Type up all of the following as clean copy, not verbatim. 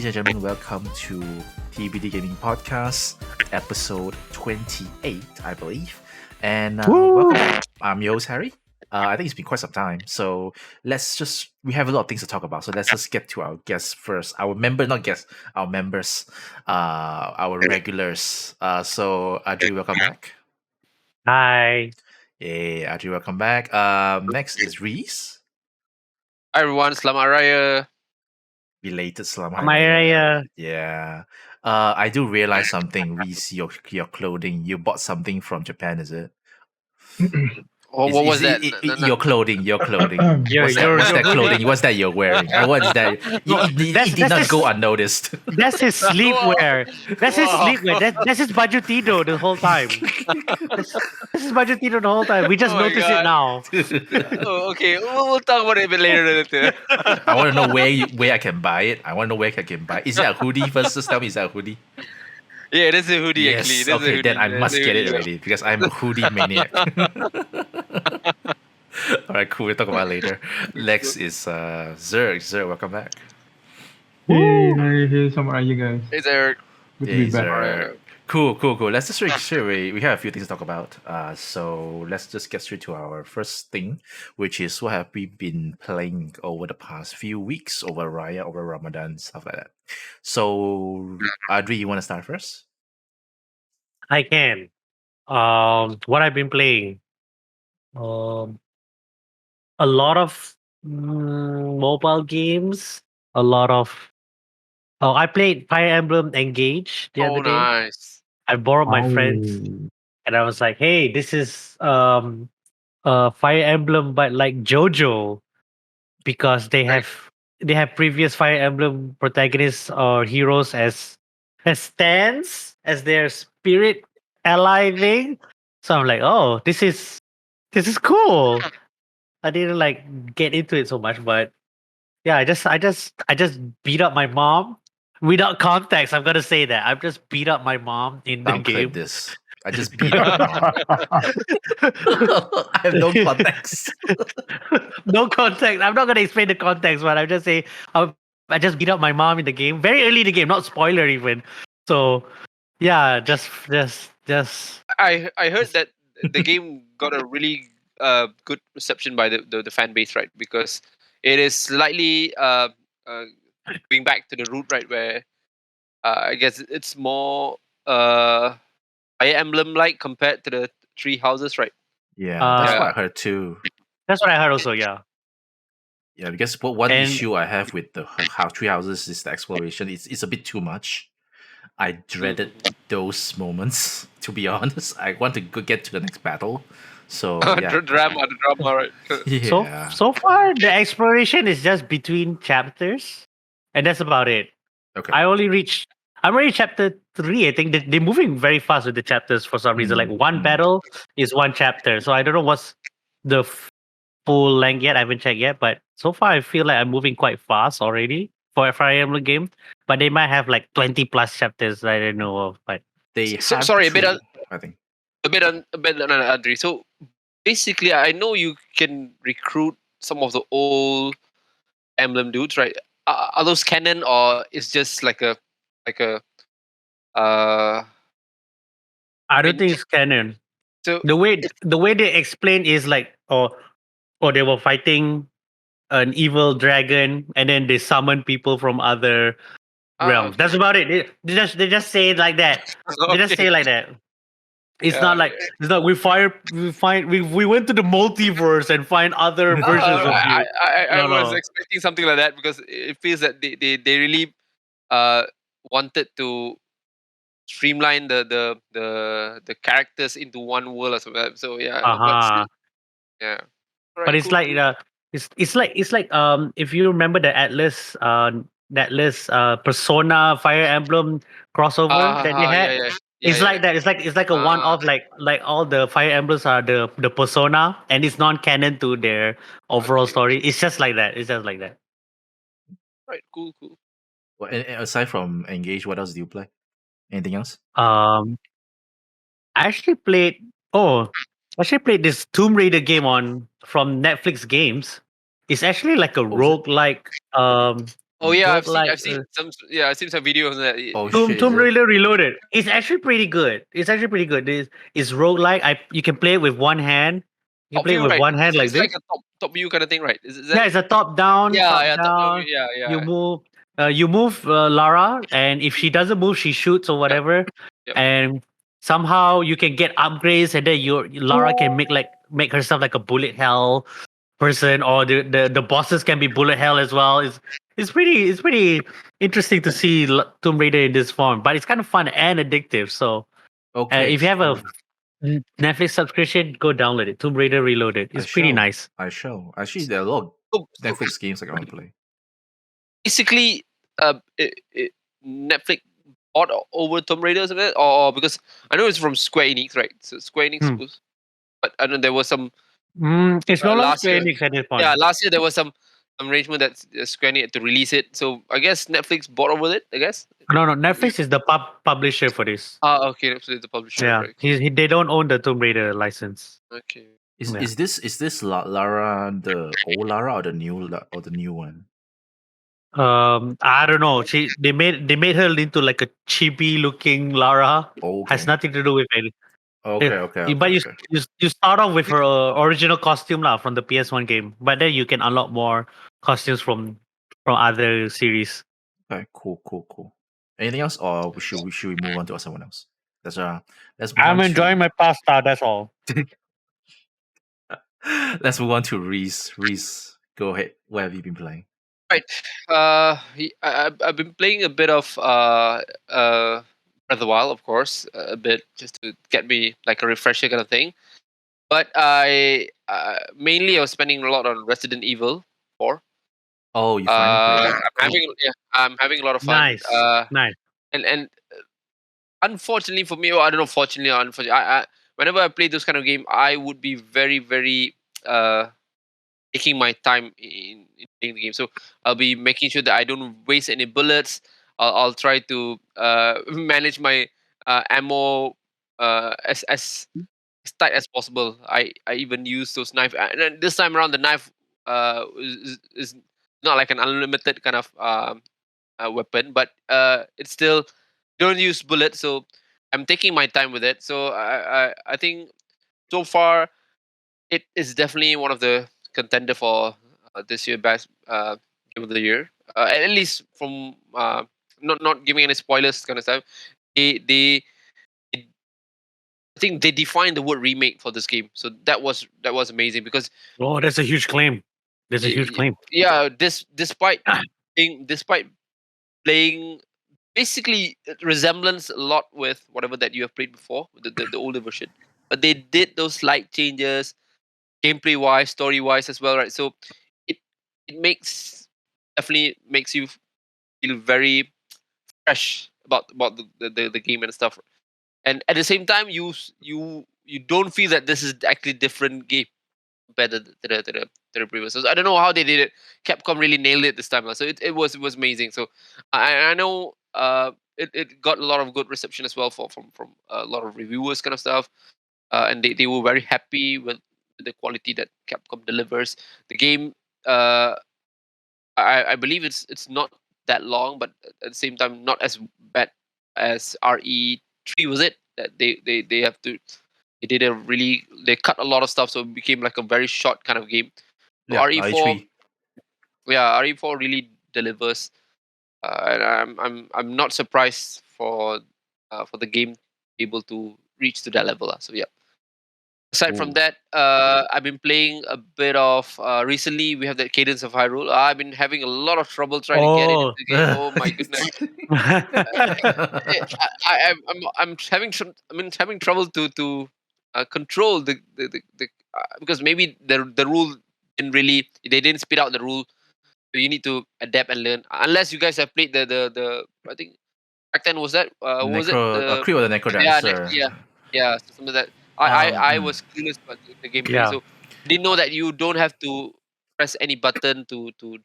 and gentlemen, welcome to TBD Gaming Podcast, episode 28, I believe. And welcome back. I'm your host, Harry. I think it's been quite some time, so we have a lot of things to talk about. So let's just get to our guests first. Our members, our regulars. So Adri, welcome back. Hi. Hey, Adri, welcome back. Next is Reese. Hi everyone, Selamat Raya. Belated Selamat Raya. Yeah. I do realize something. Reese, your clothing. You bought something from Japan, is it? What was that? Your clothing. What's that your clothing? What's that you're wearing? What is that? It did not go unnoticed. That's his sleepwear. That's his sleepwear. That's his bajutino the whole time. This is bajutino the whole time. We just Oh my noticed God. it now. Oh, okay, we'll talk about it a bit later. I want to know where I can buy it. I want to know where I can buy it. Is that a hoodie? First, just tell me, is that a hoodie? Yeah, that's a hoodie Yes. actually. That's a Okay, hoodie. then I That's must a get it hoodie. already because I'm a hoodie maniac. All right, cool. We'll talk about it later. Next is Zerg. Zerg, welcome back. Hey, Selamat Raya guys. It's Eric. Good to be Hey, back. Zerg. Cool. Let's just straight away. We have a few things to talk about. So let's just get straight to our first thing, which is what have we been playing over the past few weeks, over Raya, over Ramadan, stuff like that. So, Adri, you want to start first? I can. What I've been playing. A lot of mobile games. A lot of. Oh, I played Fire Emblem Engage the other day. Nice. I borrowed my friend's, and I was like, "Hey, this is Fire Emblem, but like JoJo, because they Right. have previous Fire Emblem protagonists or heroes as stands as their spirit ally thing." So I'm like, "Oh, this is cool." I didn't like get into it so much, but yeah, I just beat up my mom without context. I'm gonna say that I just beat up my mom in the Don't clip game. this. I just beat up my mom. I have no context. No context. I'm not gonna explain the context, but I'm just saying I just beat up my mom in the game very early in the game, not spoiler even. So yeah, just I heard that the game got a really good reception by the fan base, right? Because it is slightly going back to the root, right? Where I guess it's more Fire Emblem like compared to the Three Houses, right? Yeah, that's Uh, what I heard too. that's what I heard also. Yeah. Yeah, because one And- issue I have with the Three Houses is the exploration. It's a bit too much. I dreaded those moments. To be honest, I want to get to the next battle. So yeah, the drama, right? yeah. So far the exploration is just between chapters, and that's about it. Okay. I'm already chapter 3. I think they're moving very fast with the chapters for some reason. Like one battle is one chapter. So I don't know what's the full length yet. I haven't checked yet. But so far I feel like I'm moving quite fast already for a Fire Emblem game. But they might have like 20 plus chapters that I don't know of. But They So- have sorry, a bit two, on- I think. a bit on Andri. So basically, I know you can recruit some of the old Emblem dudes, right? Are those canon or it's just like a uh? I don't think it's canon. So The way they explain is like or they were fighting an evil dragon and then they summon people from other realms. That's about it. They just say it like that. They just say it like that. It's Yeah, not like it's not we went to the multiverse and find other versions of you. I No, was no. expecting something like that because it feels that they really wanted to streamline the characters into one world or something. So yeah, Uh-huh. yeah. But it's like it's like if you remember the Atlas Persona Fire Emblem crossover that they had. It's like that. It's like a one off. Like all the Fire Emblems are the persona, and it's non canon to their overall Okay. story. It's just like that. It's just like that. Right, cool. Well, and aside from Engage, what else do you play? Anything else? I actually played. I actually played this Tomb Raider game from Netflix Games. It's actually like a Oh, is it? roguelike Oh yeah, roguelike. I've seen some. Yeah, I've seen some videos on that. Oh Tomb shit, is Tomb it? Raider Reloaded. It's actually pretty good. It's roguelike. You can play it with one hand. You can Top play it view, with right? one hand like It's like this. a top view kind of thing, right? Is Yeah, that? it's a top down, Yeah, top yeah, top down view. down. Yeah, You yeah. move. You move Lara, and if she doesn't move, she shoots or Yep, whatever. yep. And somehow you can get upgrades, and then your Lara can make herself like a bullet hell person, or the bosses can be bullet hell as well. It's pretty interesting to see Tomb Raider in this form, but it's kind of fun and addictive. So Okay, if you have a cool. Netflix subscription, go download it. Tomb Raider Reloaded. I It's pretty shall. nice. I shall. Actually, there are a lot of So Netflix games like I want to play. basically, Netflix bought over Tomb Raider or something, or because I know it's from Square Enix, right? So Square Enix Hmm. was, but I know there was some It's no longer last Square year. Enix at this Yeah, point. last year there was some arrangement that Square Enix had to release it. So I guess Netflix bought over it. I guess. No, Netflix is the publisher for this. Okay, absolutely the publisher, Yeah, right? they don't own the Tomb Raider license. Okay. Is Yeah. is this Lara the old Lara or the new one? I don't know. They made her into like a chibi looking Lara. Oh, Has okay. nothing to do with it. Okay, But okay. you start off with her original costume lah from the PS1 game, but then you can unlock more costumes from other series. Okay, cool. Anything else, or should we move on to someone else? Let's move I'm on enjoying to my pasta. That's all. let's move on to Reese. Reese, go ahead. What have you been playing? Right. I've been playing a bit of Breath of the Wild, of course, a bit just to get me like a refresher kind of thing. But mainly I was spending a lot on Resident Evil 4. Oh, you finally played I'm that. I'm having a lot of fun. Nice, nice. And unfortunately for me, or I don't know, fortunately or unfortunately, whenever I play those kind of game, I would be very very uh taking my time in playing the game. So I'll be making sure that I don't waste any bullets. I'll try to manage my ammo as tight as possible. I even use those knife, and then this time around the knife is not like an unlimited kind of weapon, but it's still don't use bullets. So I'm taking my time with it. So I think so far it is definitely one of the contender for this year best game of the year. At least from not giving any spoilers kind of stuff. They I think they defined the word remake for this game. So that was amazing because Oh, that's a huge claim. That's a huge claim. yeah, despite playing basically resemblance a lot with whatever that you have played before, the older version. But they did those slight changes, gameplay wise, story wise as well, right? So it it definitely makes you feel very fresh about the game and stuff. And at the same time, you don't feel that this is actually different game compared to the previous. So I don't know how they did it. Capcom really nailed it this time. So it was amazing. So I know it got a lot of good reception as well from a lot of reviewers kind of stuff. And they were very happy with the quality that Capcom delivers. The game, uh, I believe it's not that long, but at the same time not as bad as RE3 was it? That they have to they cut a lot of stuff, so it became like a very short kind of game. So Yeah, RE4, I3. yeah, RE4 really delivers, and I'm not surprised for the game able to reach to that level. So yeah. Aside from Ooh. that, I've been playing a bit of. Recently, we have that Cadence of Hyrule. I've been having a lot of trouble trying to get it into Oh. the game. Oh my goodness! I'm having having trouble to control because maybe the rule didn't really they didn't spit out the rule. So you need to adapt and learn. Unless you guys have played the I think back then was that what was it the Creed of the Necro yeah, Dancer. yeah, so something like that. I Mm. was clueless about the gameplay, Yeah. so didn't know that you don't have to press any button to do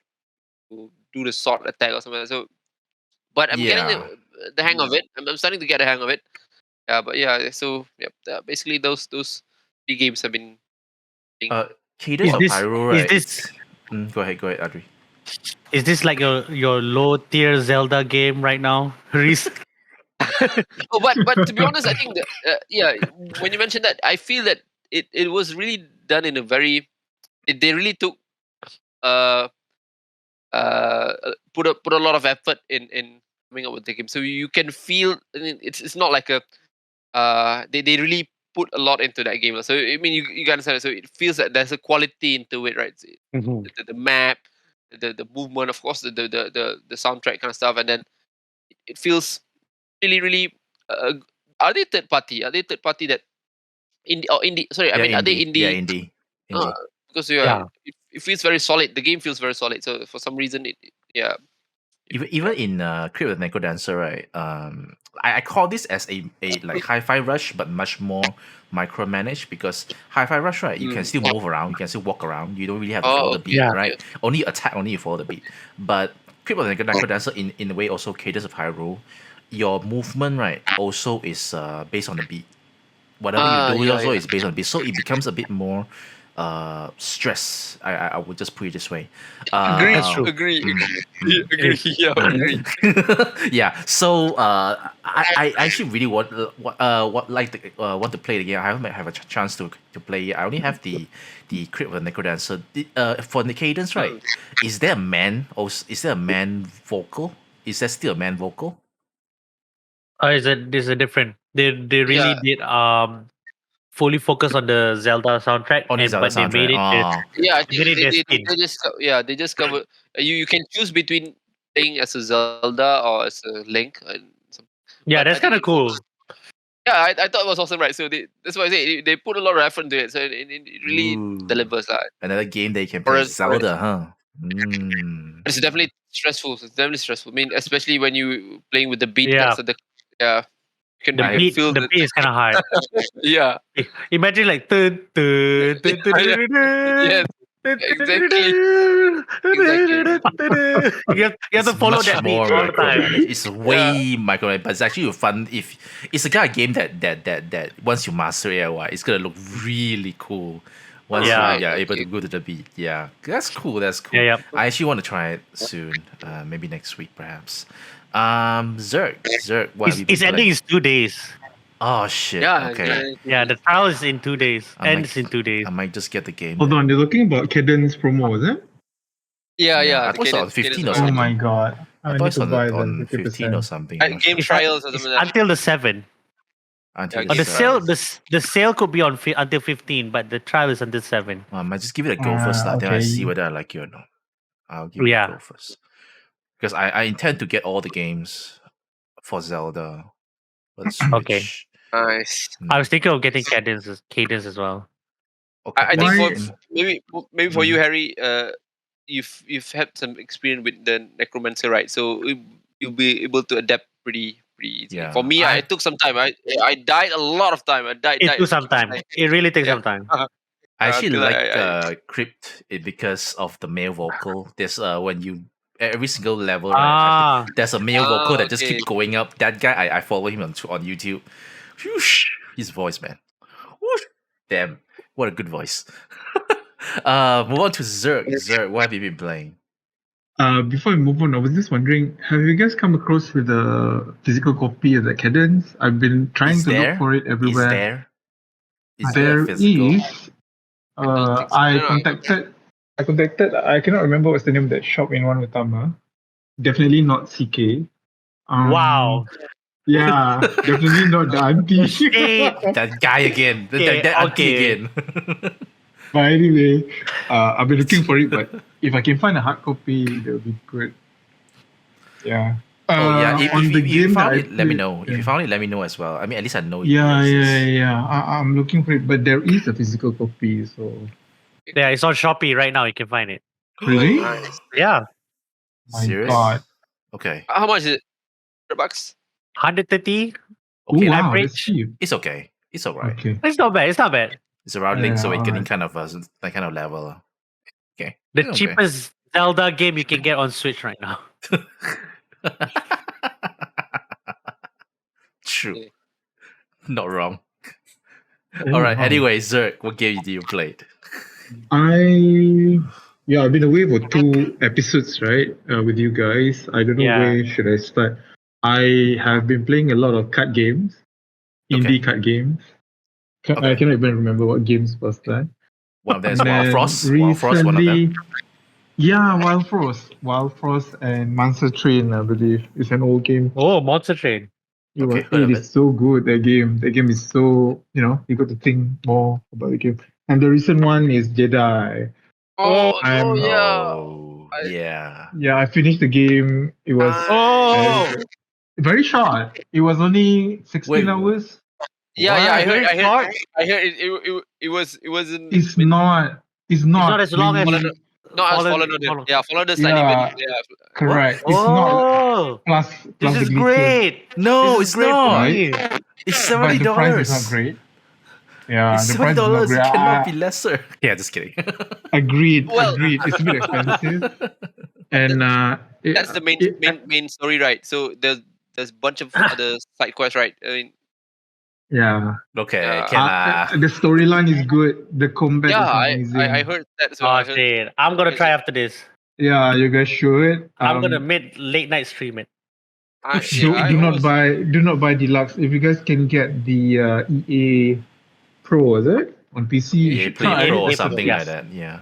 the sword attack or something. So, but I'm getting Yeah. the hang of it. I'm starting to get the hang of it. Yeah, but yeah, so yep, basically those three games have been playing. Cadence of Hyrule, is right? this Go ahead, Adri. Is this like your low tier Zelda game right now? Risk. Oh, but to be honest, I think that yeah, when you mentioned that, I feel that it was really done in a very they really took uh put a lot of effort in coming up with the game. So you can feel, I mean, it's not like a they really put a lot into that game. So I mean you can understand it. So it feels that there's a quality into it, right? So Mhm. the map, the movement, of course, the soundtrack kind of stuff, and then it feels really uh, are they third party? Are they third party that indie or indie? Sorry, I Yeah, mean, are they indie. Yeah, indie? indie. Uh, Indie. because yeah, Yeah. it feels very solid. The game feels very solid. So for some reason, yeah, Even in Crypt of the Necrodancer, right? I call this as a like hi-fi rush, but much more micromanaged because hi-fi rush, right? You can Mm. still move around, you can still walk around. You don't really have to follow Oh, the okay, beat, Yeah. okay. right? Only attack, only you follow the beat. But Crypt of the Necrodancer, in a way, also Cadence of Hyrule, your movement, right, also is based on the beat. Whatever you do Yeah, also yeah. is based on beat, so it becomes a bit more stress. I would just put it this way. That's Uh, true. Agree, mm, agree, mm. agree. Yeah, agree. Yeah. So I actually really want to play the game. I haven't have a chance to play it. I only have the Crypt of the Necrodancer. For the cadence, right? Mm. Is there a man? Or is there a man vocal? Is there still a man vocal? Is a different. They really Yeah, did fully focus on the Zelda soundtrack, On the and Zelda but they soundtrack? made it their Oh, yeah. I they think made it their skin. they just they just cover. You can choose between playing as a Zelda or as a Link, and Yeah, but that's I think kind of it cool. focused. Yeah, I thought it was awesome, right? So that's why I say they put a lot of effort into it. So it really ooh, delivers. another game that you can For play us, as for it. Zelda, huh? Mm. It's definitely stressful. It's definitely stressful. I mean, especially when you playing with the beat kind of Yeah, stuff. Yeah, the you can I beat feel the the beat is kind of hard. yeah. Imagine like dun, dun, dun, dun, Yeah, dun, dun, yes, dun, dun, dun, exactly, dun, exactly. dun, dun, dun. You have to It's follow much that beat more all the time. micromanaged. It's Yeah, way micromanaged, but it's actually fun if it's a kind of game that once you master it, it's gonna look really cool. Once you Yeah, right. are able to Okay. go to the beat, yeah, that's cool. That's yeah, cool. yeah. I actually want to try it soon. Maybe next week, perhaps. Zerk, what have It's you been it's ending playing? in 2 days. Oh shit. Yeah, Okay, Yeah, the trial is in 2 days. I might Ends in 2 days. I might just get the game Hold on, then. they're talking about Cadence promo, is it? yeah, Yeah, yeah. I The thought it's on cadence 15 or of Oh Hyrule. my something. god. I I thought need it's to buy the on 15 or 50%. something. I'm not Game sure. trials or It's something like that. until the 7th. Until Yeah, the Or the game sale, seventh. trials. the sale could be on until 15, but the trial is until 7. I might just give it a go first, lah. Then I see Okay. whether I like it or not. I'll give it a Yeah. go first. Because I intend to get all the games for Zelda for the Okay. Switch. Nice. I was Mm. thinking of getting Cadence as well. Okay. I think Why? for maybe for you, Mhm. Harry, you've had some experience with the necromancer, right? So you'll be able to adapt pretty easily. For Yeah. me, I took some time. I died a lot of time. I It took died some time. died. It really takes Yeah. some time. I actually Until like I Crypt because of the male vocal. There's when you every single level, right? Ah, There's a male vocal that just okay. keep going up. That guy, I follow him on YouTube. Whoosh, his voice, man. Whoosh. Damn, what a good voice. Move on to Zerk. Zerk, what have you been playing? Before I move on, I was just wondering, have you guys come across with a physical copy of the Cadence? I've been trying Is to look there? for it Is everywhere. there? Is there a There physical? is. I don't think so. I No, contacted. I contacted. I cannot remember what's the name of that shop in Wanatama. Definitely not CK. wow. Yeah, definitely not the auntie. Shit. That guy again. Okay, That auntie okay. again. But anyway, I've been looking for it, but if I can find a hard copy, that would be good. Yeah. Oh yeah, On the if you game that found I it, let me played, know. If yeah. you found it, let me know as well. I mean, at least I know it Yeah, yeah, exists. yeah. I'm looking for it, but there is a physical copy. So Yeah, it's on Shopee right now. You can find it. really, nice. Yeah, my Serious? God. Okay. How much is it? $100? 130 Oh Okay lah. wow, that's average. cheap. It's okay. It's alright. Okay. It's not bad. It's not bad. It's around Link's Yeah. Awakening Alright. kind of that kind of level. Okay. The It's okay. cheapest Zelda game you can get on Switch right now. True. Yeah. Not wrong. Oh, Alright, wow. anyway, Zerk, what game do you played? I Yeah, I've been away for 2 episodes, right? With you guys. I don't know Yeah. where should I start. I have been playing a lot of card games, Okay. indie card games. I Okay. cannot even remember what games was that. One of them is And Wild then Frost. Wild Frost, one of them. recently, yeah, Wild Frost and Monster Train, I believe, is an old game. Oh, Monster Train. Okay, heard It of is it. so good. That game. That game is so you got to think more about the game. And the recent one is Jedi. Oh, I'm yeah. Oh, yeah. Yeah, I finished the game. It was Oh, very, very short. It was only 16 Wait, hours. Yeah, yeah. what? very short. I heard it wasn't It's not. It's It's not not as long as Fallen, really. not as Fallen Fallen. Order. Fallen. Yeah, Fallen Order slightly Yeah, bit. Yeah. What? correct. It's not Oh, plus this plus the is glitches, great. No, This is it's great for not. me. It's but seventy the price is not dollars. great. Yeah, It's the seventy price is not dollars. great. It cannot be lesser. Yeah, just kidding. Agreed. Well, Agreed. It's a bit expensive, and that's the main story, right? So there's a bunch of other side quests, right? I mean, yeah. Okay, yeah, can I? The storyline is good. The combat yeah. is I amazing. heard that. So Oh I heard. shit! I'm gonna try after this. Yeah, you guys should. I'm gonna mid late night stream it. Do not buy deluxe. If you guys can get the EA Pro, is it on PC? You EA should Play try. Pro or EA Pro, something like yes. that. Yeah.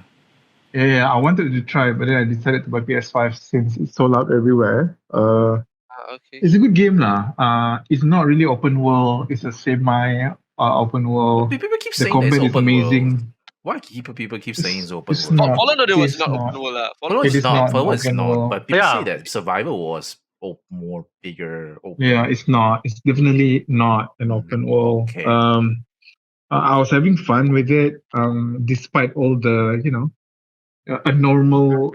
Yeah, I wanted to try, but then I decided to buy PS5 since it's sold out everywhere. Okay. It's a good game lah. It's not really open world. It's a semi open world. People keep The saying that it's combat is open world. amazing. Why people keep saying it's open It's world? not. Fallen Order was It's not not. open world. Fallout It is is not not. Fallout is open not. world. But people say Yeah. that Survivor was more bigger. Open. Yeah, it's not. It's definitely not an open world. Okay. I was having fun with it, despite all the a normal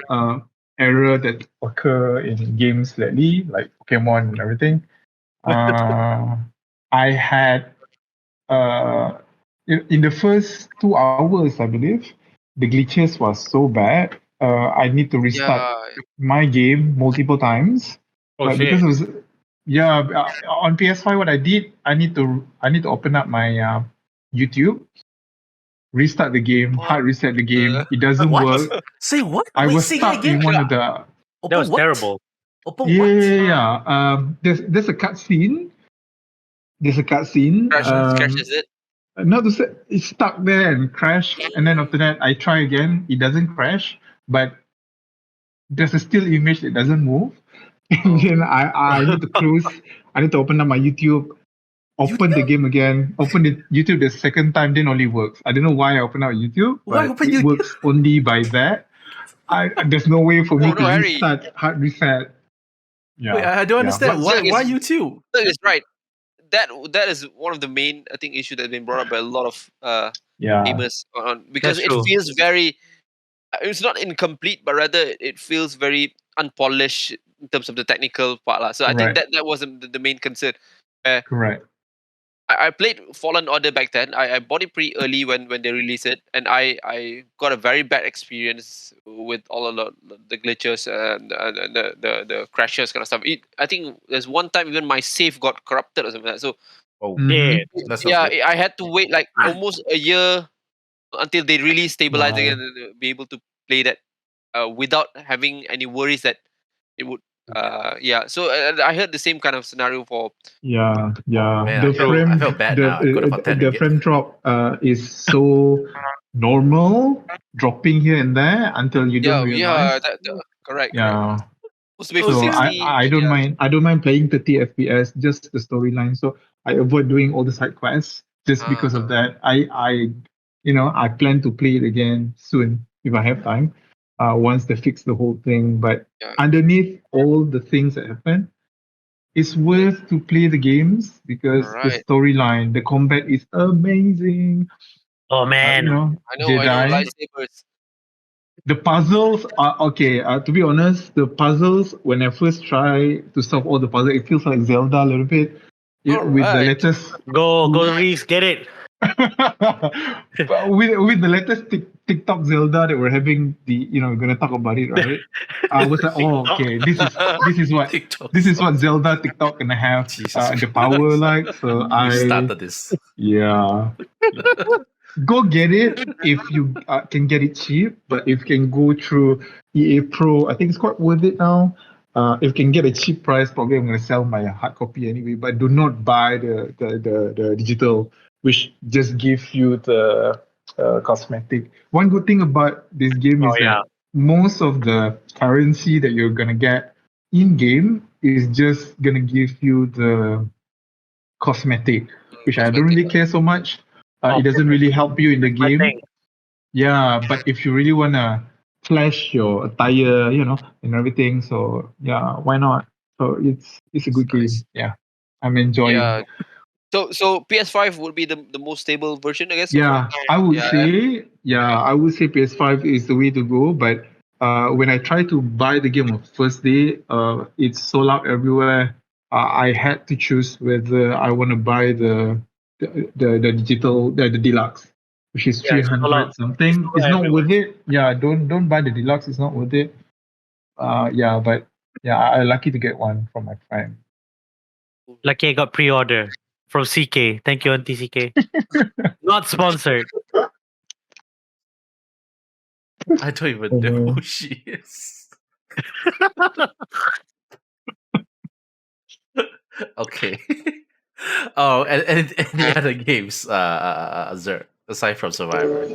error that occur in games lately, like Pokemon and everything. I had in the first 2 hours, I believe, the glitches was so bad. I need to restart Yeah. my game multiple times. Oh But shit! because it was on PS5, what I did, I need to open up my YouTube, restart the game, hard reset the game. It doesn't What? work. Say what? I Wait, was say it stuck again. in one of the Open That was what? terrible. Open yeah, what? yeah, yeah. There's a cutscene. There's a cutscene. Crashes it. Not to say it's stuck there and crash, and then after that I try again. It doesn't crash, but there's a still image that doesn't move. And then I need to close. I need to open up my YouTube, open the game again, open the YouTube the second time, then only works. I don't know why I open up YouTube, Why but open it YouTube? works only by that. There's no way for me No, to Harry. restart hard reset. Yeah, Wait, I don't understand. But Why Zerg is- YouTube? That is right. That is one of the main issue that's been brought up by a lot of yeah, gamers because That's it true. feels very. It's not incomplete, but rather it feels very unpolished in terms of the technical part, lah. So I think Right. that was the main concern. correct. I played Fallen Order back then. I bought it pretty early when they released it, and I got a very bad experience with all of the glitches and the crashes kind of stuff. I think there's one time even my save got corrupted or something like that. So Oh, Yeah. that's not good. I had to wait like almost a year until they really stabilize Wow. again and be able to play that without having any worries that it would. So I heard the same kind of scenario for Yeah, yeah. man, the I feel- frame, I feel bad now. I could've attended the it. frame drop is so normal, dropping here and there until you don't realize. correct. Yeah. Supposed to be So So 60. I don't mind. I don't mind playing 30 FPS, just the storyline. So I avoid doing all the side quests just because of that. I plan to play it again soon if I have time. Once they fix the whole thing, but Yeah. underneath all the things that happen, it's worth to play the games because the Right. storyline, the combat is amazing. Oh man. I know Jedi. lightsabers. The puzzles are okay. To be honest, the puzzles when I first try to solve all the puzzles, it feels like Zelda a little bit. With the Alright. latest, Go Reese, get it. but with the latest TikTok Zelda that we're having, we're gonna talk about it, right? I was like, oh, okay, this is what TikTok. Zelda TikTok gonna have Jesus the power like. So We I started this. yeah. go get it if you can get it cheap. But if you can go through EA Pro, I think it's quite worth it now. If you can get a cheap price, probably I'm going to sell my hard copy anyway. But do not buy the digital, which just gives you the cosmetic. One good thing about this game Oh is yeah. that most of the currency that you're going to get in game is just going to give you the cosmetic, which I don't Cosmetic. really care so much. Oh, It doesn't really help you in the that's my game. thing. Yeah, but if you really wanna flash your attire, and everything, so yeah, why not? So it's a It's good game. nice. Yeah, I'm enjoying. Yeah. So PS5 would be the most stable version, I guess, so far. Yeah, I would Yeah. say PS5 is the way to go. But when I tried to buy the game on first day, it's sold out everywhere. I had to choose whether I want to buy the digital the deluxe, which is Yeah, three it's all out. hundred It's something. all It's out not everywhere. worth it. Yeah, don't buy the deluxe. It's not worth it. Yeah, but yeah, I'm lucky to get one from my friend. Lucky I got pre-order from CK. Thank you, Auntie CK. Not sponsored. I don't even know Uh, who she is. Okay. Oh, and any other games, Zer, aside from Survivor?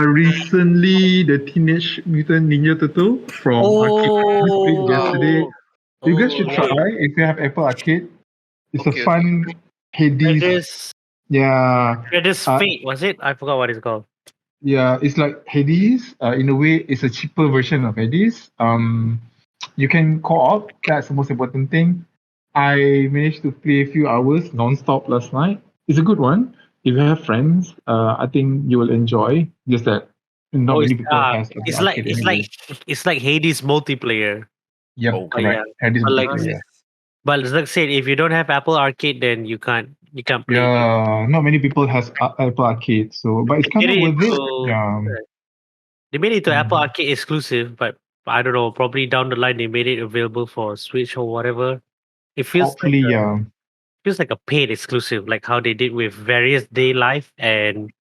recently, the Teenage Mutant Ninja Turtle from Arcade played yesterday. Oh, You guys oh should yeah. try if you have Apple Arcade. It's a Okay. fun Hades. This Yeah, this uh, Fate was it? I forgot what it's called. yeah. It's like Hades. In a way, it's a cheaper version of Hades. You can co-op. That's the most important thing. I managed to play a few hours non-stop last night. It's a good one. If you have friends, I think you will enjoy. Just that not Oh, many people has Apple it's like Arcade anyway. it's like Hades multiplayer. Yep, Okay. Yeah, correct. Hades but like multiplayer. but like I said, if you don't have Apple Arcade, then you can't play it. Yeah, not many people has Apple Arcade, so but it's They kind made of it worth it. to Yeah. Apple Mhm. Arcade exclusive, but I don't know. Probably down the line they made it available for Switch or whatever. It Hopefully, yeah. feels like a paid exclusive, like how they did with Various Day Life and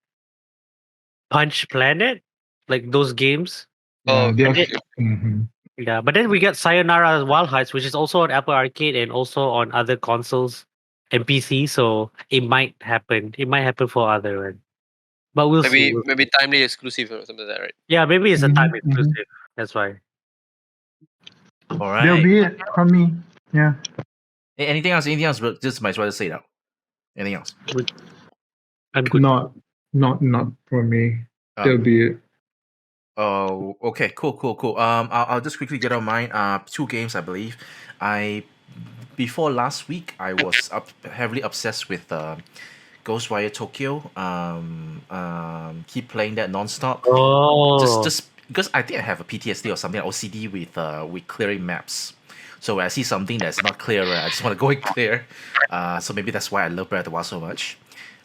Punch Planet, like those games. Oh, Yeah, they okay. are. And then, Mhm. yeah, but then we got Sayonara Wild Hearts, which is also on Apple Arcade and also on other consoles and PC. So it might happen. It might happen for other one, but we'll see. Maybe timely exclusive or something like that, right? Yeah, maybe it's a time Mhm. Mhm. exclusive. That's why. All There'll right. be it from me. Yeah. Anything else? Anything else? Just might as well say now. Anything else? Good. I'm good. Not for me. Uh, There'll be it. Oh, okay, cool. I'll just quickly get on mine. Two games, I believe. I Before last week, I was heavily obsessed with Ghostwire Tokyo. Keep playing that nonstop. Just Oh, just because I think I have a PTSD or something, OCD with clearing maps. So when I see something that's not clear, right, I just want to go and clear. So maybe that's why I love Breath of the Wild so much.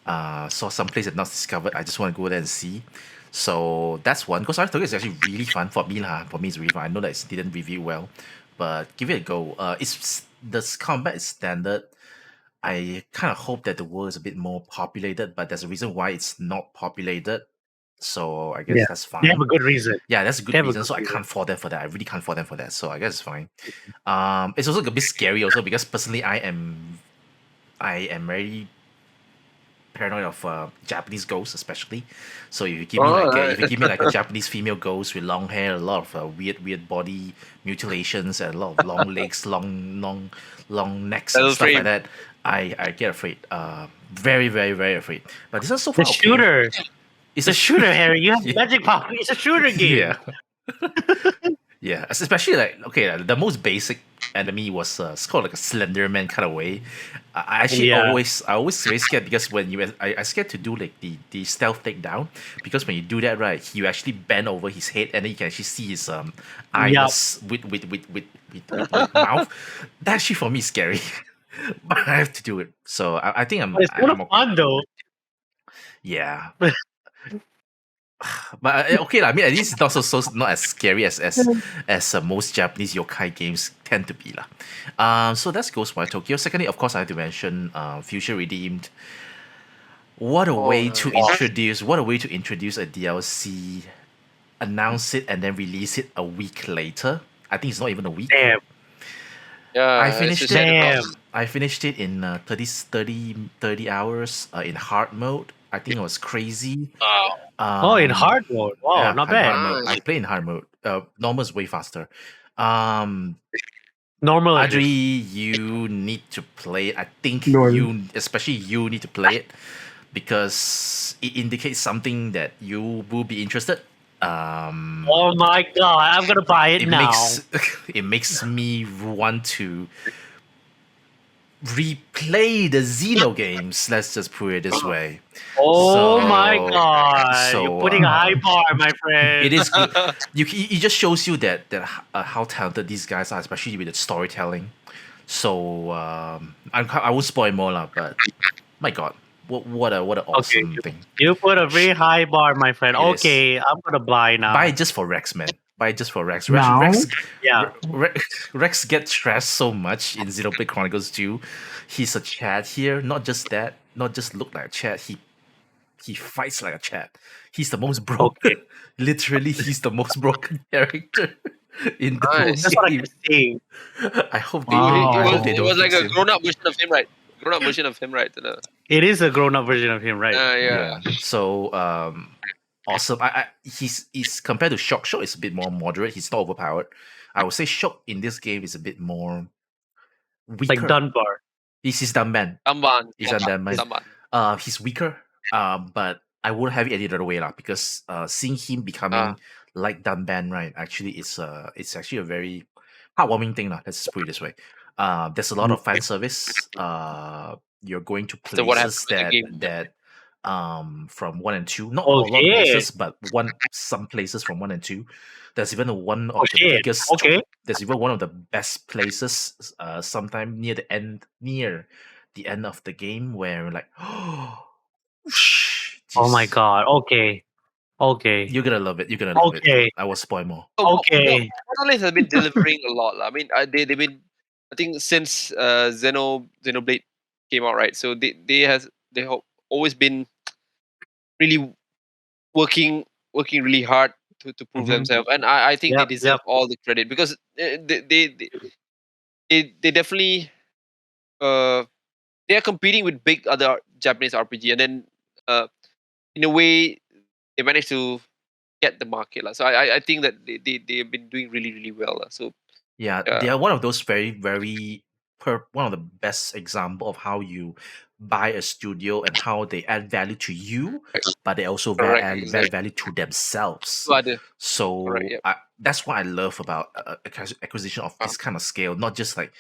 Saw some place that not discovered. I just want to go there and see. So that's one. Because Tokyo is actually really fun for me lah. For me, it's really fun. I know that it didn't review well, but give it a go. It's the combat is standard. I kind of hope that the world is a bit more populated, but there's a reason why it's not populated. So I guess yeah. that's They have a fine. good reason. Yeah, that's a They good have a reason. good So I reason. can't fault them for that. I really can't fault them for that. So I guess it's fine. It's also a bit scary also because personally I am very paranoid of Japanese ghosts, especially. So if you give me Oh, like right. if you give me like a Japanese female ghost with long hair, a lot of weird body mutilations, and a lot of long legs, long necks, and Metal stuff like frame. that, I get afraid. Very afraid. But this one's so The far okay. shooter. It's The shooter, Harry. You have yeah, magic power. It's a shooter game. yeah. Yeah, especially like okay, the most basic enemy was it's called like a Slender Man kind of way. I actually Yeah. always very scared because when I scared to do like the stealth takedown because when you do that right, you actually bend over his head and then you can actually see his Yup. eyeless with mouth. That actually for me is scary, but I have to do it. So I think But it's kind of I'm fun though. yeah. But okay lah. I mean, at least it's not as scary as most Japanese yokai games tend to be lah. So that's Ghostwire Tokyo. Secondly, of course, I have to mention Future Redeemed. What a way Oh, to nice. introduce a DLC, announce it, and then release it a week later. I think it's not even a week. Damn. Yeah, I it's finished just it. said it Damn. off. I finished it in 30 hours in hard mode. I think it was crazy. Oh, in hard mode. Wow, Yeah, not in hard bad. mode. I Nice. play in hard mode. Normal is way faster. Um, Normal at least. Adri, you need to play it. I think Lol. especially you, need to play it because it indicates something that you will be interested. Oh my god, I'm gonna buy it It now. makes it makes me want to replay the Xeno games. Let's just put it this way. Oh my So- god, so, you're putting a high bar, my friend. It is good. It just shows you that how talented these guys are, especially with the storytelling. So I won't spoil more lah, but my God, what an awesome thing! You put a very high bar, my friend. It is. Okay, I'm gonna buy now. Buy it just for Rex, man. Buy it just for Rex. Now? Yeah. Rex gets trashed so much in Xenoblade Chronicles 2. He's a Chad here. Not just that. Not just look like a Chad. He fights like a Chad. He's the most broken. Okay. Literally, he's the most broken character in the whole Nice. That's what I game. keep saying. I hope It, they. Wow. I it hope was, they it don't was like fix a him. grown-up version of him, right? Grown-up version of him, right? It is a grown-up version of him, right? Yeah. So awesome. He's compared to Shock. Shock is a bit more moderate. He's not overpowered. I would say Shock in this game is a bit more weaker. Like Dunbar. He's Dunban. Samban. He's Dunban. Samban. He's weaker. But I wouldn't have it any other way lah, because seeing him becoming like Dunban, right? Actually, it's actually a very heartwarming thing lah. Let's just put it this way. There's a lot of fan service. You're going to So what happened places with the that game? from 1 and 2, not a lot of Okay. places, but some places from 1 and 2. There's even one of the shit. biggest. Okay. There's even one of the best places. Sometime near the end of the game where we're like, Oh my jeez. god. Okay. Okay. You're gonna love it. You're gonna love Okay. it. I will spoil more. Okay. Monolith has been delivering a lot. I mean, they've been, I think, since Xenoblade came out, right? So they have always been really working really hard to prove Mhm. themselves, and I think Yep, they deserve all the credit because they definitely they are competing with big other Japanese RPG, and then in a way they managed to get the market lah. So I think that they've been doing really well lah. So Yeah, Yeah. they are one of those very one of the best example of how you buy a studio and how they add value to you, but they also Correct, add exactly. value to themselves. so ada. So Correct, yep. that's what I love about acquisition of this kind of scale. Not just like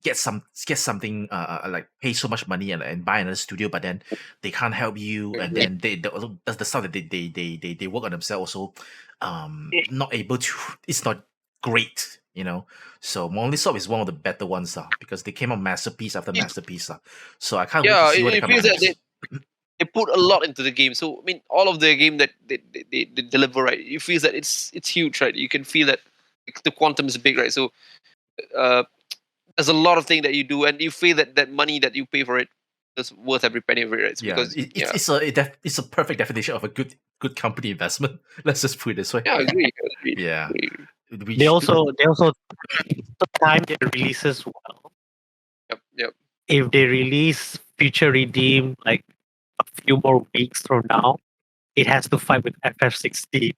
get something like pay so much money and buy another studio, but then they can't help you, and then they also, that's the stuff that they work on themselves. Also, not able to. It's not great, you know. So Monolith Soft is one of the better ones, because they came out masterpiece after masterpiece, So I can't wait Yeah, to see what they it come feels out that next. they put a lot into the game. So I mean, all of the game that they deliver, right? It feels that it's huge, right? You can feel that the quantum is big, right? So there's a lot of things that you do, and you feel that money that you pay for it is worth every penny of it, right? So Yeah, because it's a perfect definition of a good company investment. Let's just put it this way. I agree. Yeah. They also time their releases well. Yep. If they release Future Redeem like a few more weeks from now, it has to fight with FF16.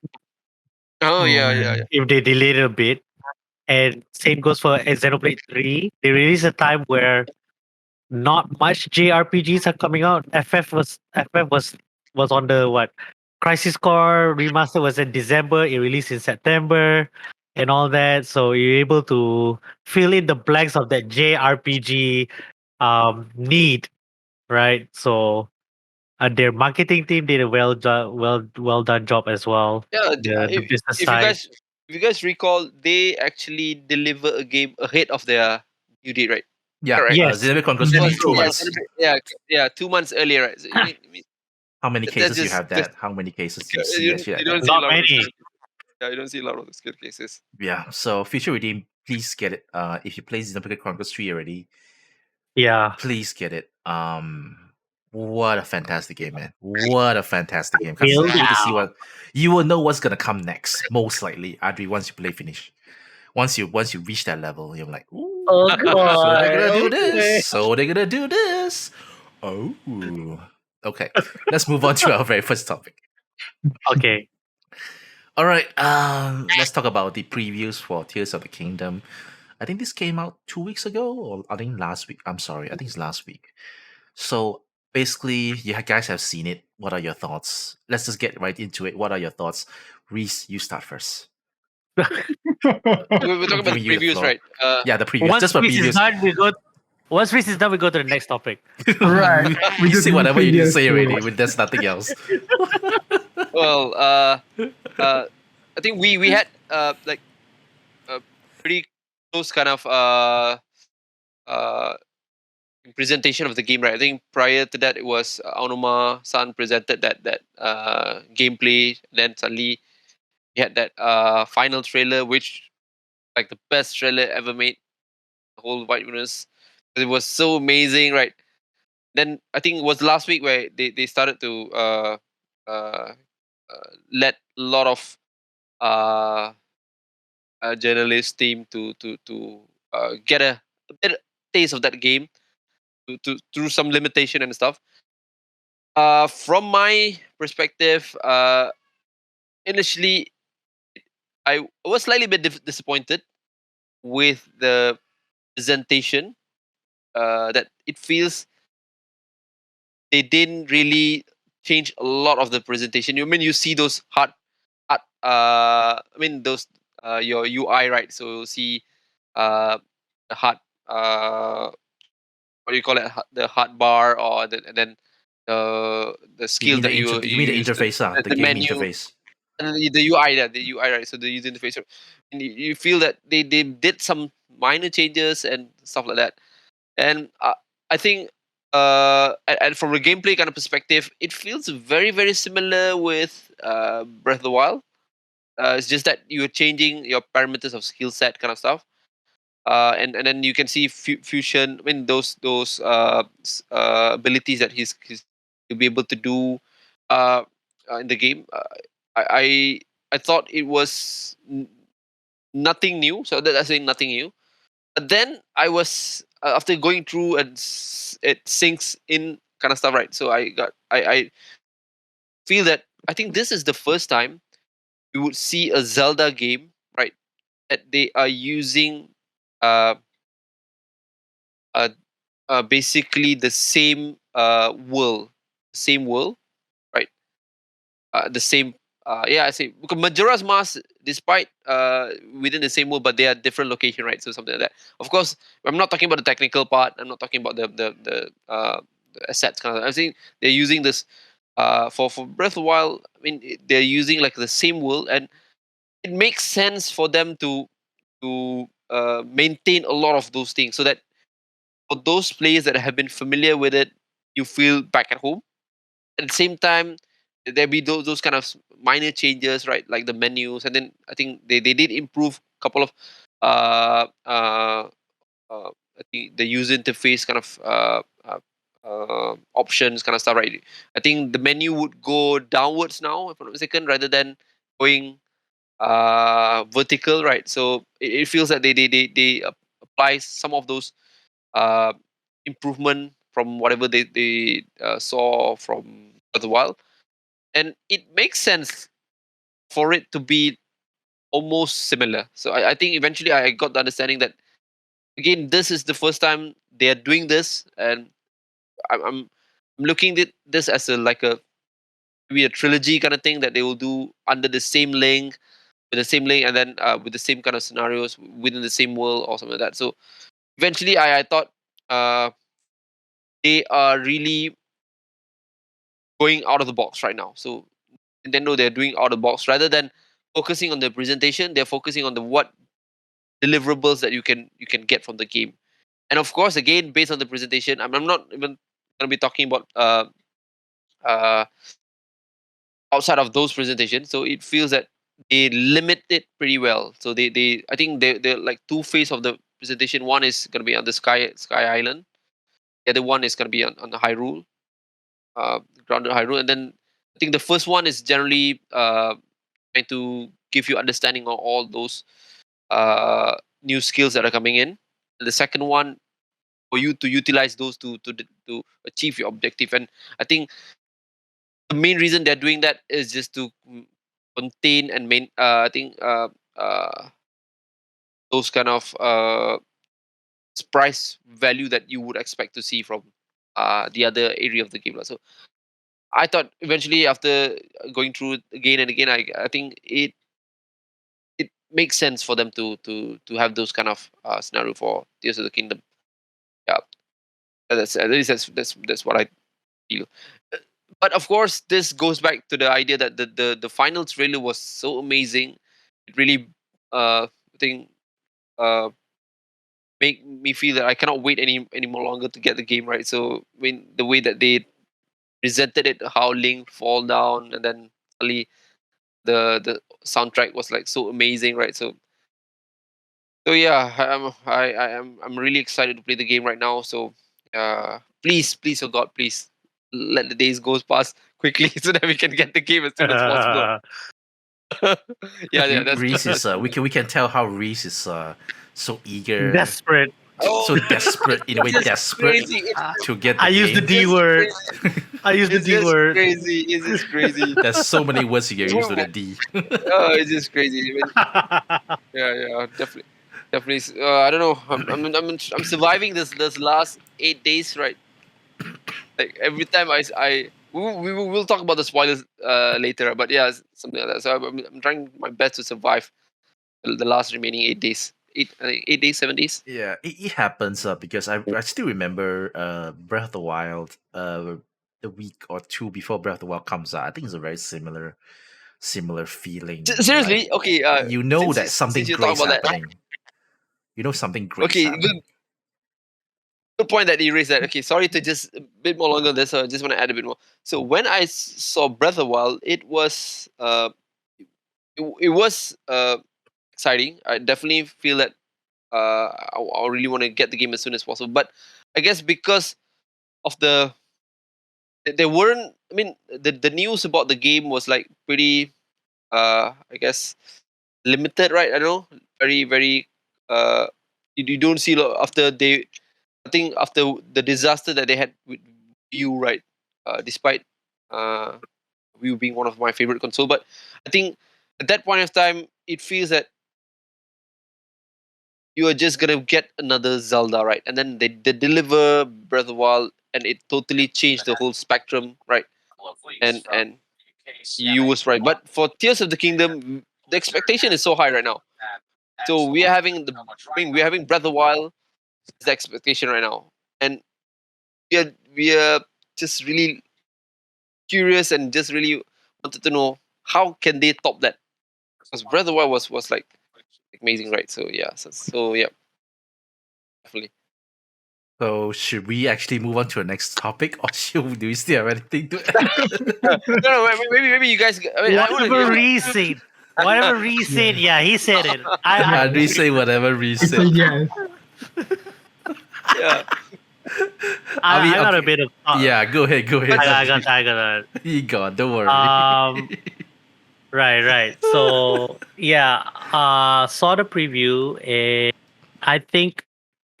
Oh yeah. If they delay it a bit, and same goes for Xenoblade 3. They release a time where not much JRPGs are coming out. FF was on the what? Crisis Core remaster was in December. It released in September, and all that. So you're able to fill in the blanks of that JRPG need, right? So their marketing team did a well done job as well. Yeah, The business if side. you guys recall, they actually deliver a game ahead of their due date, right? Yeah, Correct. Yes. Xenoblade Chronicles That's 3, 2 true. months. Yeah, 2 months earlier, right? So, I mean, How many That's cases you just- have that's- that? How many cases you you see don't- actually you like don't that? see a Not lot of many. those- Yeah, you don't see a lot of those good cases. Yeah. So Future Redeem, please get it. If you play Xenoblade Chronicles 3 already, Yeah. please get it. What a fantastic game, man! What a fantastic game! Can't Build wait to see out. what you will know what's gonna come next. Most likely, Adri, once you play finish. Once you reach that level, you're like, ooh, so they're gonna do this. Okay. So they're gonna do this. Oh, okay. Let's move on to our very first topic. Okay. All right. Let's talk about the previews for Tears of the Kingdom. I think this came out 2 weeks ago, or I think last week. I'm sorry, I think it's last week. So basically, you guys have seen it. What are your thoughts? Let's just get right into it. What are your thoughts? Reese, you start first. We're talking I'm about the giving you the previews, floor. right? Yeah, the previews. Once Just for Reese is previews. done, we go. Once Reese is done, we go to the next topic. Right. We You just say do whatever you need to previews say too. already. When there's nothing else. Well, I think we had like a pretty close kind of uh presentation of the game, right? I think prior to that, it was Aonuma-san presented that gameplay. Then suddenly we had that final trailer, which like the best trailer ever made. The whole White Universe. It was so amazing, right? Then I think it was last week where they started to uh, let a lot of uh, journalist team to get a bit taste of that game to through some limitation and stuff. From my perspective, initially I was slightly bit disappointed with the presentation. That it feels they didn't really change a lot of the presentation. You mean you see those hard I mean those your UI, right? So you'll see the hard what do you call it? The hard bar or and then the You skill mean that you you mean the use interface, the the game menu interface. and the UI, the UI, right? So the user interface, and you feel that they did some minor changes and stuff like that. And I think and from a gameplay kind of perspective, it feels very very similar with Breath of the Wild. It's just that you're changing your parameters of skill set kind of stuff. And then you can see fusion. I mean those abilities that he's to be able to do uh, in the game. I, I I thought it was nothing new. So that's saying nothing new. But then I was after going through and it sinks in kind of stuff, right? So I feel that I think this is the first time we would see a Zelda game, right? That they are using uh, uh, basically the same world, right? The same. Yeah, I say because Majora's Mask, despite within the same world, but they are different location, right? So something like that. Of course, I'm not talking about the technical part. I'm not talking about the assets kind of. I'm saying they're using this for Breath of the Wild. I mean, they're using like the same world, and it makes sense for them to maintain a lot of those things, so that for those players that have been familiar with it, you feel back at home. At the same time, there be those kind of minor changes, right? Like the menus, and then I think they did improve a couple of uh, uh, I think the user interface kind of options, kind of stuff, right? I think the menu would go downwards now, if I'm not mistaken, rather than going vertical, right? So it feels that they apply some of those uh, improvement from whatever they saw from the Wild, and it makes sense for it to be almost similar. So I think eventually I got the understanding that again this is the first time they are doing this, and I'm looking at this as a like a maybe a trilogy kind of thing that they will do under the same link with the same link, and then with the same kind of scenarios within the same world or something like that. So eventually I thought uh, they are really going out of the box right now. So Nintendo, they're doing out of the box rather than focusing on the presentation. They're focusing on the what deliverables that you can get from the game. And of course, again, based on the presentation, I'm not even going to be talking about uh, outside of those presentations. So it feels that they limit it pretty well. So they I think they're like two phase of the presentation. One is going to be on the Sky Island. The other one is going to be on the Hyrule. Grounded Hyrule, and then I think the first one is generally trying to give you understanding of all those new skills that are coming in. And the second one for you to utilize those to achieve your objective. And I think the main reason they're doing that is just to contain and main. I think those kind of price value that you would expect to see from the other area of the game. So I thought eventually after going through it again and again, I think it makes sense for them to have those kind of scenario for Tears of the Kingdom. Yeah, that's at least that's what I feel. But of course, this goes back to the idea that the final trailer was so amazing. It really I think uh make me feel that I cannot wait any more longer to get the game right. So I mean the way that they presented it, how Link fall down, and then suddenly the soundtrack was like so amazing, right? So yeah, I'm really excited to play the game right now. So please, oh God, please let the days go past quickly so that we can get the game as soon as possible. Yeah, Reese is we can tell how Reese is so eager, Desperate. so desperate in a way, desperate crazy. to get the I use the game. D word. I use the It's D just word. crazy. It's just crazy. There's so many words you can use with a D. Oh, it's just crazy. Yeah, definitely. I don't know. I'm surviving this last 8 days, right? Like every time we'll talk about the spoilers later, but yeah, something like that. So I'm trying my best to survive the last remaining 8 days. 8 days, 7 days. Yeah, it happens because I still remember Breath of the Wild the week or two before Breath of the Wild comes out. I think it's a very similar feeling. Seriously, okay. You know that since something you're talking great's about that, happening. You know something great's okay, happening. good point that you raised that. Okay, sorry to just a bit more longer on this. So I just want to add a bit more. So when I saw Breath of the Wild, it was it was exciting. I definitely feel that I really want to get the game as soon as possible. But I guess because of there weren't. I mean, the news about the game was like pretty. I guess limited, right? I don't know. Very. You don't see a lot after they. I think after the disaster that they had with Wii U, right? Despite uh, Wii U being one of my favorite console, but I think at that point of time, it feels that you are just gonna get another Zelda, right? And then they deliver Breath of the Wild, and it totally changed the whole spectrum, right? And you was right. But for Tears of the Kingdom, the expectation is so high right now. So we are having we're having Breath of the Wild is the expectation right now, and we are just really curious and just really wanted to know how can they top that, because Breath of the Wild was like amazing, right? So yeah, so yeah, definitely. So should we actually move on to the next topic, or do we still have anything to add? No, maybe you guys. I mean, Whatever reason. Whatever reason. Yeah, he said it. I Andre say whatever Reese It's a said. yes. Yeah. I got a okay. bit of Yeah, go ahead. I got You got, don't worry. Right. So yeah, saw the preview, and I think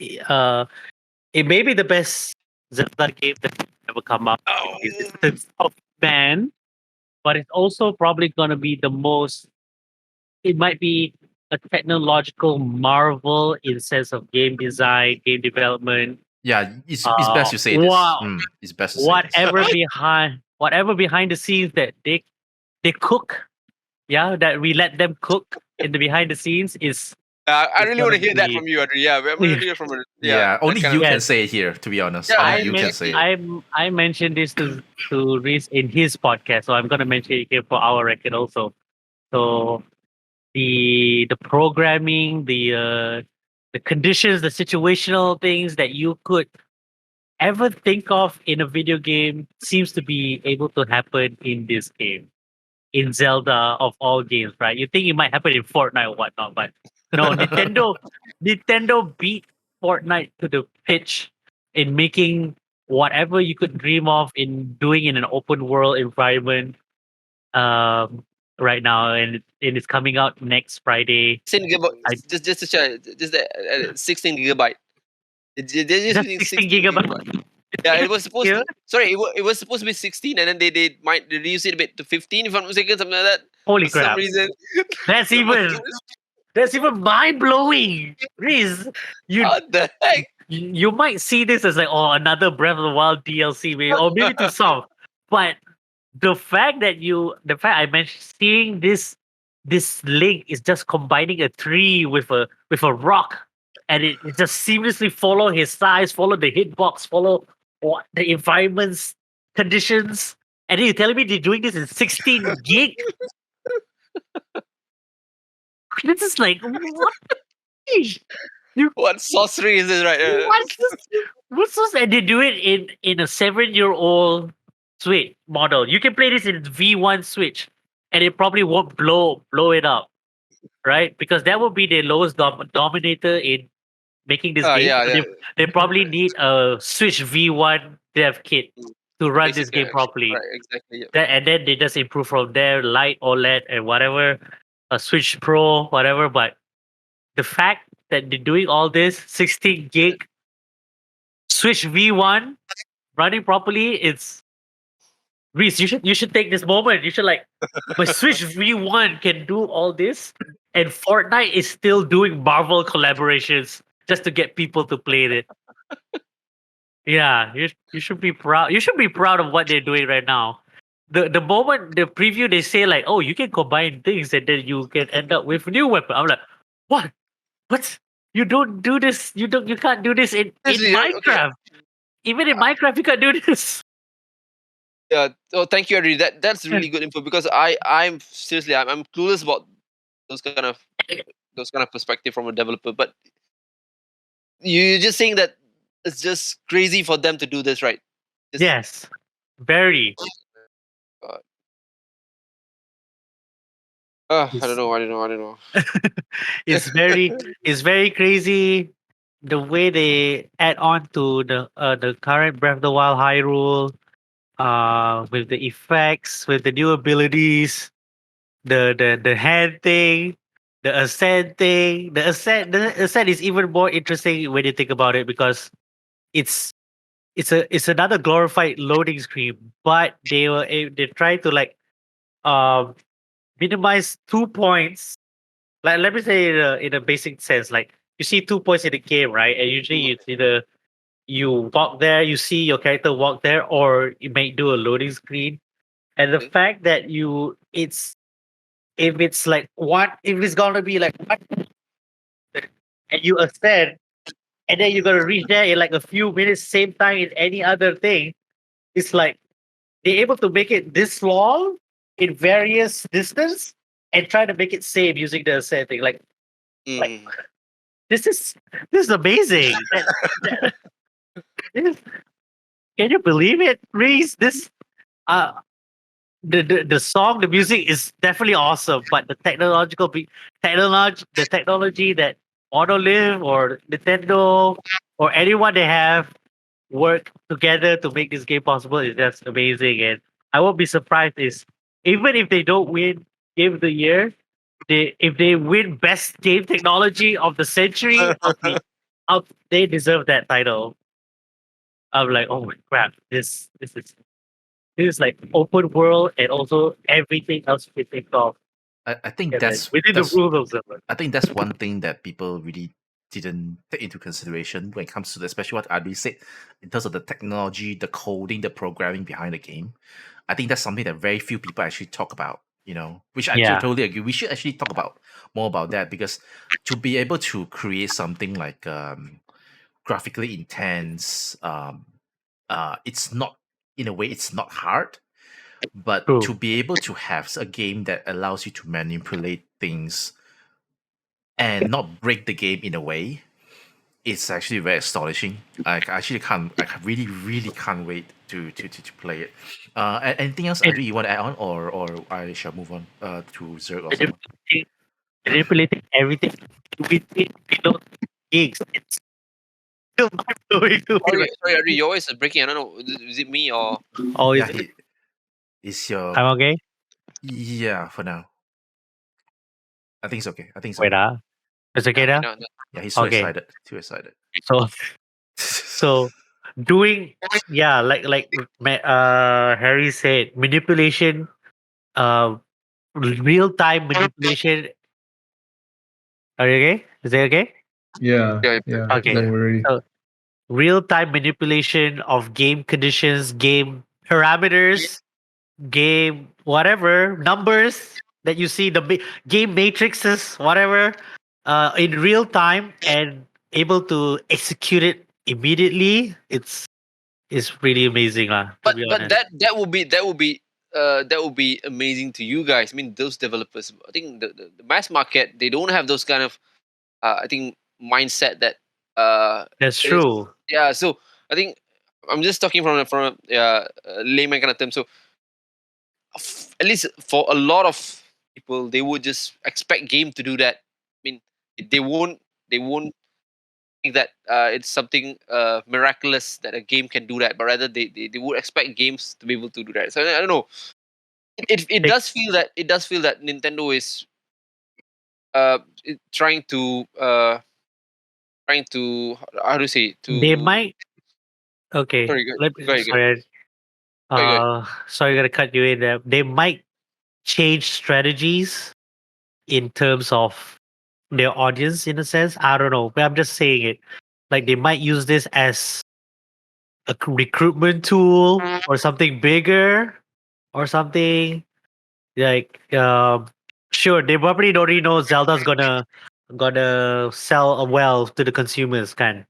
it may be the best Zelda game that ever come up in the existence of man, but it's also probably gonna be the most. It might be a technological marvel in sense of game design, game development. Yeah, it's best you say this. Wow, It's best to say this. whatever behind the scenes that they cook, yeah, that we let them cook in the behind the scenes is I is really want gonna to hear that be. from you, Adri. Yeah, I'm going to hear from Yeah, only that kind you of- can Yes. say it here, to be honest. Yeah, Only you can say it. I mentioned this to Reese in his podcast, so I'm gonna mention it here for our record also. So the programming, the conditions, the situational things that you could ever think of in a video game seems to be able to happen in this game, in Zelda of all games, right? You think it might happen in Fortnite or whatnot, but no, Nintendo beat Fortnite to the pitch in making whatever you could dream of in doing in an open world environment um, right now, and it's coming out next Friday. 16 gigabyte. I Just to check, just 16 gigabyte. They're just just using 16 16 gigabyte. gigabyte. Yeah, it was supposed Yeah. to. Sorry, it was supposed to be 16, and then they might reduce it a bit to 15, if I'm not mistaken, something like that. Holy For some crap! reason, That's even mind blowing. Riz, you what the heck? you might see this as like, oh, another Breath of the Wild DLC, maybe, or maybe too soft. But the fact I mentioned seeing this link is just combining a tree with a rock, and it just seamlessly follow his size, follow the hitbox, follow what the environment's conditions, and then you're telling me they're doing this in 16 gig. This is like what? You What sorcery is this, right? what's this? What's this? And they do it in a 7-year-old Switch model. You can play this in V1 Switch, and it probably won't blow it up, right? Because that would be the lowest dominator in making this game. Yeah, So yeah. they probably need a Switch V1 dev kit to run this Basic game connection. properly. Right, exactly. Yeah. And then they just improve from there, light OLED and whatever, a Switch Pro, whatever. But the fact that they're doing all this 16 gig Switch V1 running properly, it's Reese, you should take this moment. You should like my Switch V1 can do all this, and Fortnite is still doing Marvel collaborations just to get people to play it. Yeah, you should be proud. You should be proud of what they're doing right now. The moment the preview they say like, oh, you can combine things and then you can end up with new weapon. I'm like, what? What? You don't do this. You can't do this in Seriously, right? Okay. Minecraft. Even in Minecraft, you can't do this. Yeah. Oh, thank you, Ari. That's really good info, because I'm seriously I'm clueless about those kind of perspective from a developer. But you're just saying that it's just crazy for them to do this, right? Just, Yes, very. God. I don't know. It's very crazy the way they add on to the current Breath of the Wild Hyrule, with the effects, with the new abilities, the hand thing, the ascent thing. The ascent is even more interesting when you think about it, because it's it's another glorified loading screen, but they try to like um minimize 2 points. Like let me say in a basic sense, like you see 2 points in the game, right? And usually Mm. it's either you walk there, you see your character walk there, or you may do a loading screen. And the Okay. fact that you it's if it's like if it's gonna be like one and you ascend and then you're gonna reach there in like a few minutes, same time in any other thing, it's like they're able to make it this long in various distance and try to make it same using the ascend thing. Like Mm. this is amazing. This- can you believe it, Reese? This uh the song, the music is definitely awesome, but the technology that Monolith or Nintendo or anyone they have work together to make this game possible is just amazing. And I won't be surprised is even if they don't win Game of the Year, if they win Best Game Technology of the Century, they deserve that title. I'm like, oh my crap, this is like open world and also everything else we think of I think together that's within the that's rules of Zelda. I think that's one thing that people really didn't take into consideration when it comes to especially what Adi said in terms of the technology, the coding, the programming behind the game. I think that's something that very few people actually talk about. Which I Yeah. totally agree. We should actually talk about more about that, because to be able to create something like graphically intense, it's not, in a way, it's not hard, but True. to be able to have a game that allows you to manipulate things and not break the game in a way, it's actually very astonishing. I really, really can't wait to play it. Anything else, And Adi, you want to add on, or I shall move on to Zerg or someone? manipulating everything within below gigs. still mind blowing to me. Sorry, Ari, your voice is breaking. I don't know. Is it me or? Oh, Yeah, is is your I'm okay? yeah for now. I think it's okay. I think it's Wait, okay. it's okay Okay, now. no. Yeah, he's too Okay, excited. Too excited. so so doing yeah, Harry said, manipulation, uh, real time manipulation. Are you okay? Is it okay? Yeah, Yeah, yeah. Okay, Don't worry. so real time manipulation of game conditions, game parameters, game whatever numbers that you see, the game matrices, whatever, in real time and able to execute it immediately. It's pretty amazing, lah, to but be but honest. that would be amazing to you guys. I mean, those developers. I think the mass market, they don't have those kind of I think mindset that That's it is. true. Yeah, so I think I'm just talking from a layman kind of term. So at least for a lot of people, they would just expect game to do that. I mean, they won't think that it's something miraculous that a game can do that, but rather they would expect games to be able to do that. So I don't know. It They, does feel that Nintendo is trying to how to say, they to might. Okay, sorry, go ahead, sorry. go ahead. Sorry, gonna cut you in there. They might change strategies in terms of their audience, in a sense. I don't know, but I'm just saying it. Like, they might use this as a recruitment tool or something bigger or something like sure, they probably already know Zelda's gonna sell well to the consumers, kind,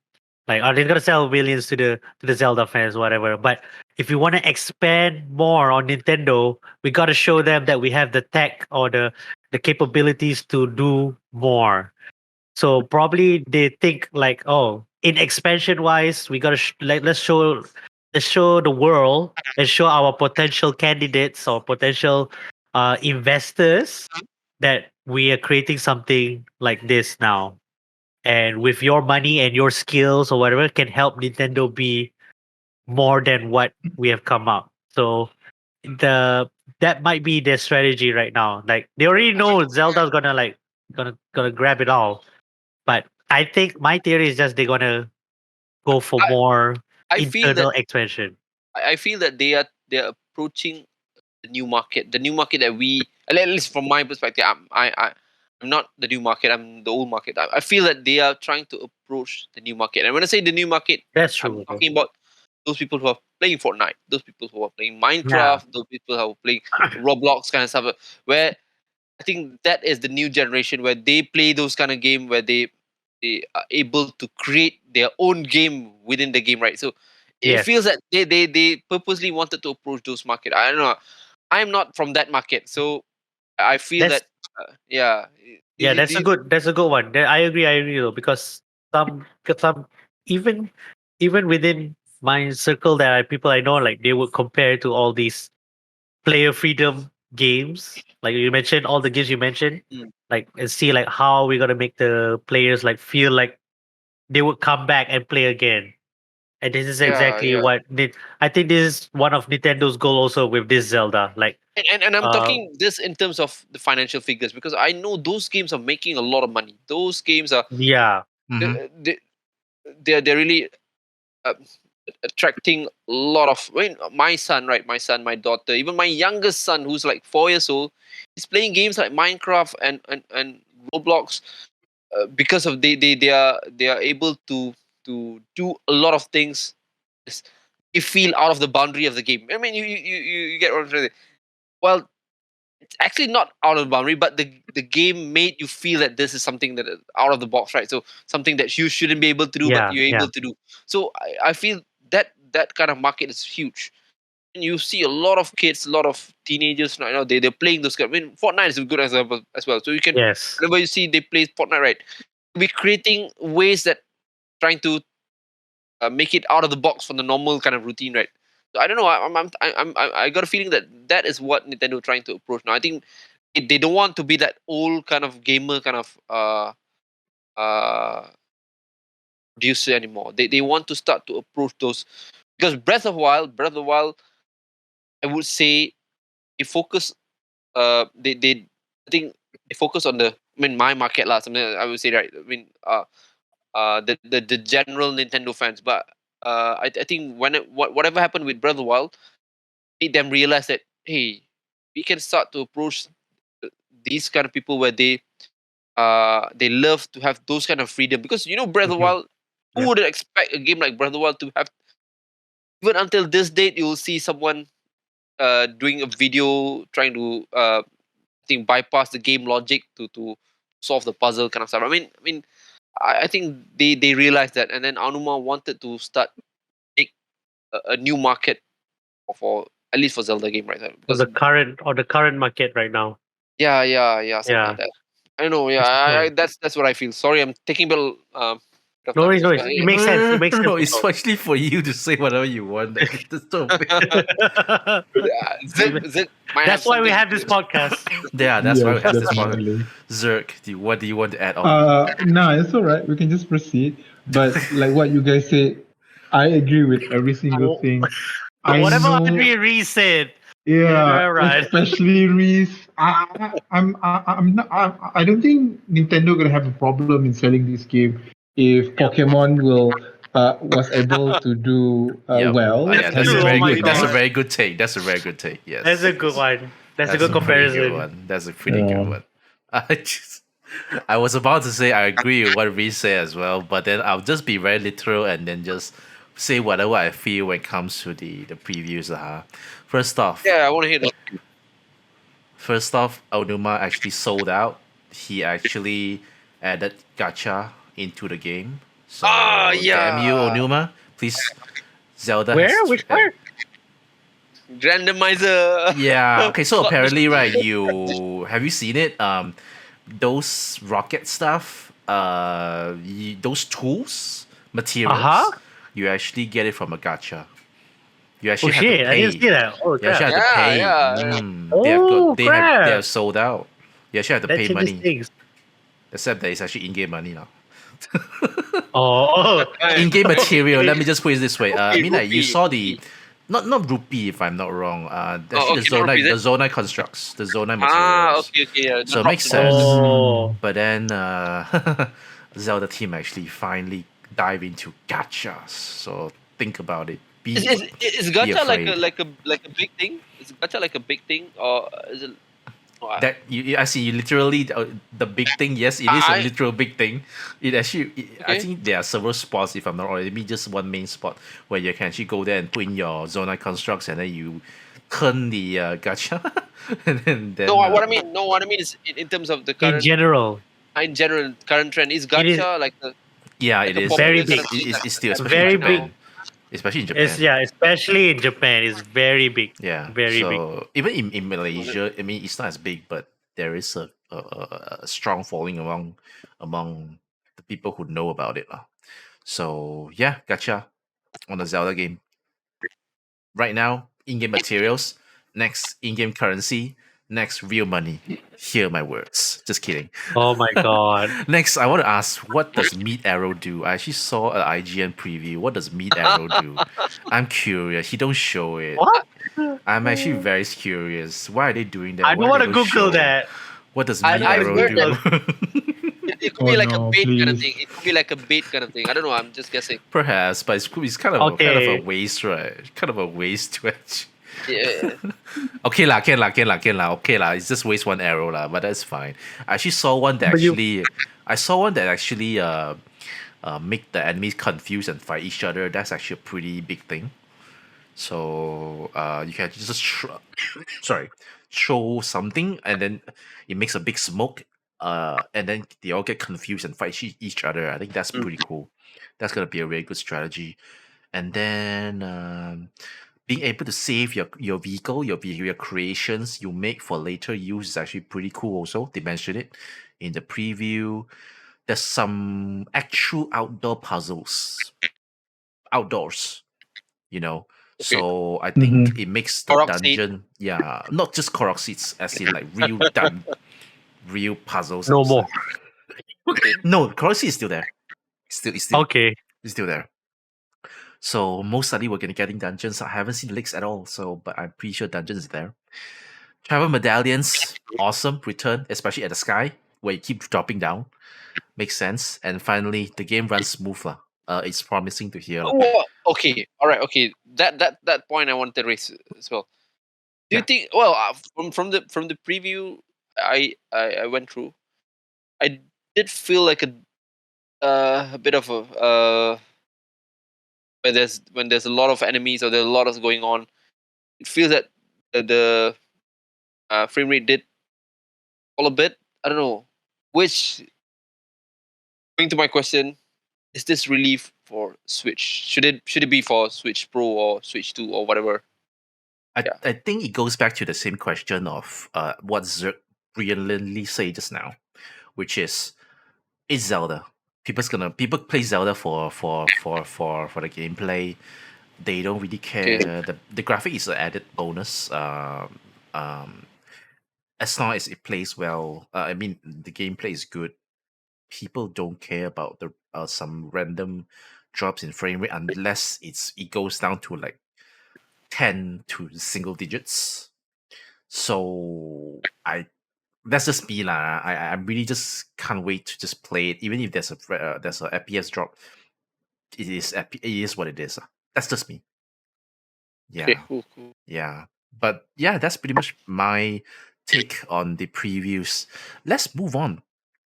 like, are they gonna sell millions to the Zelda fans, whatever. But if you want to expand more on Nintendo, we got to show them that we have the tech or the capabilities to do more. So probably they think like, oh, in expansion wise, we gotta like, let's show the world and show our potential candidates or potential investors that we are creating something like this now, and with your money and your skills or whatever, can help Nintendo be more than what we have come up. So the that might be their strategy right now. Like, they already know Zelda's gonna like gonna grab it all, but I think my theory is just they're gonna go for I more I feel that internal expansion. I feel that they're approaching the new market that we, at least from my perspective, I'm not the new market, I'm the old market. I feel that they are trying to approach the new market, and when I say the new market, That's I'm true. Okay. talking about those people who are playing Fortnite, those people who are playing Yeah. Minecraft, those people who are playing Roblox kind of stuff, where I think that is the new generation where they play those kind of game where they are able to create their own game within the game, right? So it Yes. feels that they purposely wanted to approach those market. I don't know. I'm not from that market, so I feel That's that yeah, yeah. That's a good one. I agree. I agree though, because some even even within my circle, that are people I know, like, they would compare to all these player freedom games, like you mentioned, all the games you mentioned, mm, like, and see like how we gonna make the players like feel like they would come back and play again. And this is yeah, exactly yeah. what I think this is one of Nintendo's goal also with this Zelda. Like, And I'm uh, talking this in terms of the financial figures because I know those games are making a lot of money. Those games are yeah, Mm-hmm. they, they're really uh, attracting a lot of. I mean, my son, right? My son, my daughter, even my youngest son, who's like 4 years old, is playing games like Minecraft and Roblox because of they are able to do a lot of things. Yes, you feel out of the boundary of the game. I mean, you get what I'm trying to say. Well, it's actually not out of the boundary, but the game made you feel that this is something that is out of the box, right? So something that you shouldn't be able to do, but yeah, you're yeah, able to do. So I feel that kind of market is huge. And you see a lot of kids, a lot of teenagers right now, they're playing those games. I mean, Fortnite is a good example as well. So you can, yes, whenever you see they play Fortnite, right, we're creating ways that trying to make it out of the box from the normal kind of routine, right? So I don't know. I got a feeling that that is what Nintendo trying to approach now. I think they don't want to be that old kind of gamer kind of uh producer anymore. They want to start to approach those, because Breath of the Wild, I would say they focus. They I think they focus on my market lah. Something I would say, right. I mean, the general Nintendo fans, but I think whatever happened with Breath of the Wild made them realize that, hey, we can start to approach these kind of people where they love to have those kind of freedom, because Breath of the Wild, who Yeah. would expect a game like Breath of the Wild to have, even until this date, you will see someone doing a video trying to I think bypass the game logic to solve the puzzle kind of stuff. I think they realized that, and then Anuma wanted to start make a new market for at least for Zelda game, right? Or Because the current market right now. yeah, something Yeah. like that. I don't know. Yeah, that's what I feel. Sorry, I'm taking a little bit of No time worries, to no just- worries. It makes sense. It makes sense. No, it's actually for you to say whatever you want. That's so big. Zip might That's have why we something- have this podcast. Yeah, that's why we have this one. definitely. Zerk, what do you want to add on? No, it's all right. We can just proceed. But like what you guys said, I agree with every single thing. I Whatever know, Reese said. yeah, right. especially Reese. I don't think Nintendo gonna have a problem in selling this game if Pokemon was able to do Yep. well. Yeah, That's true. then Oh my yes. that's a God. very good take. That's a very good take. Yes. That's a good one. That's a good pretty comparison. good one. That's a pretty Yeah. good one. I was about to say I agree with what Reese said as well, but then I'll just be very literal and then just say whatever I feel when it comes to the previews. First off, Yeah, I want to hear this. Onuma actually sold out. He actually added gacha into the game. So damn you, yeah. Onuma. Please, Zelda. Where? Which part? Randomizer. Yeah. Okay. So Slot apparently, machine. right? Have you seen it? Those rocket stuff. Those tools, materials. Uh-huh. You actually get it from a gacha. You Oh actually have shit! to I pay. didn't see that. Oh You actually crap! have to pay. Yeah. Oh, they crap. have sold out. You actually have to That pay changes money. things. Except that it's actually in-game money now. Oh, In-game material. Let me just put it this way. I mean, like you Rupee. saw the, not rupee if I'm not wrong. Actually okay, the not rupee, Zonai, then? the Zonai constructs, the Zonai materials. Okay. Yeah, So it the makes props and sense. all. oh. But then Zelda team actually finally dive into gachas. So think about it. Is gacha like afraid. like a big thing? Is gacha like a big thing, or is it? Oh, That I see. You literally the big thing. Yes, it is a I- literal big thing. It actually. I Okay. think there are several spots. If I'm not wrong, maybe just one main spot where you can actually go there and put in your Zonai constructs, and then you turn the gacha, and then. no, what I mean is in terms of the In current general, current trend is It gacha is- like the Yeah, like it a is. popular Very kind big. of thing? It's still especially Very in Japan. big. Especially in Japan. it's especially in Japan, it's very big. Yeah. Very big. so even in Malaysia, I mean, it's not as big, but there is a strong following among the people who know about it. So yeah, gacha on the Zelda game. Right now, in-game materials, next in-game currency, next real money. Hear my words. Just kidding. Oh my god. Next, I want to ask, what does Meat Arrow do? I actually saw an IGN preview. What does Meat Arrow do? I'm curious. He don't show it. What? I'm actually very curious. Why are they doing that? I don't Why want they to don't Google show? that. What does I- Meat I Arrow heard do? It could be Oh like a no, bait kind of please. thing. It could be like a bait kind of thing. I don't know. I'm just guessing. Perhaps, but it's kind of a Okay. waste, right? Kind of a waste to actually. Yeah. Okay lah, can lah. Okay lah, it's just waste one arrow lah, but that's fine. I actually saw one that But you- actually make the enemies confused and fight each other. That's actually a pretty big thing. So you can just throw something and then it makes a big smoke. And then they all get confused and fight each other. I think that's pretty cool. That's gonna be a really good strategy. And then being able to save your vehicle, your creations you make for later use is actually pretty cool. Also, they mentioned it in the preview. There's some actual outdoor puzzles, outdoors. Okay. So I think Mhm. it makes the Korok seed. dungeon, yeah, not just Korok seeds, as in like real puzzles. No and more. stuff. No, Korok seed is still there. It's still Okay. It's still there. So most likely we're gonna getting dungeons. I haven't seen leaks at all, so but I'm pretty sure dungeons is there. Travel medallions, awesome return, especially at the sky where you keep dropping down. Makes sense. And finally, the game runs smooth lah. It's promising to hear lah. Well, okay, all right, okay. That point I wanted to raise as well. Do you Yeah. think? Well, from the preview I went through, I did feel like a bit of a when there's a lot of enemies or there's a lot of going on, it feels that the frame rate did fall a bit. I don't know. Which, going to my question, is this relief for Switch? Should it be for Switch Pro or Switch 2 or whatever? I think it goes back to the same question of what Zerk brilliantly said just now, which is it's Zelda. People play Zelda for the gameplay. They don't really care. Okay. The graphic is an added bonus. As long as it plays well, I mean the gameplay is good. People don't care about the some random drops in frame rate unless it goes down to like 10 to single digits. So that's just me lah. I really just can't wait to just play it, even if there's a FPS drop. It is what it is. That's just me. Okay. Yeah, Cool. yeah. But yeah, that's pretty much my take on the previews. Let's move on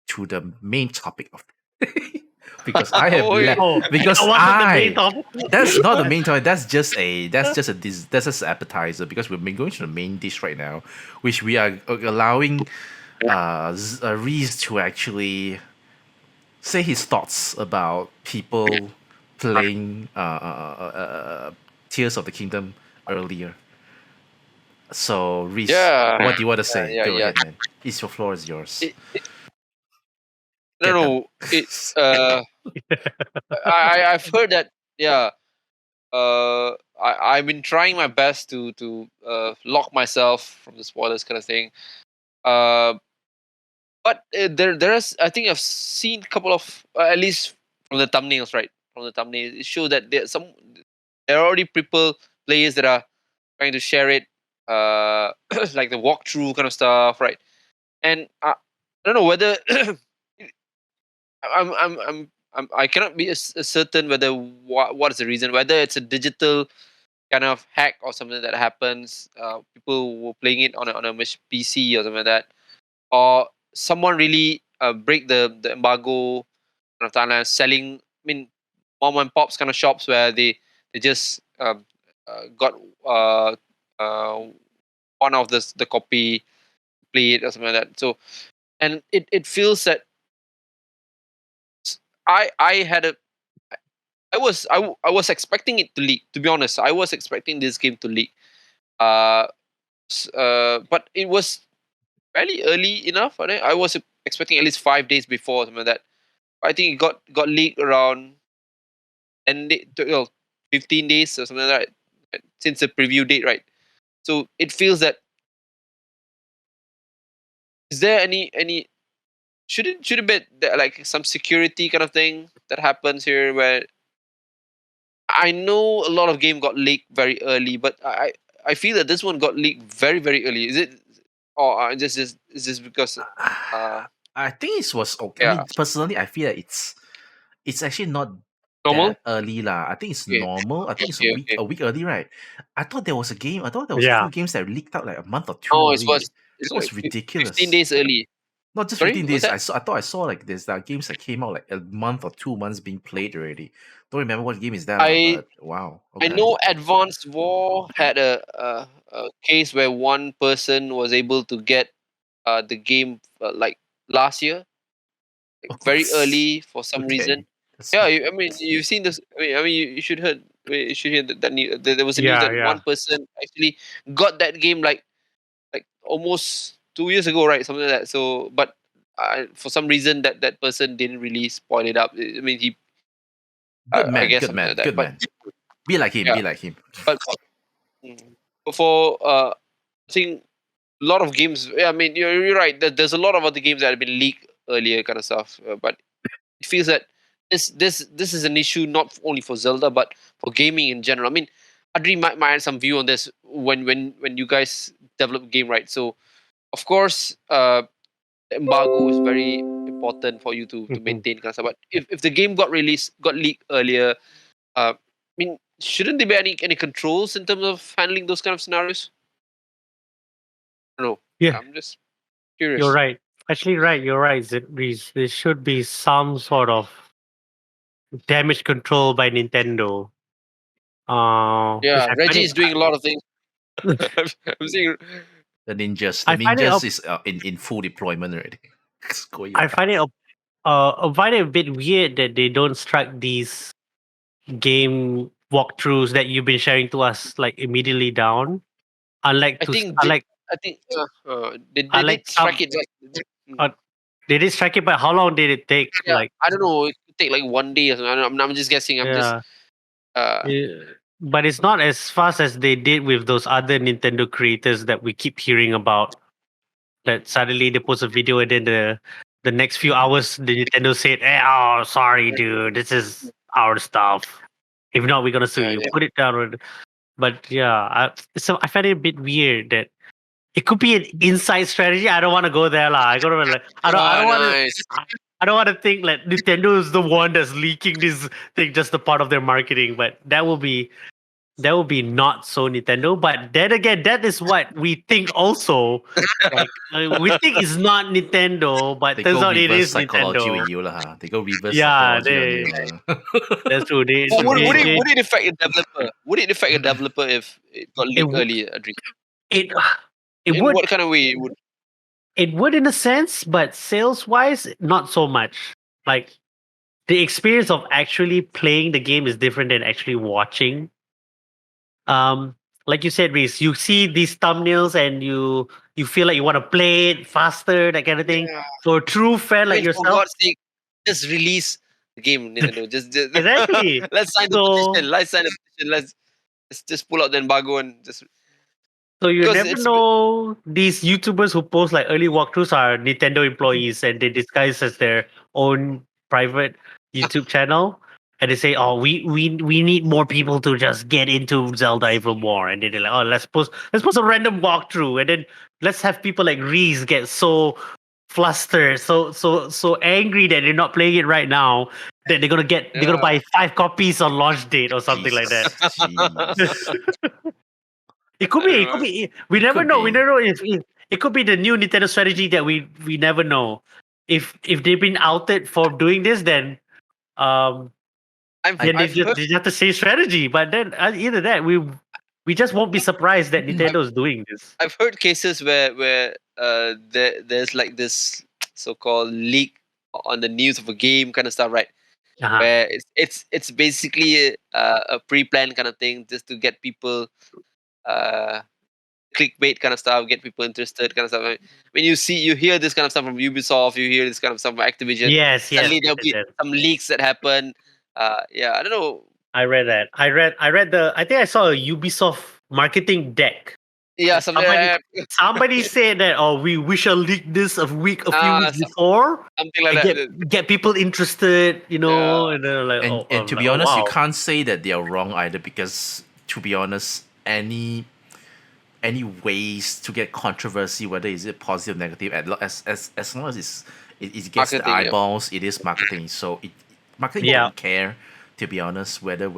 to the main topic of because I have Oh, yeah. left because That wasn't the main I topic. that's not the main topic. That's just an appetizer because we've been going to the main dish right now, which we are allowing Reese to actually say his thoughts about people playing Tears of the Kingdom earlier. So Reese, Yeah. what do you want to say? yeah, Go yeah. ahead, man. It's your floor is yours. No, Get them. no. It's I've heard that. Yeah. I've been trying my best to lock myself from the spoilers kind of thing. Uh, but there's I think I've seen a couple of at least from the thumbnails, right? From the thumbnails, it shows that there are already players that are trying to share it, like the walkthrough kind of stuff, right? And I don't know whether I cannot be certain whether what is the reason, whether it's a digital kind of hack or something that happens. People were playing it on a PC or something like that, or someone really break the embargo kind of timeline, selling. I mean, mom and pops kind of shops where they just got uh, uh, one of the copy, play it or something like that. So, and it feels that I had a I was expecting it to leak. To be honest, I was expecting this game to leak. Uh, but it was fairly early enough. I was expecting at least 5 days before something like that. I think it got leaked around 15 days or something like that since the preview date, right? So it feels that is there any should it be like some security kind of thing that happens here where I know a lot of game got leaked very early, but I feel that this one got leaked very very early. Is it or just is this because I think it was okay. I yeah mean, personally, I feel that it's actually not normal? that early lah. I think it's Okay, normal. I think it's okay, okay. a week early, right? I thought there was a game. I thought there was a Yeah. few games that leaked out like a month or two No, early. it's That like was 15 ridiculous. days early. Not just Sorry, 15 what's days. that? I thought I saw like there's games that came out like a month or 2 months being played already. Don't remember what game is that, I but wow. I Okay. know Advanced War had a case where one person was able to get the game like last year, like very early for some reason. Okay. That's Yeah, I mean ridiculous. you've seen this. I mean you should heard. You should hear that there was a news Yeah, that one yeah. person actually got that game like almost 2 years ago, right? Something like that. So, but for some reason that person didn't really spoil it up. I mean he, Good I man. guess Good something like man. that. Good But man. Be like him. yeah, Be like him. but for I think a lot of games. Yeah, I mean you're right. There's a lot of other games that have been leaked earlier, kind of stuff. But it feels that this is an issue not only for Zelda but for gaming in general. I mean, Adri might have some view on this when you guys develop a game, right? So of course, embargo is very important for you to Mhm. maintain kind of stuff. But if the game got leaked earlier, I mean, shouldn't there be any controls in terms of handling those kind of scenarios? I don't know. Yeah, I'm just you're curious. right. Actually, right. You're right. There should be some sort of damage control by Nintendo. Which Yeah, I find Reggie it. is doing a lot of things. I'm seeing. The I find it. ninjas is in full deployment already. It's going I around. find it. I find it a bit weird that they don't strike these game walkthroughs that you've been sharing to us like immediately down. Unlike I to think I think they unlike did strike some it. uh, they did strike it, but how long did it take? Yeah, Like I don't know. It could take like 1 day or something. I'm just guessing. I'm just yeah, uh, yeah, but it's not as fast as they did with those other Nintendo creators that we keep hearing about. That suddenly they post a video and then the next few hours the Nintendo said, "Oh, sorry, dude, this is our stuff. If not, we're gonna sue you. yeah. Put it down." But yeah, so I find it a bit weird that it could be an inside strategy. I don't want to go there, lah. I gotta like, I Ah, don't want to. nice. I don't want to think like Nintendo is the one that's leaking this thing, just a part of their marketing. But that will be not so Nintendo. But then again, that is what we think also. Like we think it's not Nintendo, but They turns go out it reverse is psychology with Nintendo. you, lah. They go reverse Yeah, psychology on you, lah. that's true. They, But would, they, would it they would it affect a developer? Would it affect a developer if it got it, leaked w- earlier, Adri? it, it In would what kind of way it would? It would in a sense, but sales wise, not so much. Like the experience of actually playing the game is different than actually watching. Um, like you said, Reese, you see these thumbnails and you feel like you want to play it faster, that kind of thing. Yeah. For a true fan I like mean, for yourself, God's sake, just release the game, Nintendo. Just exactly. let's sign the So petition. Let's sign the petition. Let's just pull out the embargo and just So you because never it's know these YouTubers who post like early walkthroughs are Nintendo employees and they disguise as their own private YouTube channel. And they say, "Oh, we need more people to just get into Zelda even more." And then they're like, "Oh, let's post a random walkthrough, and then let's have people like Reese get so flustered, so angry that they're not playing it right now that they're gonna yeah. buy 5 copies on launch date or something like that." Jesus, jeez. It could I be. don't It could know. be. We It never could know. We be. never know if it could be the new Nintendo strategy that we never know. If they've been outed for doing this, then um I've then I they I've just heard they just have to say strategy. But then either that we just won't be surprised that Nintendo is doing this. I've heard cases where there's like this so-called leak on the news of a game kind of stuff, right? Uh-huh. Where it's basically a pre-planned kind of thing just to get people uh clickbait kind of stuff, get people interested kind of stuff. I mean, when you hear this kind of stuff from Ubisoft, you hear this kind of stuff from Activision. Yes, yes, Suddenly yes, there'll yes, be yes. some leaks that happen. Yeah, I don't know. I read that. I read the. I think I saw a Ubisoft marketing deck. Yeah, something Somebody like that. somebody said that, oh, we shall leak this a few weeks So- before something like and that. get people interested, Yeah. and they're like, oh, and to like, be oh honest, you wow. can't say that they are wrong either because to be honest, any ways to get controversy, whether is it positive or negative, as long as it gets the Marketing, yeah. eyeballs, it is marketing. So marketing Yeah. don't care, to be honest, whether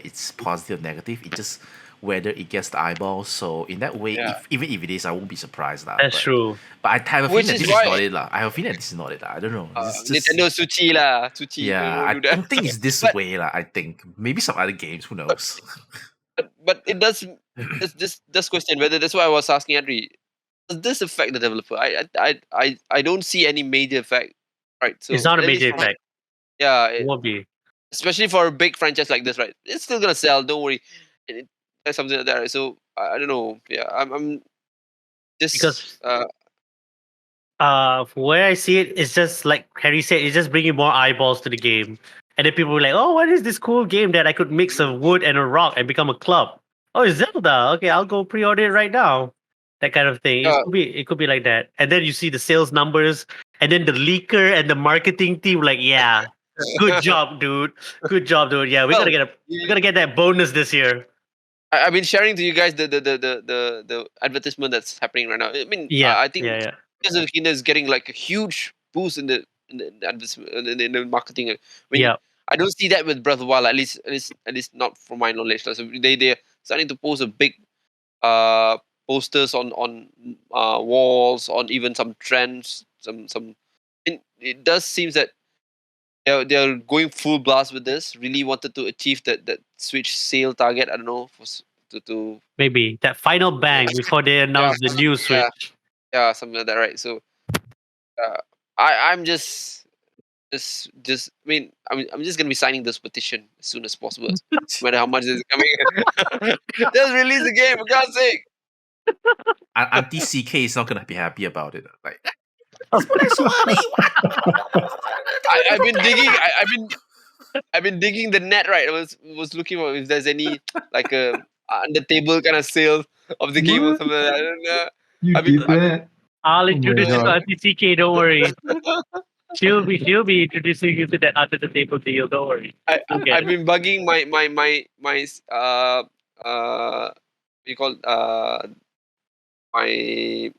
it's positive or negative. It just whether it gets the eyeballs. So in that way, Yeah. even if it is, I won't be surprised lah. That's true. But I have a Which feeling that is this is why- not it lah. I have a feeling that this is not it lah. I don't know. It's just, Nintendo Suchi lah. Suchi. yeah, I Don't do that. don't think it's this But- way lah. I think maybe some other games. Who knows? But it does this question whether that's why I was asking Henry. Does this affect the developer? I don't see any major effect. Right. So It's not a at least major from- effect. Yeah, It won't be. especially for a big franchise like this, right? It's still gonna sell. Don't worry. That's something like that. Right? So I don't know. Yeah, I'm just Because uh, from where I see it, it's just like Harry said, it's just bringing more eyeballs to the game. And then people were like, oh, what is this cool game that I could mix a wood and a rock and become a club? Oh, it's Zelda. Okay, I'll go pre-order it right now. That kind of thing. Yeah. It could be like that. And then you see the sales numbers, and then the leaker and the marketing team like, yeah, Good job, dude. Good job, dude. Yeah, Well, we're gonna get that bonus this year. I've been sharing to you guys the advertisement that's happening right now. I mean, Yeah, I think yeah, yeah. Tears of the Kingdom is getting like a huge boost in the advertisement in the marketing. I mean, Yeah. I don't see that with Breath of the Wild. At least not from my knowledge. So they're starting to post a big posters on walls, on even some trends, some. It does seems that they're going full blast with this. Really wanted to achieve that Switch sale target. I don't know to Maybe that final bang before they yeah, announce the new yeah, Switch. yeah, something like that, right? So uh, I'm just I mean I'm just gonna be signing this petition as soon as possible, no matter how much this is coming. Just release the game for God's sake. Auntie CK is not gonna be happy about it. Like, it's put so early. What? I've been digging. I've been digging the net, right. I was looking for if there's any like a under table kind of sale of the game or What? something like that. I don't know. You I've been did that? I'll Oh my introduce you to god. Auntie CK. Don't worry. She'll be introducing you to that under the table deal. Don't worry. You'll get I've it. been bugging my what you call my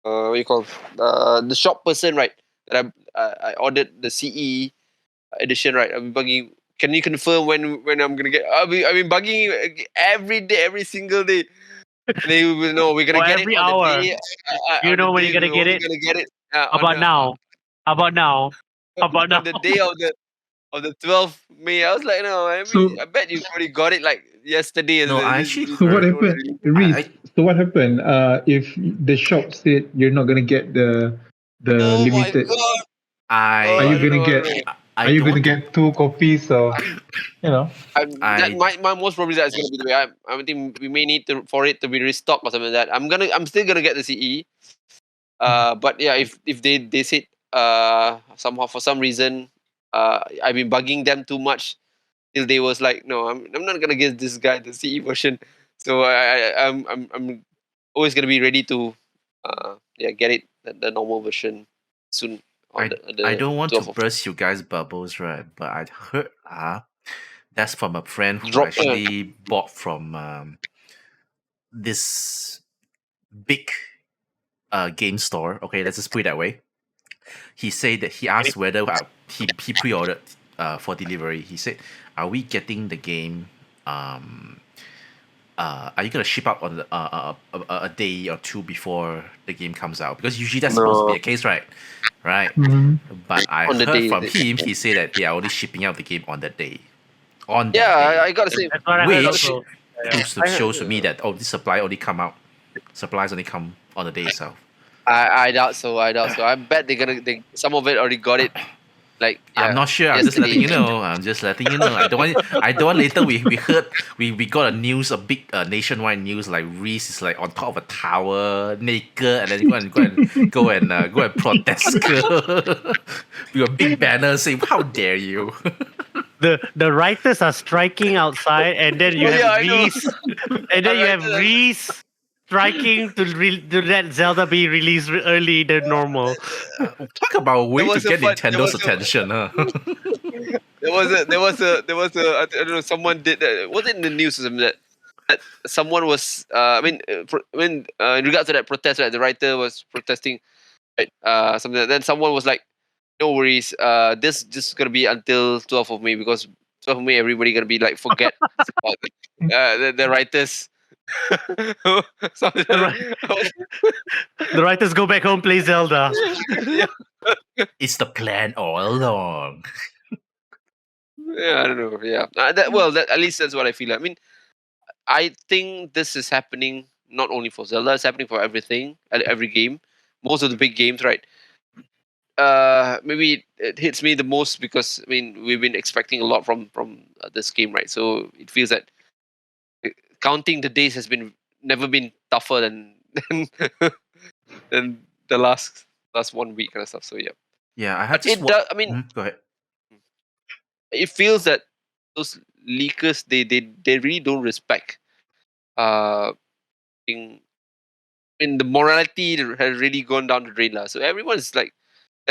what you call the shop person, right, that I ordered the CE edition, right. I've been bugging. Can you confirm when I'm gonna get? I've been bugging every day, every single day. They will know we're gonna Or get it every on the hour. day. You On the know when you're day gonna we're get only it? gonna get it How about now? How about now? How about on now? the day of the 12th May. I was like, no, I mean, So I bet you already got it like yesterday. No, I Just, actually just so what heard. don't happened? really. Reese, I so what happened? If the shop said you're not gonna get the Oh my limited, god! are I you I don't gonna know. I don't get know. I are you don't gonna want to. get 2 copies or That I my most probably that's gonna be the way. I think we may need to for it to be restocked or something like that. I'm still gonna get the CE. But yeah, if they said somehow for some reason I've been bugging them too much till they was like, no, I'm not gonna give this guy the CE version. So I'm always gonna be ready to get it the normal version soon on I I the don't want to 12th of burst you guys' bubbles, right? But I heard that's from a friend who drop. actually bought from this big game store. Okay, let's just put it that way. He said that he asked whether he pre-ordered for delivery. He said, "Are we getting the game? Um, are you gonna ship out on a day or two before the game comes out? Because usually that's supposed to be No, the case, right? Right. Mhm. But I on the heard day. from him, he said that they are only shipping out the game on that day. On Yeah, that day, I gotta say, That's what I heard which also. Yeah. proves to shows to me that this supply only come out. Supplies only come on the day itself. I doubt so. I doubt so. I bet some of it already got it. Like I'm yeah, not sure. I'm just letting yesterday. you know. I'm just letting you know. I don't want. I don't want later. We heard. We got a news, a big nationwide news. Like Reese is like on top of a tower, naked, and then go and protest. With a big banner saying, "How dare you!" The writers are striking outside, and then you Oh have yeah, I know. Reese, and then you have Reese striking to let Zelda be released early than normal. Talk about a way There to was a get fun. Nintendo's attention, huh? There was a I don't know. Someone did that. Was it in the news or something that someone was? In regards to that protest, right? The writer was protesting, right? Something. Then someone was like, "No worries. This just gonna be until 12th of May because 12th of May everybody gonna be like forget about the writers." Something The, like ri- that. the writers go back home, play Zelda. Yeah, It's the plan all along. yeah, I don't know. Yeah, at least that's what I feel. I mean, I think this is happening not only for Zelda; it's happening for everything, every game. Most of the big games, right? Maybe it hits me the most because I mean we've been expecting a lot from this game, right? So it feels that counting the days has been never been tougher than than the last 1 week kind of stuff. So yeah, Yeah, I had but just it what. does. I mean, Go ahead. it feels that those leakers they really don't respect uh in the morality has really gone down the drain lah. So everyone is like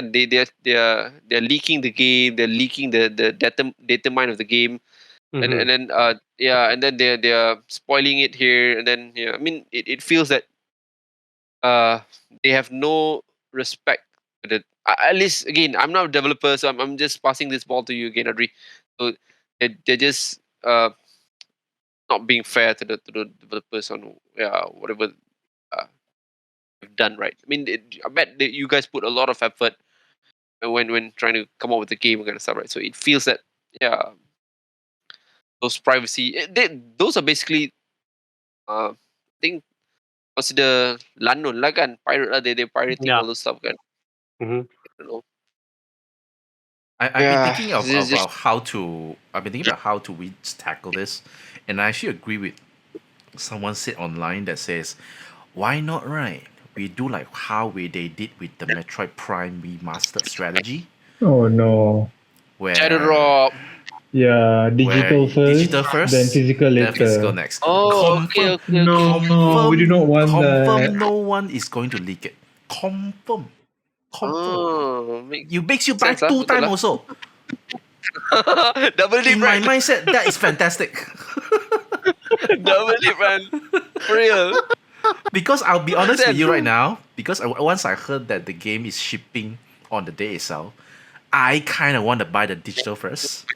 and they're leaking the game, they're leaking the data mine of the game, and Mhm. then and then they're spoiling it here, and then I mean it feels that uh they have no respect to the at least again, I'm not a developer, so I'm just passing this ball to you again, Adri. So they're just not being fair to the developers on whatever you've done, right? I mean, I bet that you guys put a lot of effort when trying to come up with the game kind of stuff, right? So it feels that yeah, those privacy those are basically I think consider lanon lah kan, pirate lah, they're pirating Yeah. all those stuff kan. Mhm. I don't know. I've been Yeah, thinking it's just about how to. I've been thinking about how to we tackle this, and I actually agree with someone said online that says, why not right? We do like how they did with the Metroid Prime remastered strategy, Oh no. shadow where drop. Yeah, digital first, digital then first, physical then physical later. next. Oh, okay, Confirm, okay, okay. No, we do not want confirm. that. No one is going to leak it. Confirm. Oh, You makes you buy sense lah, two betul time lah. also. Double dip, In my right? mindset, that is fantastic. Double dip, man. For real. Because I'll be honest with Sense. you right now, because once I heard that the game is shipping on the day itself, I kind of want to buy the digital first.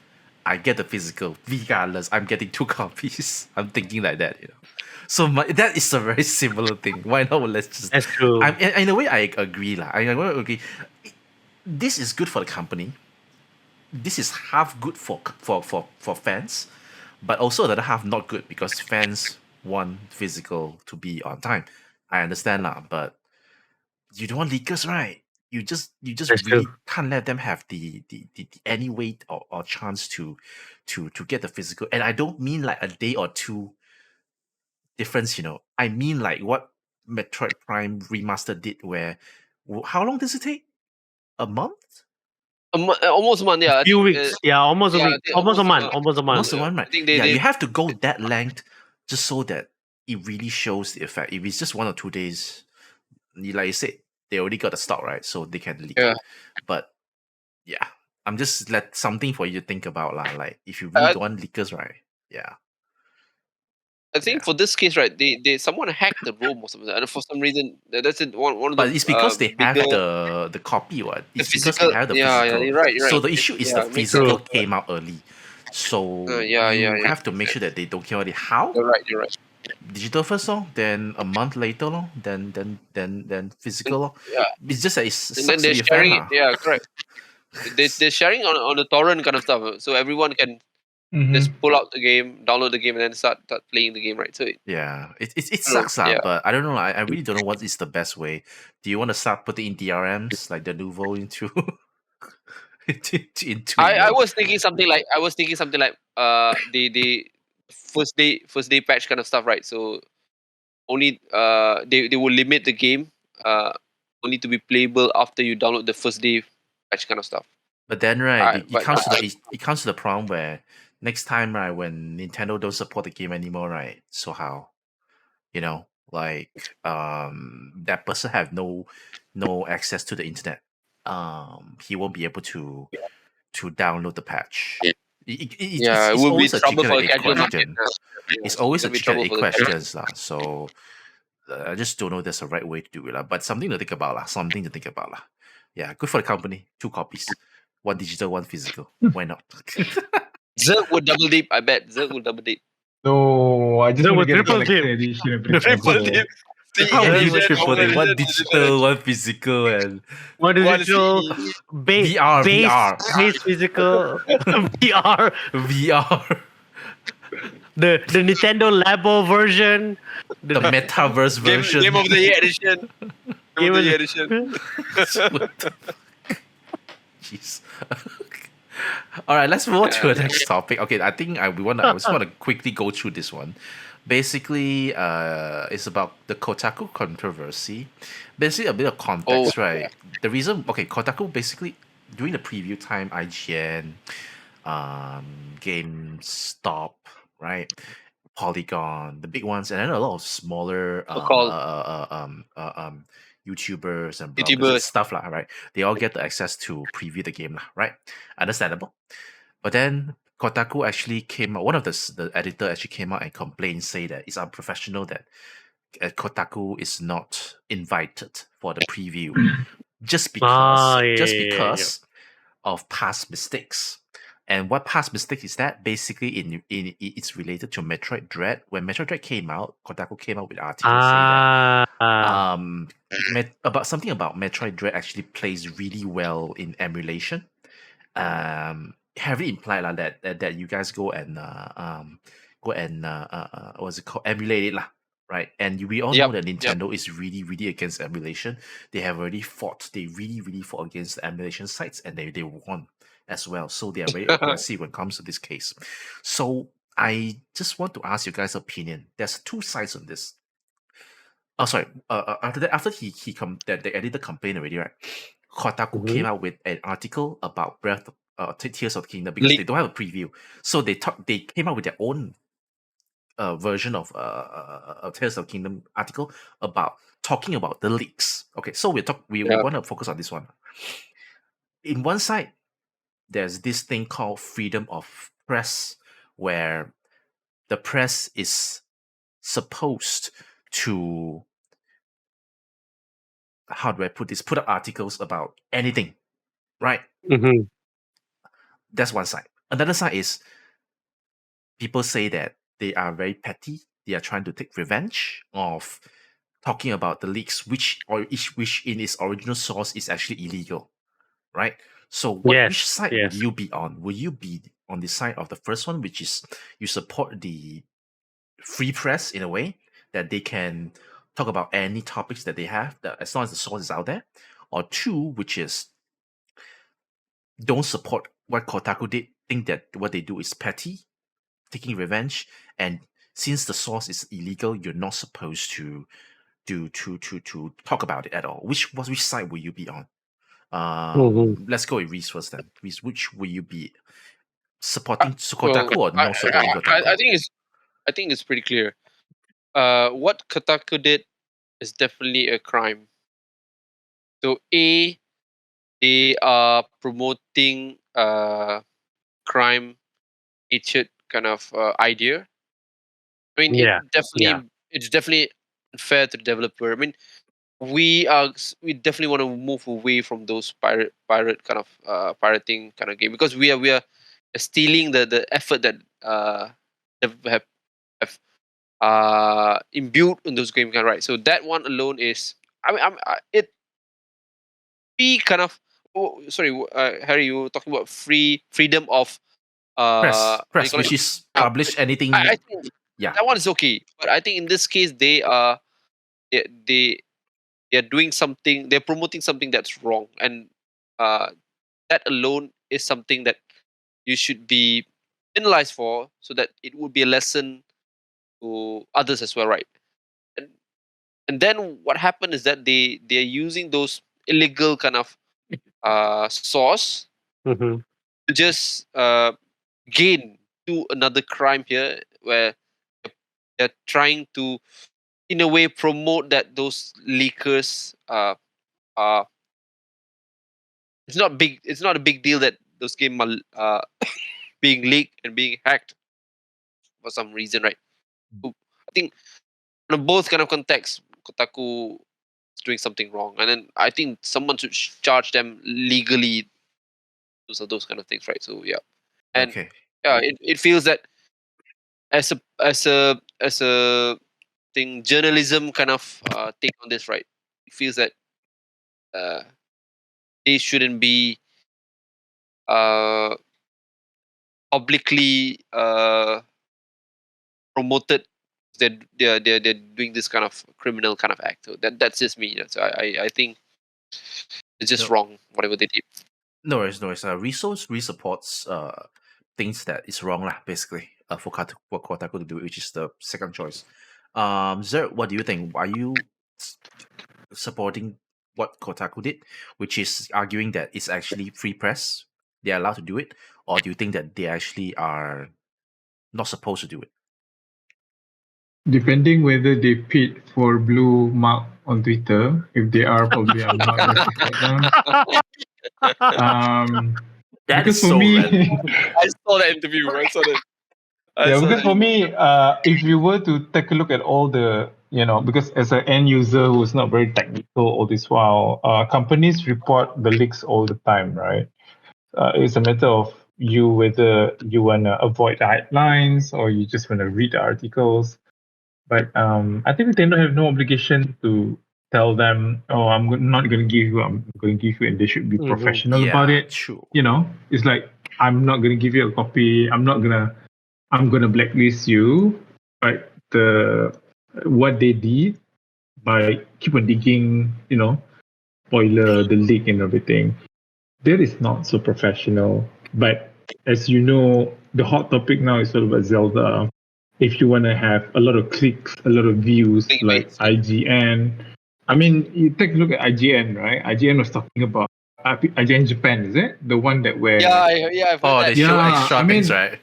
I get the physical, regardless. I'm getting two copies. I'm thinking like that, you know. So that is a very similar thing. Why not? Let's just. That's true. In a way, I agree, lah. I agree. This is good for the company. This is half good for fans, but also the other half not good because fans want physical to be on time. I understand lah, but you don't want leakers, right? You just That's true. really can't let them have the any weight or chance to get the physical. And I don't mean like a day or two difference, you know. I mean like what Metroid Prime Remaster did, where how long does it take? A month? Almost a month, yeah. I Few think, weeks. Yeah, almost a yeah, I week. think Almost a month. month. Almost a Almost month. a month, I right? think Yeah, they you have to go that length just so that it really shows the effect. If it's just 1 or 2 days, like you said, they already got the stock, right? So they can leak yeah. it. But yeah, I'm just let something for you to think about, lah. Like if you really don't want leakers, right? Yeah, I think yeah. for this case, right, they someone hacked the ROM or something, and for some reason that's it, one of But the it's because they have bigger the copy, what? the It's because they physical. have the Yeah, yeah, physical. you're right, you're So right. the issue is the Yeah, makes physical True. sense. came out early. So Yeah, you yeah. have to make sure that they don't kill it. How? You're right, you're right. Digital first, lor, then a month later, lor, then physical, lor. Yeah, It's just that it and then sucks to they're be a fan, sharing it. lah. Yeah, correct. They're sharing on the torrent kind of stuff, so everyone can just Mm-hmm. pull out the game, download the game, and then start playing the game, right? So Yeah, it I don't know. sucks, lah. Yeah, But I don't know. I really don't know what is the best way. Do you want to start putting in DRMs like the Nouveau into into I your? was thinking something like the first day patch kind of stuff, right? So only they will limit the game only to be playable after you download the first day patch kind of stuff. But then, right, it But comes to it comes to the problem where next time, right, when Nintendo don't support the game anymore, right? So how? You know, like that person have no access to the internet. He won't be able to download the patch. yeah, it It's will be always a trouble chicken for and the egg casual market. question. Yeah, It's always a it'll be chicken and trouble egg for the casual. questions, lah. So I just don't know if there's a right way to do it, lah. But something to think about, lah. Something to think about, lah. Yeah, good for the company. 2 copies, one digital, one physical. Why not? Zerg will double dip. I bet Zerg will double dip. No, I just There want to were get the triple collector dip. edition and Triple physical. dip. How Zerg many will triple triple day? One dip. digital, one physical, and What One digital? C. VR, Base, VR, base physical, VR, VR, the Nintendo Labo version, the metaverse version. Game of the Year edition. Game of the Year Game edition. What the fuck? Jeez. All right, let's move on to the next topic. Okay, I think I just want to quickly go through this one. Basically, it's about the Kotaku controversy. Basically, a bit of context, right? The reason, okay, Kotaku basically during the preview time, IGN, GameStop, right? Polygon, the big ones, and then a lot of smaller So-called. YouTubers and bloggers and YouTubers. stuff lah, right? They all get the access to preview the game lah, right? Understandable. But then Kotaku actually came out. One of the editor actually came out and complained, say that it's unprofessional that Kotaku is not invited for the preview just because yeah. of past mistakes. And what past mistake is that? Basically, it's related to Metroid Dread. When Metroid Dread came out, Kotaku came out with articles saying that about something about Metroid Dread actually plays really well in emulation. Heavily implied lah that you guys go and what's it called, emulate it lah, right? And we all know Yep. that Nintendo is really really against emulation. They have already fought. They really fought against the emulation sites, and they won as well. So they are very aggressive when it comes to this case. So I just want to ask you guys' opinion. There's two sides on this. Oh, sorry. After that, after the editor complained already, right? Kotaku came out with an article about Tears of the Kingdom because Leak. they don't have a preview, so they came out with their own version of Tears of the Kingdom article about talking about the leaks. Okay, so we Yeah. want to focus on this one. In one side, there's this thing called freedom of press, where the press is supposed to, how do I put this, put up articles about anything, right? Mhm. That's one side. Another side is people say that they are very petty. They are trying to take revenge of talking about the leaks, which in its original source is actually illegal, right? So which side would Yes. you be on? Will you be on the side of the first one, which is you support the free press in a way that they can talk about any topics that they have, that as long as the source is out there, or two, which is don't support what Kotaku did, think that what they do is petty, taking revenge, and since the source is illegal, you're not supposed to talk about it at all. Which side will you be on? Let's go with Reese first then. Reese, which will you be supporting Well, Kotaku or not supporting Kotaku? I think it's pretty clear. What Kotaku did is definitely a crime. So they are promoting crime natured kind of idea. I mean, Yeah. it's definitely unfair to the developer. I mean, we definitely want to move away from those pirate kind of pirating kind of game, because we are stealing the effort that have imbued in those games, right? So that one alone is, I mean, it free kind of. Oh, sorry, Harry, you were talking about freedom of what do you Press, call which it? is publish anything. I think Yeah. that one is okay, but I think in this case they're doing something, they're promoting something that's wrong, and uh, that alone is something that you should be penalized for, so that it would be a lesson to others as well, right? And and then what happened is that they're using those illegal kind of source Mhm. to just gain to another crime here, where they're trying to, in a way, promote that those leakers are, it's not a big deal that those games are being leaked and being hacked for some reason, right? So I think in both kind of contexts, Kotaku is doing something wrong, and then I think someone should charge them legally. Those kind of things, right? So yeah, and Okay. yeah, it feels that as a thing, journalism kind of take on this, right? It feels that uh, they shouldn't be uh, publicly promoted. They're doing this kind of criminal kind of act. So that's just me. So I think it's just No, wrong whatever they did. no worries, no worries. Resource supports things that is wrong lah, basically. For Kotaku to do, which is the second choice. Zer, what do you think? Are you supporting what Kotaku did, which is arguing that it's actually free press, they are allowed to do it, or do you think that they actually are not supposed to do it? Depending whether they paid for blue mark on Twitter. If they are, probably I'm not gonna support them. That is Because for so me, random. I saw that interview. I saw that. I yeah, saw because that. for me, if you were to take a look at all the, because as an end user who's not very technical all this while, companies report the leaks all the time, right? It's a matter of you whether you want to avoid the headlines or you just want to read the articles. But I think Nintendo have no obligation to tell them, "Oh, not going to give you. I'm going to give you," and they should be Mhm. professional about Yeah, it. true. It's like I'm not going to give you a copy. I'm gonna blacklist you. But what they did by keep on digging, spoiler, the leak and everything, that is not so professional. But as you know, the hot topic now is all about Zelda. If you want to have a lot of clicks, a lot of views, like Clickbait. IGN, I mean, you take a look at IGN, right? IGN was talking about IGN Japan, is it the one that where? Yeah, I've heard Oh, that. they show Yeah, extra I things, mean, right?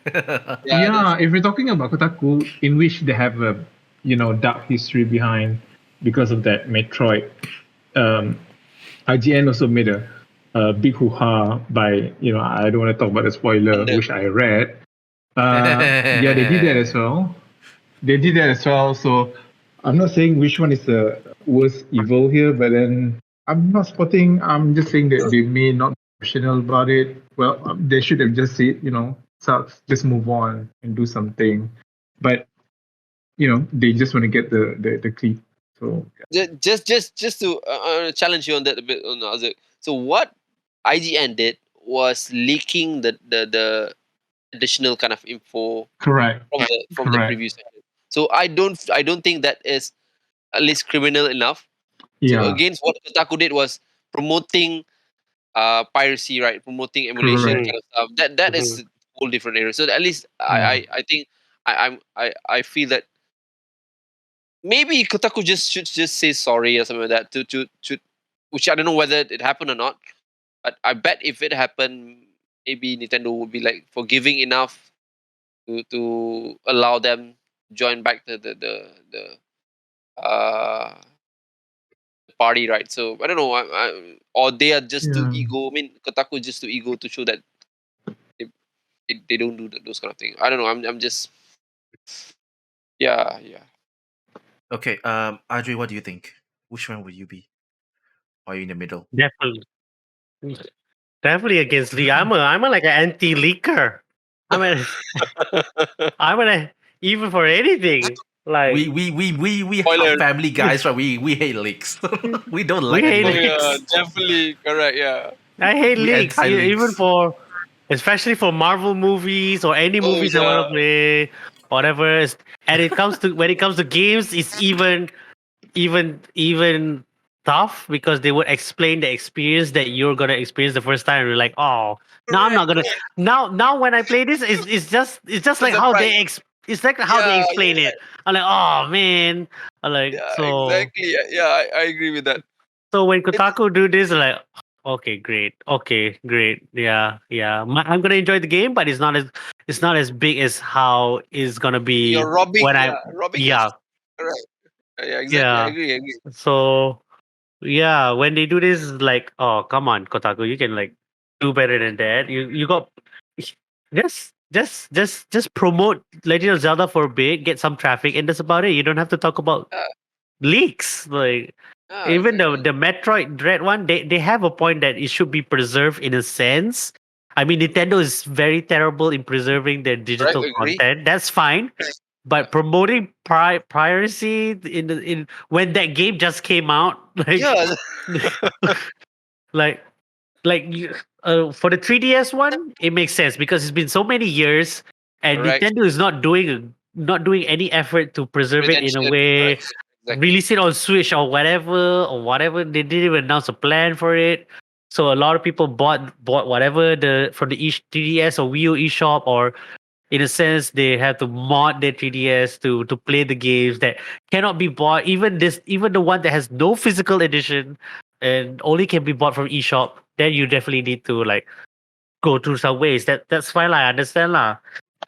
Yeah, yeah, if we're talking about Kotaku, in which they have a dark history behind because of that Metroid, um, IGN also made a big hoo ha by I don't want to talk about the spoiler, Thunder. which I read. Yeah, they did that as well. They did that as well. So I'm not saying which one is the worst evil here, but then I'm not spotting. I'm just saying that they may not be professional about it. Well, they should have just said, sucks, just move on and do something. But they just want to get the clip. So Just to challenge you on that a bit on the other. So what IGN did was leaking the additional kind of info correct, from the correct. preview session. So I don't think that is at least criminal enough. So Yeah, against what Kotaku did was promoting piracy, right? Promoting emulation correct. Mhm. kind of stuff. That is Mhm. a whole different area. So at least Yeah, I think I feel that maybe Kotaku just should just say sorry or something like that to which I don't know whether it happened or not. But I bet if it happened, maybe Nintendo would be like forgiving enough to allow them join back uh the party, right? So I don't know, or they are just too yeah. ego. I mean, Kotaku is just too ego to show that they, they don't do those kind of things. I don't know. I'm just yeah. Okay, Audrey, what do you think? Which one would you be? Are you in the middle? Definitely, definitely against Lee. I'm a like an anti-leaker. I'm a I'm a even for anything. We Like we we we we Spoiler. family guys, right? We hate leaks. We don't we like any hate Oh yeah, leaks. leaks. definitely correct. Yeah. I hate We leaks, anti even leaks. for especially for Marvel movies or any Oh movies I want yeah. to play, whatever. And it comes to when it comes to games, it's even tough because they would explain the experience that you're gonna experience the first time. And you're like, oh, now I'm Correct. not gonna. Now when I play this, it's just The like how surprise. it's like how they Yeah, explain it. I'm like, oh man, I'm like yeah, so. exactly. Yeah, I agree with that. So when It's Kotaku do this, like, okay, great, okay, great, yeah, yeah. I'm gonna enjoy the game, but it's not as big as how it's gonna be you're robbing. when I Yeah, robbing us. yeah Correct. Yeah, exactly. I yeah. agree. I agree. So yeah, when they do this, it's like, oh come on, Kotaku, you can like do better than that. You got just promote Legend of Zelda for a bit, get some traffic, and that's about it. You don't have to talk about Yeah, leaks. Like even the exactly. the Metroid Dread one, they have a point that it should be preserved in a sense. I mean, Nintendo is very terrible in preserving their Correct. digital Agree. content. That's fine, Yeah. but promoting piracy in when that game just came out, Yeah. like for the 3DS one, it makes sense because it's been so many years, and Correct. Nintendo is not doing any effort to preserve it in a Retention. way, Correct. Exactly. release it on Switch or whatever. They didn't even announce a plan for it. So a lot of people bought whatever from the 3DS or Wii U eShop, or in a sense they have to mod their 3DS to play the games that cannot be bought. Even the one that has no physical edition and only can be bought from eShop, then you definitely need to like go through some ways. That's fine. I understand lah.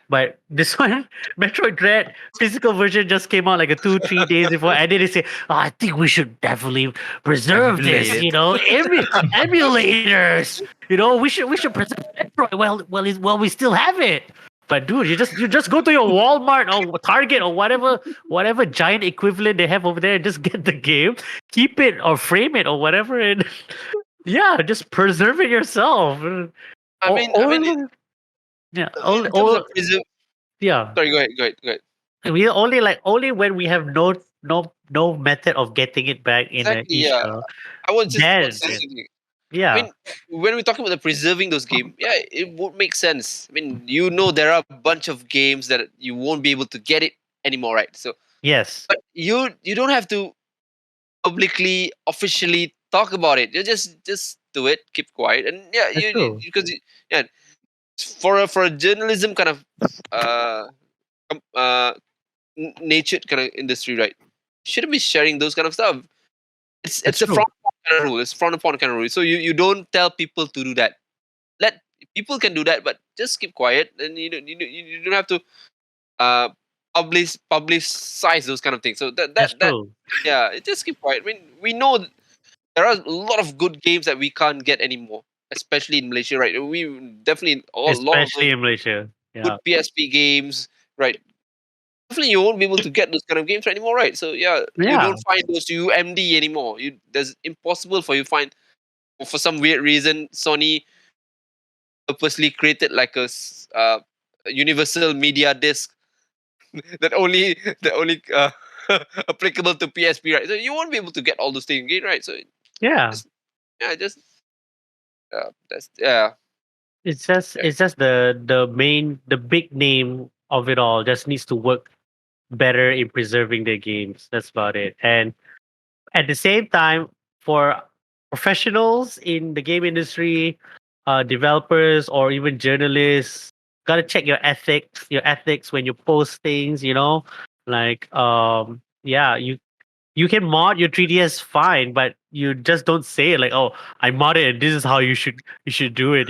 But this one, Metroid Dread physical version just came out like a 2-3 days before, and then they say, oh, I think we should definitely preserve Emulate this. it. Emulators. We should preserve Metroid. Well, we still have it. But dude, you just go to your Walmart or Target or whatever giant equivalent they have over there, and just get the game, keep it or frame it or whatever, and yeah, just preserve it yourself. Yeah, in terms of yeah. sorry, go ahead, go ahead. We only when we have no method of getting it back in a Exactly, yeah. eShell. I was just about to Then, say something. I yeah, mean, when we're talking about the preserving those games, yeah, it would make sense. I mean, there are a bunch of games that you won't be able to get it anymore, right? So, yes, but you don't have to publicly, officially talk about it. You just do it, keep quiet, and yeah, that's true. yeah, for a journalism kind of uh, natured kind of industry, right? Shouldn't be sharing those kind of stuff. That's It's a true. frowned upon kind of rule. It's frowned upon kind of rule. So you don't tell people to do that. Let people can do that, but just keep quiet, and you don't have to uh publicize those kind of things. So That's true. yeah, just keep quiet. I mean, we know there are a lot of good games that we can't get anymore, especially in Malaysia, right? We definitely a lot of Especially those in Malaysia. good Yeah, PSP games, right? Definitely you won't be able to get those kind of games anymore, right? So yeah, you yeah, don't find those UMD anymore. There's impossible for you to find. For some weird reason, Sony purposely created like a universal media disc that only applicable to PSP, right? So you won't be able to get all those things again, right? So yeah. just just that's yeah. It's just the big name of it all just needs to work better in preserving their games. That's about it. And at the same time, for professionals in the game industry, developers or even journalists, gotta check your ethics when you post things. Like yeah, you can mod your 3DS fine, but you just don't say it like, "Oh, I modded it. This is how you should do it."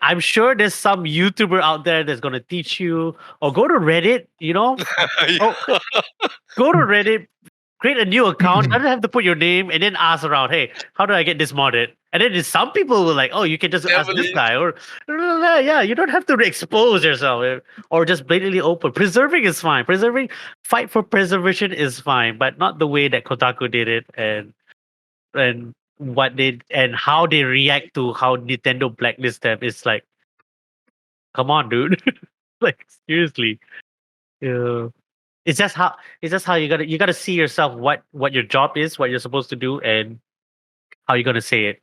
I'm sure there's some YouTuber out there that's gonna teach you, or go to Reddit. Oh, go to Reddit, create a new account. Doesn't have to put your name, and then ask around. Hey, how do I get this modded? And then there's some people will like, oh, you can just ask this Definitely. guy, or yeah, you don't have to expose yourself, or just blatantly open. Preserving is fine. Fight for preservation is fine, but not the way that Kotaku did it, and how they react to how Nintendo blacklist them. It's like, come on, dude, like seriously. Yeah. It's just how you gotta see yourself what your job is, what you're supposed to do, and how you're gonna say it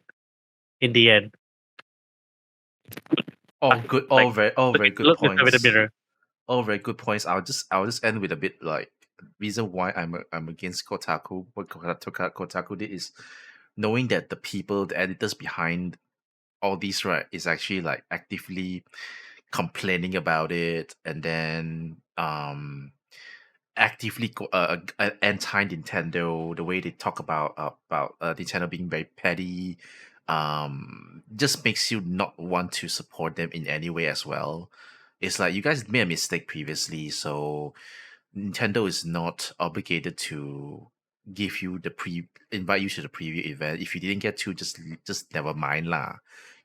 in the end. All good, Like all very good look yourself in the points. mirror. All very good points. I'll just end with a bit like reason why I'm against Kotaku. What Kotaku did is knowing that the people, the editors behind all these, right, is actually like actively complaining about it, and then actively anti Nintendo. The way they talk about Nintendo being very petty, just makes you not want to support them in any way as well. It's like you guys made a mistake previously, so Nintendo is not obligated to give you the invite you to the preview event. If you didn't get to, just never mind lah.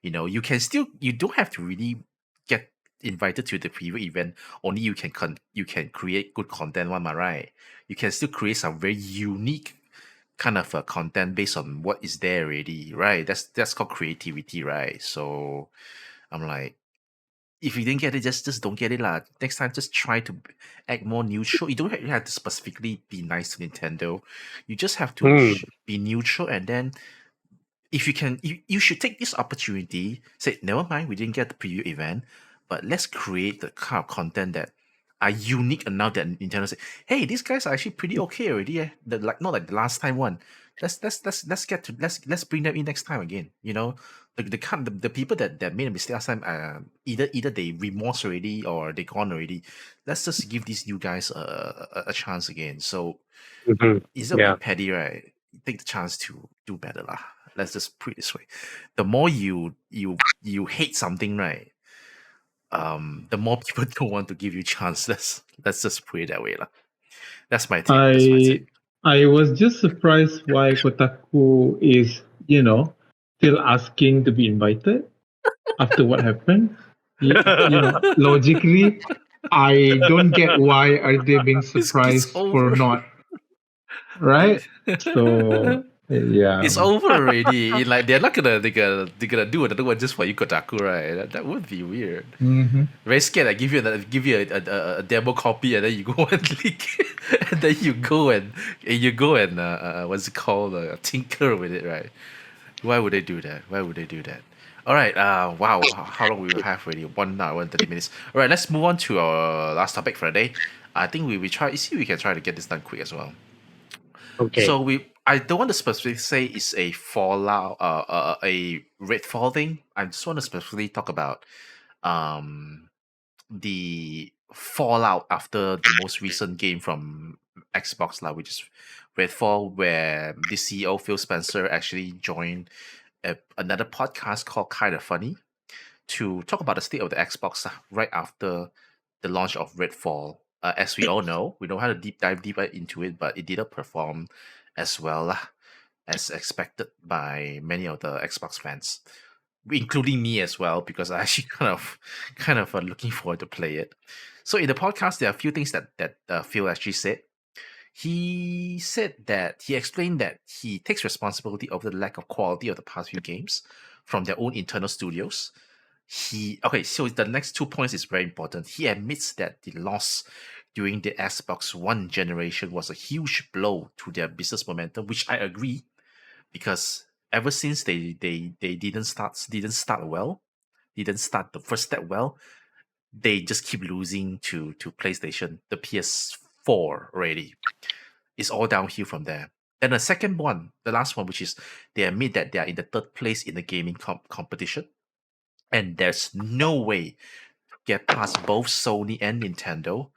You don't have to really get invited to the preview event. Only you can create good content one, right? You can still create some very unique kind of content based on what is there already, right? That's called creativity, right? So I'm like, if you didn't get it, just don't get it lah. Next time, just try to act more neutral. You don't have to specifically be nice to Nintendo. You just have to Hmm. be neutral, and then if you can, you should take this opportunity. Say, never mind, we didn't get the preview event, but let's create the kind of content that are unique enough that Nintendo say, hey, these guys are actually pretty okay already. Like not like the last time one. Let's bring them in next time again. The people that made a mistake last time, either they remorse already or they gone already. Let's just give these new guys a chance again. So Mhm. instead of being Yeah. petty, right? Take the chance to do better lah. Let's just put it this way: the more you hate something, right? the more people don't want to give you chance. Let's just put it that way, lah. That's my take. That's my take. I was just surprised why Kotaku is, still asking to be invited after what happened. Logically, I don't get why are they being It's surprised for over. not, right? So yeah, It's over already. Like they're not gonna do another one just for you, Kotaku, right? That would be weird. Very scared. I give you a demo copy and then you go and leak it. And then you go and what's it called? Tinker with it, right? Why would they do that? Why would they do that? All right. Wow. How long we will have already? 1 hour and 30 minutes. All right. Let's move on to our last topic for the day. I think we try. See, we can try to get this done quick as well. Okay. So I don't want to specifically say it's a Fallout, a Redfall thing. I just want to specifically talk about, the fallout after the most recent game from Xbox, which is Redfall, where the CEO Phil Spencer actually joined another podcast called Kind of Funny to talk about the state of the Xbox right after the launch of Redfall. As we all know, we don't have to dive deeper into it, but it didn't perform as well as expected by many of the Xbox fans, including me as well, because I actually kind of looking forward to play it. So in the podcast, there are a few things that Phil actually said. He said that he explained that he takes responsibility over the lack of quality of the past few games from their own internal studios. So the next 2 points is very important. He admits that the loss during the Xbox One generation was a huge blow to their business momentum, which I agree, because ever since they didn't start the first step well, they just keep losing to PlayStation, the PS4 already. It's all downhill from there. And the second one, the last one, which is they admit that they are in the third place in the gaming competition, and there's no way to get past both Sony and Nintendo,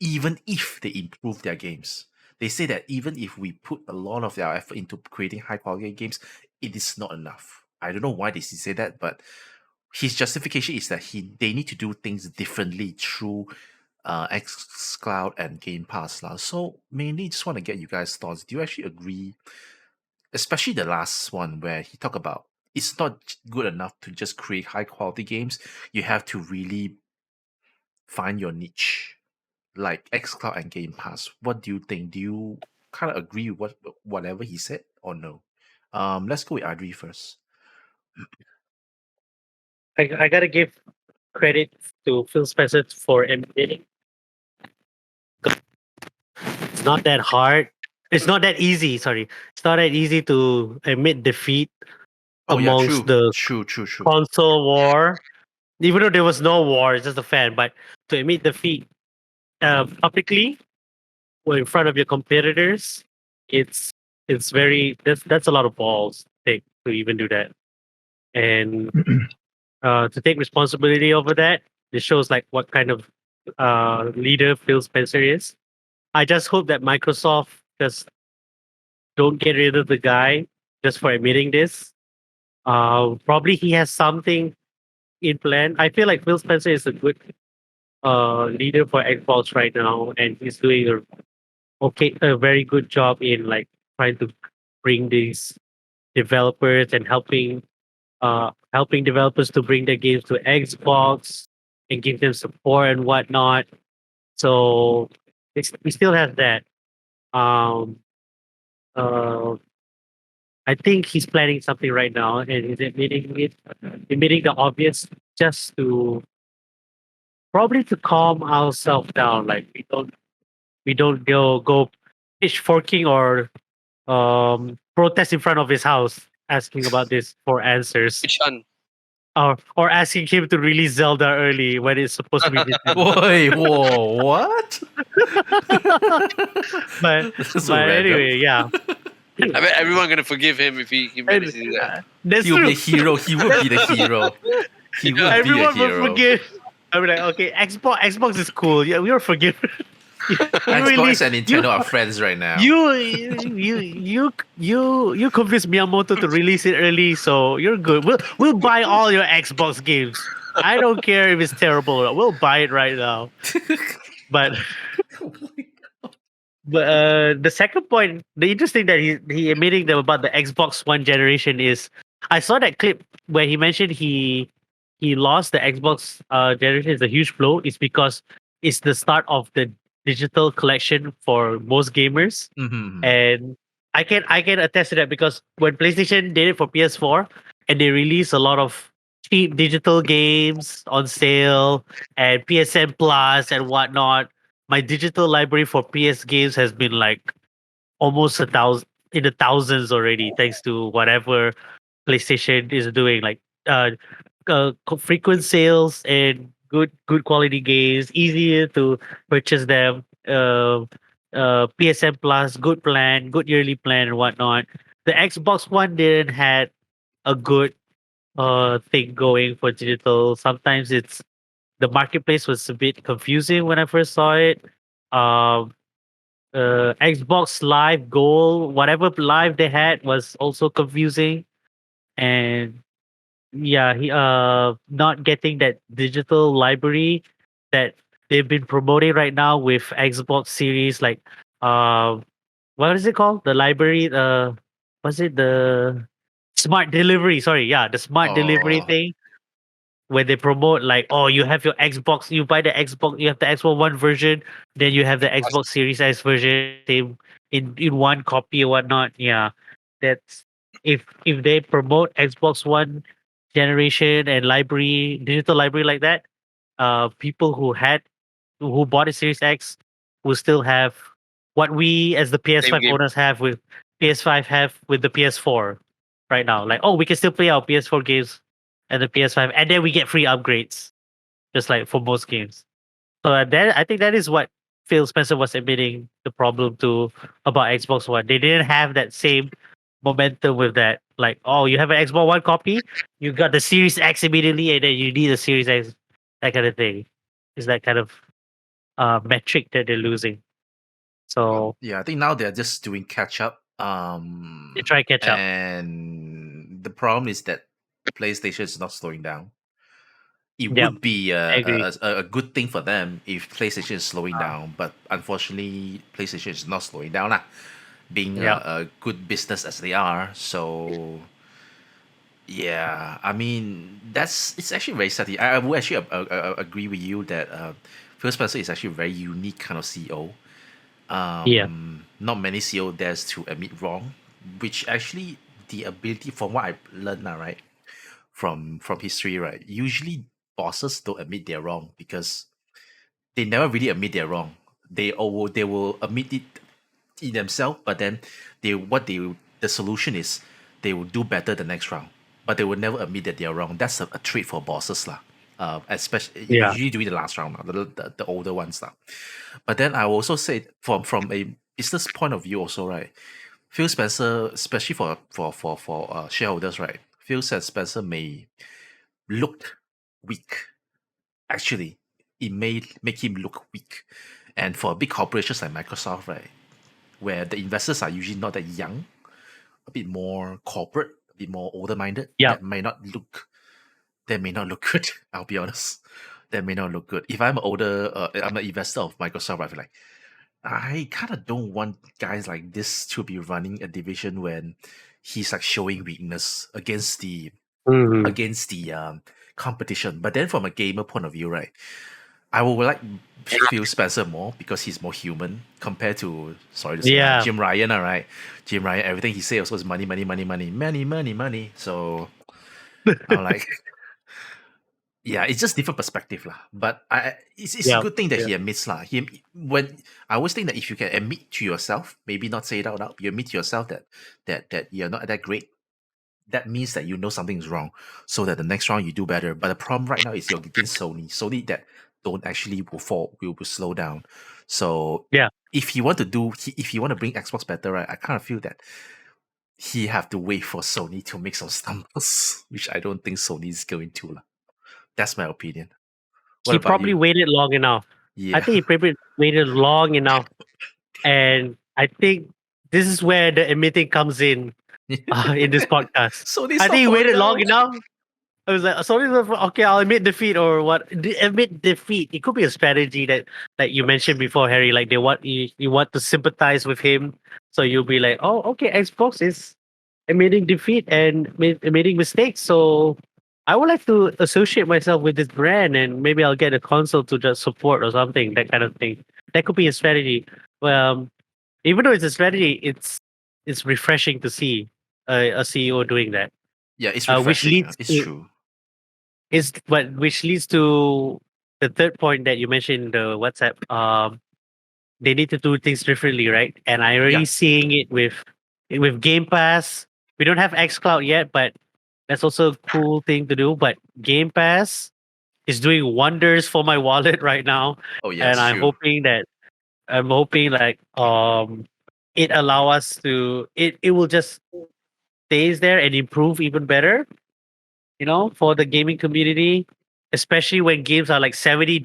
even if they improve their games. They say that even if we put a lot of our effort into creating high quality games, it is not enough. I don't know why they say that, but his justification is that they need to do things differently through xCloud and Game Pass. So mainly just want to get you guys' thoughts. Do you actually agree? Especially the last one where he talked about it's not good enough to just create high quality games. You have to really find your niche, like xCloud and Game Pass. What do you think? Do you kind of agree with whatever he said or no? Let's go with Adri first. I gotta give credit to Phil Spencer for admitting it's not that hard. It's not that easy. Sorry, it's not that easy to admit defeat amongst the true. console war. Even though there was no war, it's just a fan. But to admit defeat publicly or in front of your competitors, it's very that's a lot of balls to take to even do that, and to take responsibility over that. It shows like what kind of leader Phil Spencer is. I just hope that Microsoft just don't get rid of the guy just for admitting this. Probably he has something in plan. I feel like Phil Spencer is a good leader for Xbox right now, and he's doing a very good job in like trying to bring these developers and helping developers to bring their games to Xbox and give them support and whatnot. So we still have that. Um, uh, I think he's planning something right now, and he's admitting the obvious, just to probably to calm ourselves down. Like we don't go pitchforking or protest in front of his house asking about this for answers, Which one? or asking him to release Zelda early when it's supposed to be December. Wait, whoa, what? but That's so but random. anyway, yeah. I bet everyone gonna forgive him if he manages to do that. That's He will be a true. hero. He will be the hero. He will Everyone be a will hero. forgive. I'll be like, okay, Xbox is cool. Yeah, we are forgiven. Xbox and Nintendo are friends right now. You convinced Miyamoto to release it early, so you're good. We'll buy all your Xbox games. I don't care if it's terrible or not. We'll buy it right now. But the second point, the interesting that he admitting them about the Xbox One generation is, I saw that clip where he mentioned he lost the Xbox generation is a huge blow. It's because it's the start of the digital collection for most gamers, Mhm. and I can attest to that because when PlayStation did it for PS4 and they released a lot of cheap digital games on sale and PSN Plus and whatnot, my digital library for PS games has been like almost a thousand in the thousands already, thanks to whatever PlayStation is doing, like uh, frequent sales and good quality games, easier to purchase them. PSN Plus, good plan, good yearly plan, and whatnot. The Xbox One didn't had a good thing going for digital. Sometimes it's the marketplace was a bit confusing when I first saw it. Um, Xbox Live Gold, whatever live they had was also confusing, and yeah, he not getting that digital library that they've been promoting right now with Xbox Series, like um what is it called? The library, was it the smart delivery? Sorry, yeah, the smart delivery Oh, thing where they promote like, oh, you have your Xbox, you buy the Xbox, you have the Xbox One version, then you have the Xbox Series X version, same in one copy or whatnot. Yeah, that's if they promote Xbox One generation and library, digital library like that, people who bought a Series X will still have what we as the Same PS5 game. owners have with PS5 have with the PS4 right now. Like, oh, we can still play our PS4 games and the PS5, and then we get free upgrades, just like for most games. So that I think that is what Phil Spencer was admitting the problem to about Xbox One. They didn't have that same momentum with that. Like, oh, you have an Xbox One copy, you got the Series X immediately, and then you need the Series X, that kind of thing. Is that kind of metric that they're losing? So yeah. I think now they're just doing catch up. they try catch up. And the problem is that PlayStation is not slowing down. It Yep, would be I agree. a good thing for them if PlayStation is slowing Uh, down, but unfortunately, PlayStation is not slowing down, lah. Being yep. a good business as they are. So yeah, I mean that's it's actually very sad. I would actually agree with you that Phil Spencer is actually a very unique kind of CEO. Yeah. Not many CEO dares to admit wrong, which actually the ability from what I learned now, right, from history, right. Usually bosses don't admit they're wrong because they never really admit they're wrong. They will admit it in themselves, but then the solution is they will do better the next round, but they will never admit that they are wrong. That's a trait for bosses lah. Especially Yeah. usually during the last round, lah, the older ones lah. But then I will also say from a business point of view also, right. Phil Spencer, especially for shareholders, right. Phil Spencer may look weak. Actually, it may make him look weak. And for big corporations like Microsoft, right, where the investors are usually not that young, a bit more corporate, a bit more older minded, Yep. that may not look good. I'll be honest. That may not look good. If I'm older, I'm an investor of Microsoft, I feel like I kind of don't want guys like this to be running a division when he's like showing weakness Mhm. against the competition. But then from a gamer point of view, right, I would like Phil Spencer more because he's more human compared to sorry to say Yeah. Jim Ryan, all right. Jim Ryan, everything he says also is money, money, money, money, money, money, money. So I'm like, yeah, it's just different perspective lah. But it's a Yep. good thing that Yep. he admits lah. When I always think that if you can admit to yourself, maybe not say it out loud, you admit to yourself that you're not that great. That means that you know something is wrong, so that the next round you do better. But the problem right now is you're against Sony. Sony that don't actually will slow down. So Yeah. if you want to if you want to bring Xbox better, right, I kind of feel that he have to wait for Sony to make some stumbles, which I don't think Sony is going to lah. That's my opinion. What He about probably you? waited long enough. I Yeah. think he probably waited long enough, and I think this is where the admitting comes in this podcast. Sony's I not think he slowing waited long down. enough. I was like, sorry, okay, I'll admit defeat or what? Admit defeat. It could be a strategy that, like you mentioned before, Harry. Like they want you want to sympathize with him, so you'll be like, oh, okay, Xbox is admitting defeat and admitting mistakes. So I would like to associate myself with this brand, and maybe I'll get a console to just support or something. That kind of thing. That could be a strategy. Well, even though it's a strategy, it's refreshing to see a CEO doing that. Yeah, it's Which refreshing. leads It's to true. is but which leads to the third point that you mentioned in the WhatsApp. They need to do things differently, right? And I Yeah. already seeing it with Game Pass. We don't have XCloud yet, but that's also a cool thing to do. But Game Pass is doing wonders for my wallet right now, Oh yeah, and it's true. I'm hoping like it allow us to it will just stays there and improve even better, for the gaming community, especially when games are like $70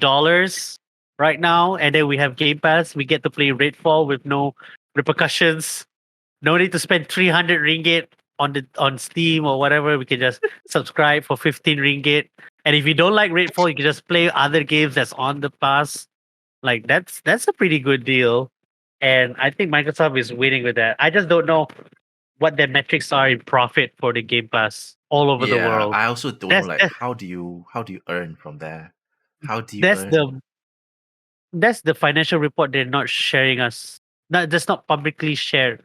right now, and then we have Game Pass. We get to play Redfall with no repercussions. No need to spend 300 ringgit on Steam or whatever. We can just subscribe for 15 ringgit. And if you don't like Redfall, you can just play other games that's on the pass. Like that's a pretty good deal. And I think Microsoft is winning with that. I just don't know what their metrics are in profit for the Game Pass all over the Yeah, world. I also don't know That's like that's how do you earn from there? How do you that's earn? the financial report they're not sharing us. That's not publicly shared.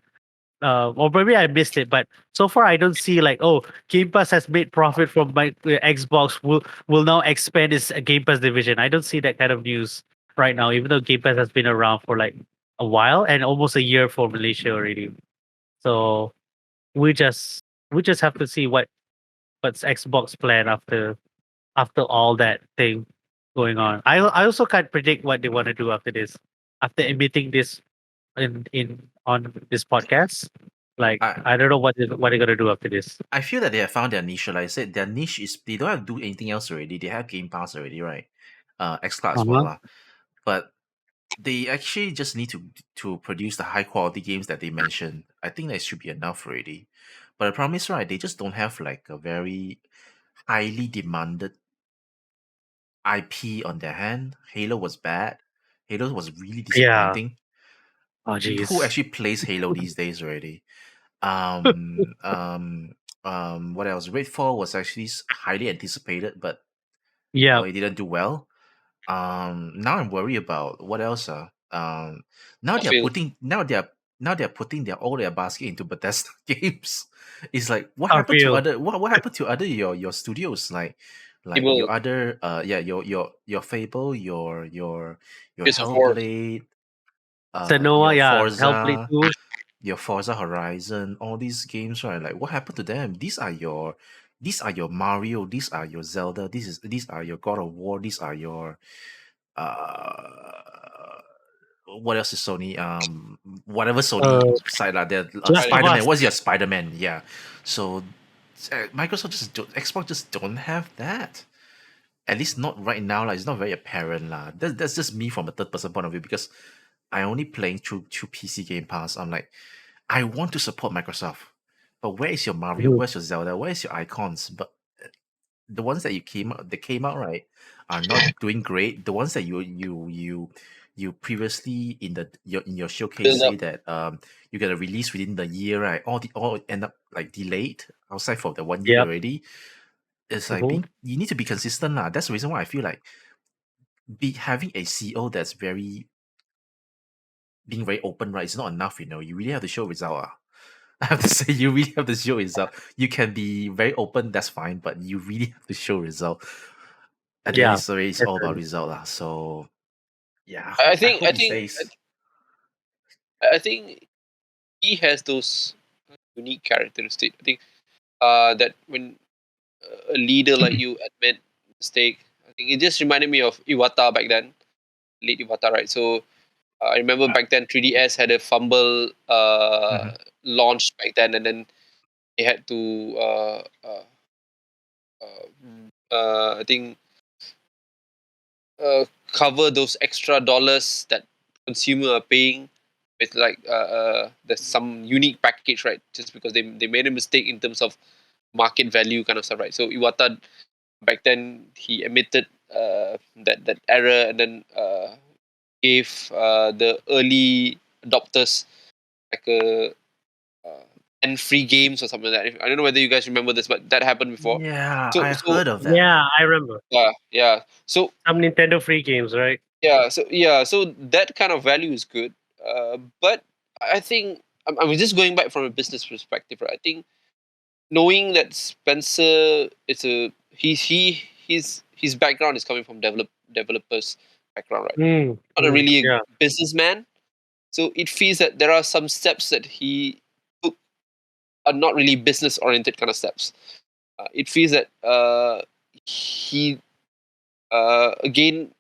Or maybe I missed it, but so far I don't see like, oh, Game Pass has made profit from my Xbox. Will now expand its Game Pass division. I don't see that kind of news right now, even though Game Pass has been around for like a while and almost a year for Malaysia already. So we just we just have to see what's Xbox plan after all that thing going on. I also can't predict what they want to do after this. After admitting this in on this podcast, like I I don't know what they're gonna do after this. I feel that they have found their niche. Like I said, their niche is they don't have to do anything else already. They have Game Pass already, right? XCloud as well, Uh-huh. lah. But they actually just need to produce the high quality games that they mentioned. I think that should be enough already. But the problem is, right, they just don't have like a very highly demanded IP on their hand. Halo was bad. Halo was really Yeah. disappointing. Oh Who jeez. actually plays Halo these days already? What else? Redfall was actually highly anticipated, but Yeah. it didn't do well. Now I'm worried about what else. Now they're Starfield. putting now they're putting all their basket into Bethesda games. It's like what happened to Starfield. other what happened to other your studios like your People, other your Fable your Gears of War. Hellblade Senua, your yeah. Hellblade Forza 2. your Forza Horizon, all these games, right? Like, what happened to them? These are your Mario, these are your Zelda, these are your God of War, these are your uh, what else is Sony? Whatever Uh, Sony side like that. Last of Spider Spider-Man. Us. Man. What's your Spider Man? Yeah. So Microsoft Xbox just don't have that. At least not right now. Like, it's not very apparent. That's just me from a third person point of view because I only playing through PC Game Pass. I'm like, I want to support Microsoft, but where is your Mario? Mhm. Where's your Zelda? Where's your icons? But the ones that came out right are not doing great. The ones that you previously in your showcase Build say up. that you're gonna release within the year, right? All end up like delayed outside for the 1 year Yep. already. It's like Mhm. you need to be consistent lah. That's the reason why I feel like having a CEO that's being very open, right? It's not enough. You really have to show result. I have to say, you really have to show result. You can be very open, that's fine, but you really have to show result. At the end, Yeah. it's all about Definitely. result, lah. So yeah, I I think, I hope it think, stays. I think he has those unique characteristics. I think that when a leader like you admit mistake, I think it just reminded me of Iwata back then, late Iwata, right? So I remember back then 3DS had a fumble Mhm. launched back then, and then they had to I think cover those extra dollars that consumer are paying with like there's some unique package, right? Just because they made a mistake in terms of market value kind of stuff, right? So Iwata back then he admitted that error, and then gave the early adopters like a uh, 10 free games or something like that. I don't know whether you guys remember this, but that happened before. Yeah, So I so heard of that. Yeah, I remember. yeah. So Some Nintendo free games, right? so that kind of value is good. But I think I'm just going back from a business perspective, right? I think knowing that Spencer is a his background is coming from developers background, right? Not a really a Yeah. businessman. So it feels that there are some steps that he took are not really business oriented kind of steps. It feels that he again,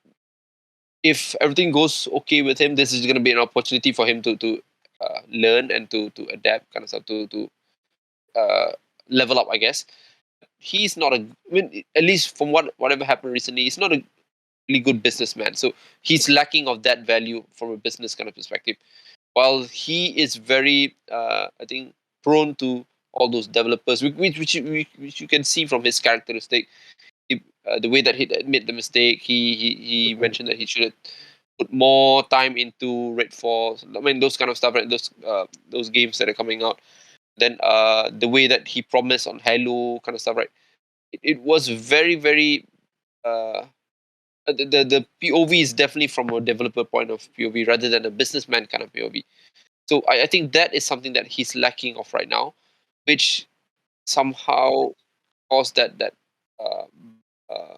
if everything goes okay with him, this is going to be an opportunity for him to learn and to adapt kind of stuff to uh, level up, I guess. He's not a, I mean, at least from whatever happened recently, he's not a really good businessman. So he's lacking of that value from a business kind of perspective. While he is very, I think, prone to all those developers, which you can see from his characteristic. The way that he admit the mistake, he mentioned that he should put more time into Redfall. I mean, those kind of stuff, right? Those games that are coming out. Then the way that he promised on Halo kind of stuff, right? It was very very uh, the POV is definitely from a developer point of POV rather than a businessman kind of POV. So I think that is something that he's lacking of right now, which somehow caused that uh, uh,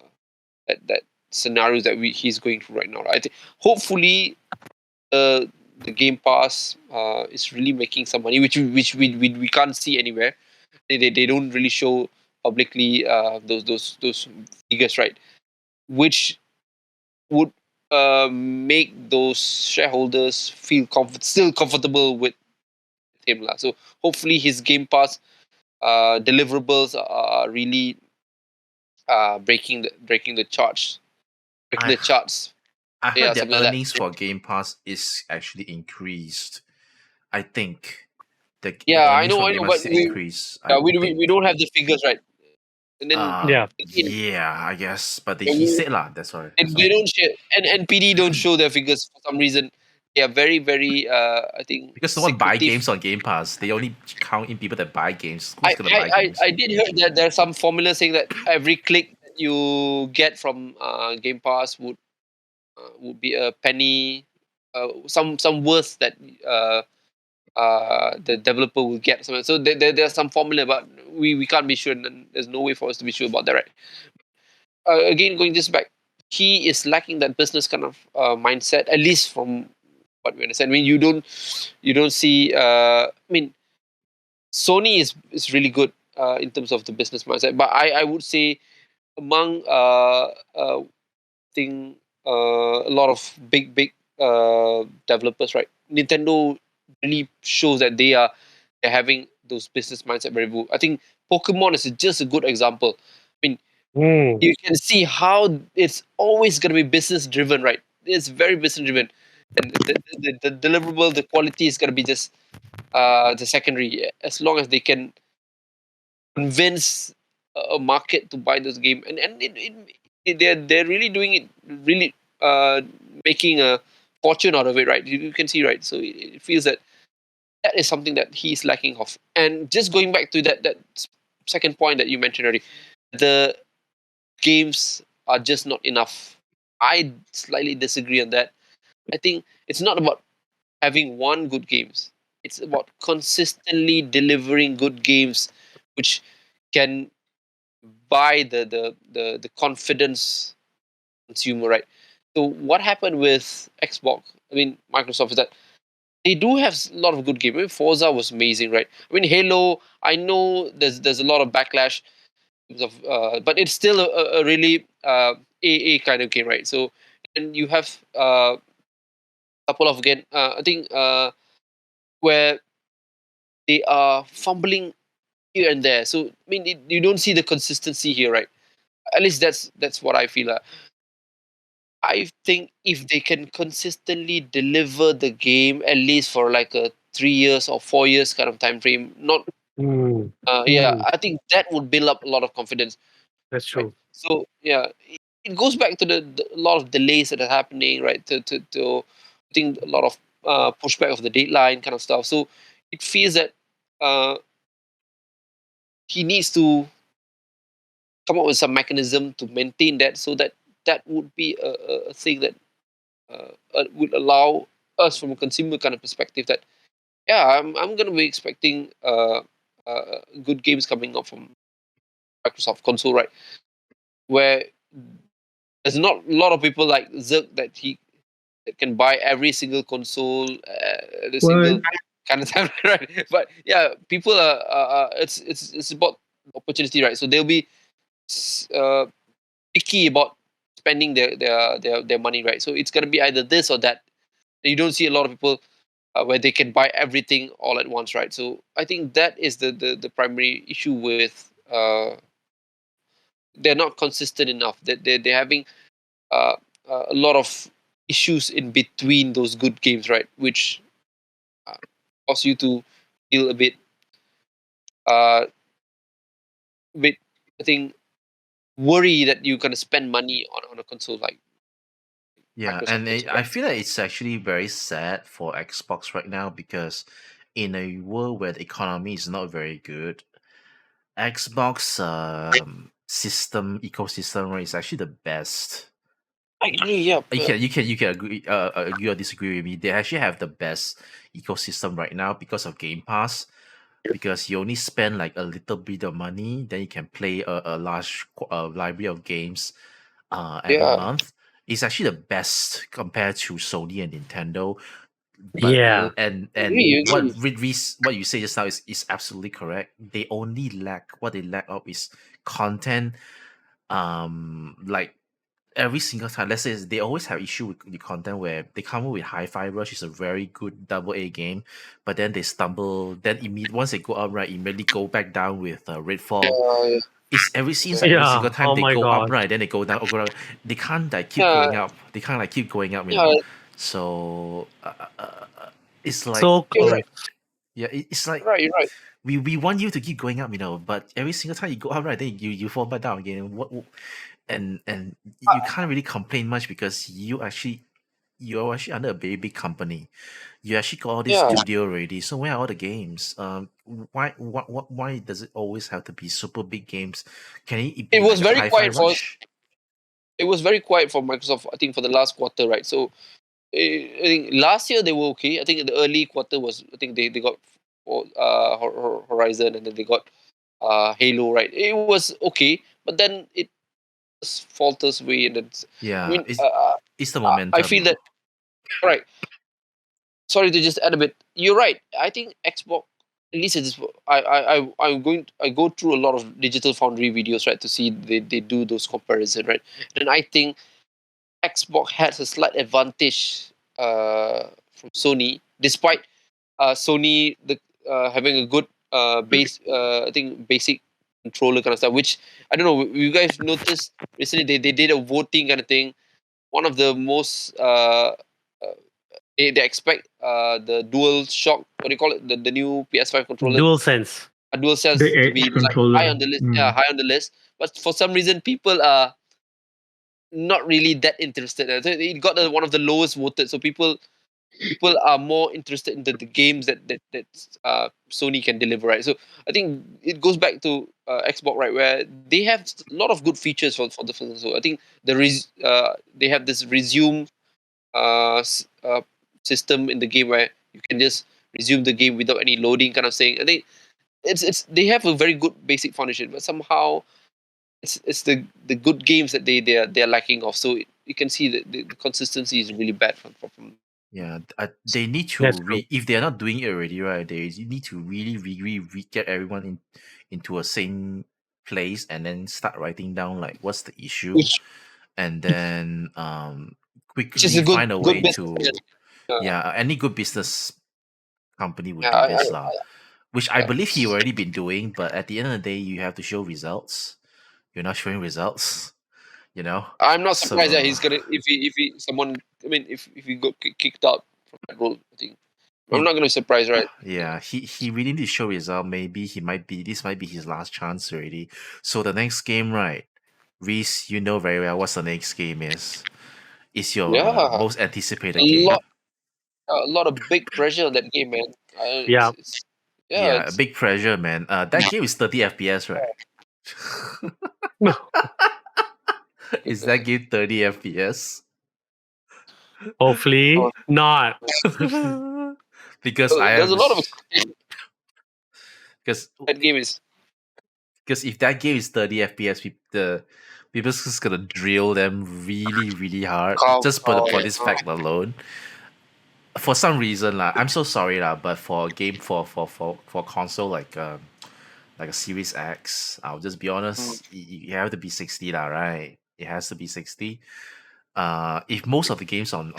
that scenarios that he's going through right now. Right? I think hopefully the Game Pass is really making some money, which we can't see anywhere. They don't really show publicly those figures, right? Which would make those shareholders feel still comfortable with him lah. So hopefully his Game Pass deliverables are really breaking the charts, breaking I the charts. I heard Yeah, the something like that. earnings for Game Pass is actually increased. I think the Yeah, earnings for I Game know, Pass but is increased. I we think. don't have the figures right, and then Yeah. again, Yeah, I guess. But he we, said lah. That's all. they don't share, and PD don't show their figures for some reason. They are very very I think Because no one buy secretive. games on Game Pass. They only count in people that buy games. Who's I, gonna I, buy I, games? I did hear that there's some formula saying that every click that you get from Game Pass would be a penny, some worth that the developer will get. So there's some formula, but we can't be sure, and there's no way for us to be sure about that, right? Again, going this back, he is lacking that business kind of mindset, at least from what we understand. I mean, you don't see. I mean, Sony is really good in terms of the business mindset, but I would say among thing a lot of big developers, right? Nintendo really shows that they're having those business mindset very good. I think Pokemon is just a good example. I mean, Mm. you can see how it's always going to be business driven, right? It's very business driven, and the deliverable, the quality is going to be just the secondary. As long as they can convince a market to buy this game, and they're really doing it, really making a fortune out of it, right? You can see, right? So it feels that that is something that he's lacking of. And just going back to that second point that you mentioned already, the games are just not enough. I slightly disagree on that. I think it's not about having one good games. It's about consistently delivering good games, which can buy the confidence consumer, right? So what happened with Xbox? I mean, Microsoft is that they do have a lot of good games. I mean, Forza was amazing, right? I mean, Halo. I know there's a lot of backlash of, but it's still a really AA kind of game, right? So and you have a couple of again. I think where they are fumbling here and there. So I mean, you don't see the consistency here, right? At least that's what I feel. I think if they can consistently deliver the game at least for like a 3 years or 4 years kind of time frame, not Mm. yeah, Mm. I think that would build up a lot of confidence. That's right? true. So yeah, it goes back to a lot of delays that are happening, right? To I think a lot of pushback of the deadline kind of stuff. So it feels that uh, he needs to come up with some mechanism to maintain that, so that that would be a thing that would allow us from a consumer kind of perspective that yeah, I'm gonna be expecting good games coming up from Microsoft console, right? Where there's not a lot of people like Zerk that can buy every single console, the Well, single kind of time, right? But yeah, people it's about opportunity, right? So they'll be uh, picky about spending their money, right? So it's gonna be either this or that. You don't see a lot of people where they can buy everything all at once, right? So I think that is the primary issue with they're not consistent enough. That they're having uh, a lot of issues in between those good games, right? Which uh, cause you to feel uh, a bit, I think, worry that you're gonna spend money on a console like Yeah, Microsoft and console, I right? feel like it's actually very sad for Xbox right now because in a world where the economy is not very good, Xbox system ecosystem right is actually the best. I agree. Yeah, You can agree or disagree with me. They actually have the best ecosystem right now because of Game Pass. Because you only spend like a little bit of money, then you can play a large library of games every yeah. month. It's actually the best compared to Sony and Nintendo. But Yeah. Agree, what agree. what you say just now is absolutely correct. They only lack what they lack of is content. Like every single time, let's say they always have issue with the content where they come up with Hi-Fi Rush is a very good double A game, but then they stumble. Then once they go up right, immediately go back down with Redfall. Yeah, It's every seems yeah, like every single Yeah. time Oh they my go up god. right, then they go down. Go down. They can't like keep yeah, going up. They can't like keep going up. yeah. So it's like So You're correct. right. yeah, it's like You're right. You're right. we want you to keep going up, but every single time you go up right, then you fall back down again. And you can't really complain much because you're actually under a very big company. You actually got all this Yeah. studio already. So where are all the games? Why does it always have to be super big games? Can it It be was like a very Hi-Fi quiet for Rush? it was very quiet for Microsoft. I think for the last quarter, right? So I think last year they were okay. I think in the early quarter was I think they got Horizon, and then they got Halo, right? It was okay, but then it just falters away, and it's, I Yeah, mean, it's the I feel momentum. that right. Sorry to just add a bit. You're right. I think Xbox. At least it's I go through a lot of Digital Foundry videos, right, to see they do those comparison, right. And I think Xbox has a slight advantage from Sony, despite Sony having a good base. I think basic controller kind of stuff. Which I don't know. You guys noticed recently they did a voting kind of thing. One of the most they expect the dual shock, what do you call it, the new PS5 controller, Dual sense. a dual sense the to be Edge like high controller. on the list. Yeah, Mm. high on the list. But for some reason, people are not really that interested. So it got one of the lowest voted. So people are more interested in the games that Sony can deliver, right? So I think it goes back to Xbox, right, where they have a lot of good features for the film. So I think they have this resume system in the game where you can just resume the game without any loading kind of thing. I think it's they have a very good basic foundation, but somehow it's the good games that they're lacking of. So you can see that the consistency is really bad from Yeah, they need That's to true. if they're not doing it already, right? They need to really get everyone into a same place and then start writing down like what's the issue, which and then which is a quickly find a good way business. to yeah, any good business company would Yeah, do this lah. Which I yeah. believe he already been doing, but at the end of the day, you have to show results. You're not showing results, you know. I'm not surprised that So he's gonna if he someone I mean if he got kicked out from that role. I think I'm he not gonna be surprised, right? yeah, he really need to show result. Maybe he might be this might be his last chance already. So the next game, right? Reese, you know very well what's the next game is. It's your Yeah, most anticipated a game. lot of big pressure on that game, man. Yeah. Yeah, It's big pressure, man. That game is 30 FPS, right? Is that game 30 FPS? Hopefully not. Because I there's have a lot of this. Because that game is. if that game is 30 FPS, the people's just gonna drill them really, really hard just for this fact alone. For some reason, I'm so sorry, but for a game for console like a Series X, I'll just be honest, you have to be 60 right? It has to be 60. If most of the games on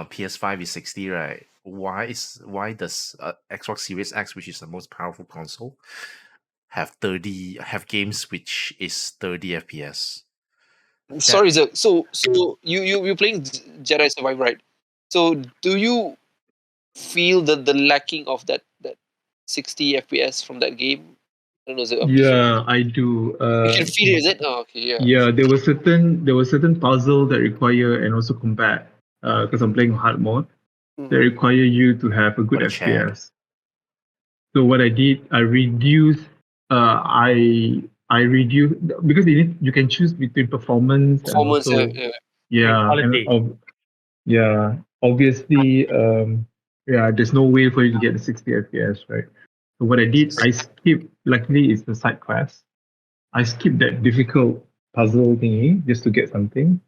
PS5 is 60, right? Why does Xbox Series X, which is the most powerful console, have games which is 30 FPS? Sorry, sir. So you're playing Jedi Survivor, right? So do you feel the lacking of that 60 FPS from that game? I don't know. Is it Yeah, I do. you can feel it, is it? Oh, okay, yeah. Yeah, there were certain puzzle that require and also combat. Because I'm playing hard mode that Mhm. require you to have a good What a Chad. FPS. So what I did, I reduced. I reduced because you can choose between performance and Performance, also yeah and Quality. yeah obviously yeah there's no way for you to get the 60 FPS, right? So what I did, I skipped. Luckily, it's the side quest. I skipped that difficult puzzle thingy just to get something,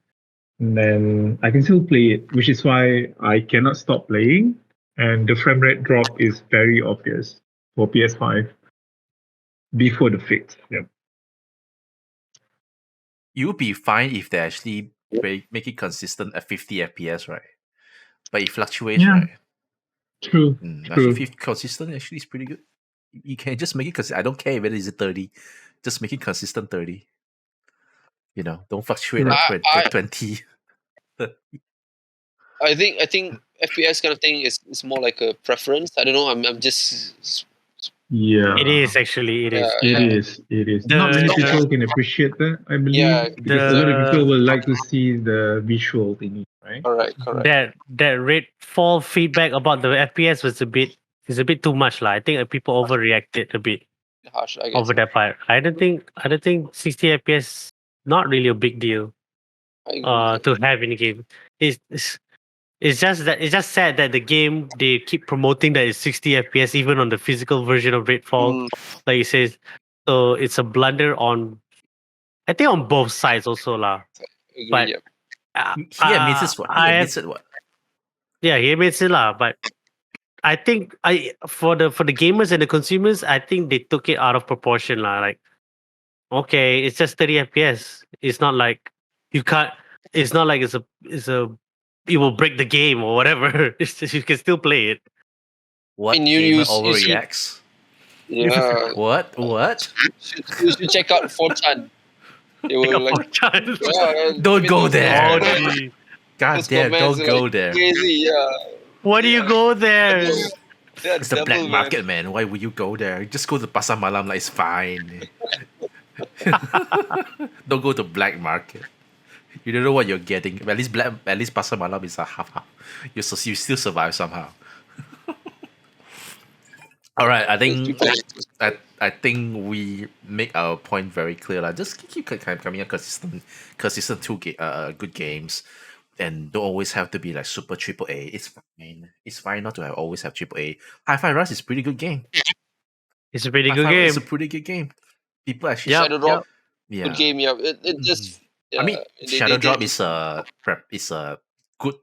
and then I can still play it, which is why I cannot stop playing. And the frame rate drop is very obvious for PS5 before the fix. Yeah. You'll be fine if they actually make it consistent at 50 FPS, right? But it fluctuates, Yeah. right? True. Actually, True. 50 consistent actually is pretty good. You can just make it because I don't care whether it's 30, just make it consistent 30. Don't fluctuate Right. at 20. I think FPS kind of thing is more like a preference. I don't know. I'm just Yeah. It is actually. It is. It is. It is. Not many The people can appreciate that, I yeah. believe, because a lot of people the will like to see the visual thingy, right? Correct. that rate fall feedback about the FPS was a bit too much lah. I think people overreacted a bit Harsh, I guess. over that part. I don't think 60 FPS not really a big deal I agree. to have in the game. It's, it's it's just sad that the game they keep promoting that it's 60 FPS even on the physical version of Redfall, like it says. So it's a blunder on I think on both sides also lah. Agree. But Yeah. He admits it. What? He I admits it. What? yeah, he admits it lah. But I think for the gamers and the consumers, I think they took it out of proportion lah. Like, okay, it's just 30 FPS. It's not like you can't. It's not like it's a it will break the game or whatever. It's just, you can still play it. What And gamer you see, overreacts? yeah. What? What? You should check out 4chan. They Pick were up like, for chance. Don't go there. Oh, gee. God those damn! comments Don't are go like there. crazy. Yeah. Why do you go there? Yeah, It's the black market, man. Why would you go there? Just go to Pasar Malam. Like it's fine. Don't go to black market. You don't know what you're getting. At least Pasar Malam is a half. You still survive somehow. All right, I think we make our point very clear. Like, just keep coming up consistent good games, and don't always have to be like super triple A. It's fine. It's fine not to always have triple A. Hi-Fi Rush is a pretty good game. It's a pretty good Hi-Fi Rush is a game. pretty good game. People actually, Yep, Shadow Drop, yeah. good game. Yeah, it just. I mean, they- Shadow they- Drop they- is a good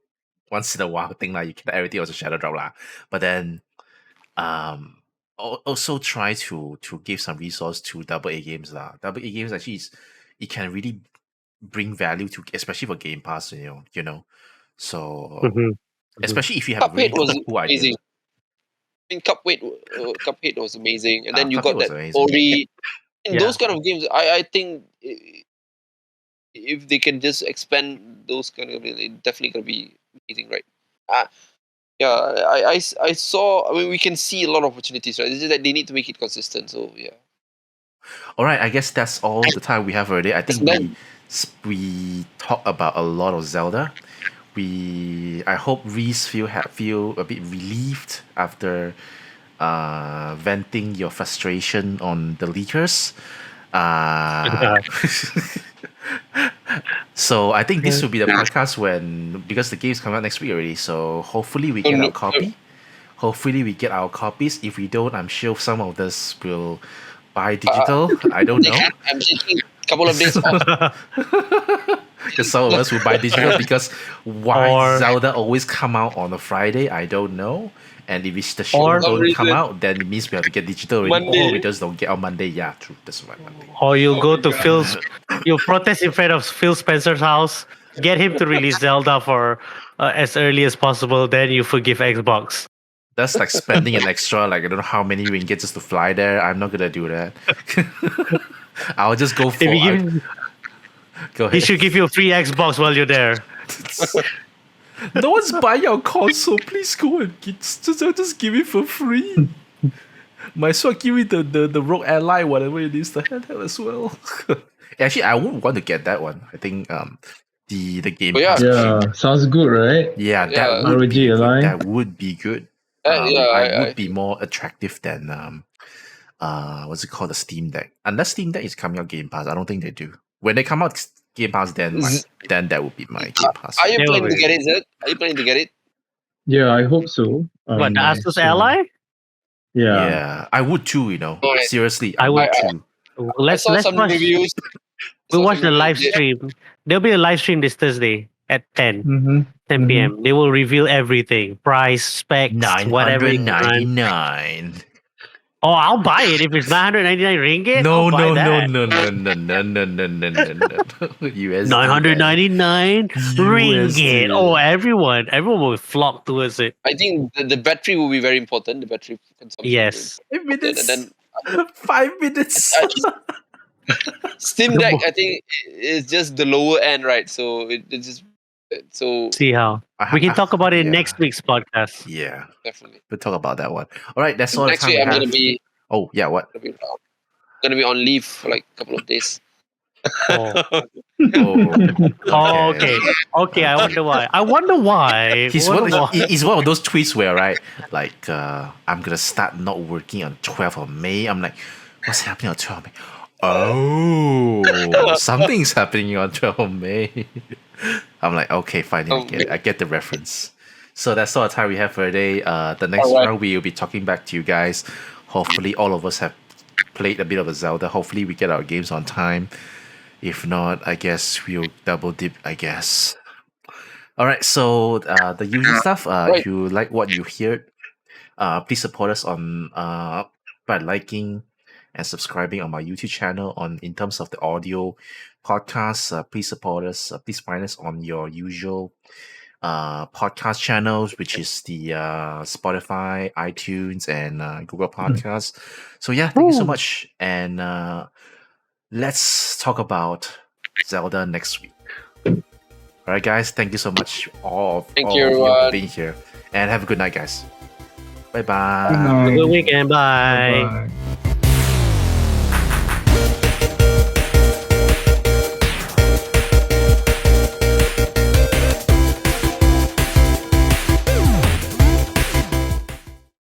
once in a while thing like you can everything was a Shadow Drop lah. But then also try to give some resource to double A games lah. Double A games actually it can really bring value to especially for Game Pass, So Mhm. especially if you have a really Cuphead was cool idea. amazing. I mean, Cuphead was amazing, and then you Cuphead got was that amazing. Ori. In Yeah. those kind of games, I think if they can just expand those kind of, it definitely gonna be amazing, right? Yeah, I saw. I mean, we can see a lot of opportunities, right? It's just that they need to make it consistent. So yeah. All right, I guess that's all the time we have already. I think That's we talk about a lot of Zelda. I hope Reese feel a bit relieved after venting your frustration on the leakers. So I think this will be the podcast because the game's coming out next week already. So hopefully we get our copy. Hopefully we get our copies. If we don't, I'm sure some of us will buy digital. I don't know. I'm taking a couple of days off. Because some of us will buy digital because why Zelda always come out on a Friday, I don't know. And if it's the show don't come out, then it means we have to get digital already. Or we just don't get on Monday. Yeah, true. That's right, Monday. Or you'll go to Phil's, you'll protest in front of Phil Spencer's house, get him to release Zelda for as early as possible, then you forgive Xbox. That's like spending an extra, like, I don't know how many ringgit just to fly there. I'm not going to do that. I'll just go for it. Go ahead. He should give you a free Xbox while you're there. No one's buying our console. Please go and just give it for free. Might as well give me the Rogue Ally, whatever it is, the handheld as well. Actually, I wouldn't want to get that one. I think the game. Yeah, sounds good, right? Yeah, that would be good. Ally. That would be good. I would be more attractive than what's it called, the Steam Deck. Unless Steam Deck is coming out Game Pass, I don't think they do. When they come out Game Pass, then that would be my Game Pass. Are you planning to get it, Zed? Are you planning to get it? Yeah, I hope so. What, the Asus Ally? Yeah, I would too. Seriously, I would too. Let's some watch reviews. We'll watch the live stream. There'll be a live stream this Thursday at 10 p.m. They will reveal everything. Price, specs, whatever. $999. Oh, I'll buy it if it's 999 ringgit. No. USD. 999 ringgit. Oh, everyone will flock towards it. I think the battery will be very important. The battery consumption. Yes. 5 minutes. And then 5 minutes. Steam Deck, I think, is just the lower end, right? So it's just so. See how we can talk about it in next week's podcast. Yeah, definitely. We'll talk about that one. All right, that's all the Next time week, we I'm have. gonna be. Oh yeah, what? Gonna be on leave for like a couple of days. Okay. I wonder why. He's one of those tweets where, right, like I'm gonna start not working on 12th of May. I'm like, what's happening on 12th of May? Oh, something's happening on 12th of May. I'm like, okay, fine, I get the reference. So that's all the time we have for today. The next round we will be talking back to you guys. Hopefully all of us have played a bit of a Zelda. Hopefully we get our games on time. If not, I guess we'll double dip, I guess. All right, so the usual stuff. If you like what you heard, please support us on by liking and subscribing on my YouTube channel. In terms of the audio podcasts, please support us. Please find us on your usual podcast channels, which is the Spotify, iTunes, and Google Podcasts. So yeah, thank you so much, and let's talk about Zelda next week. All right, guys, thank you so much all of you for being here, and have a good night, guys. Bye bye. Have a good weekend. Bye. Bye.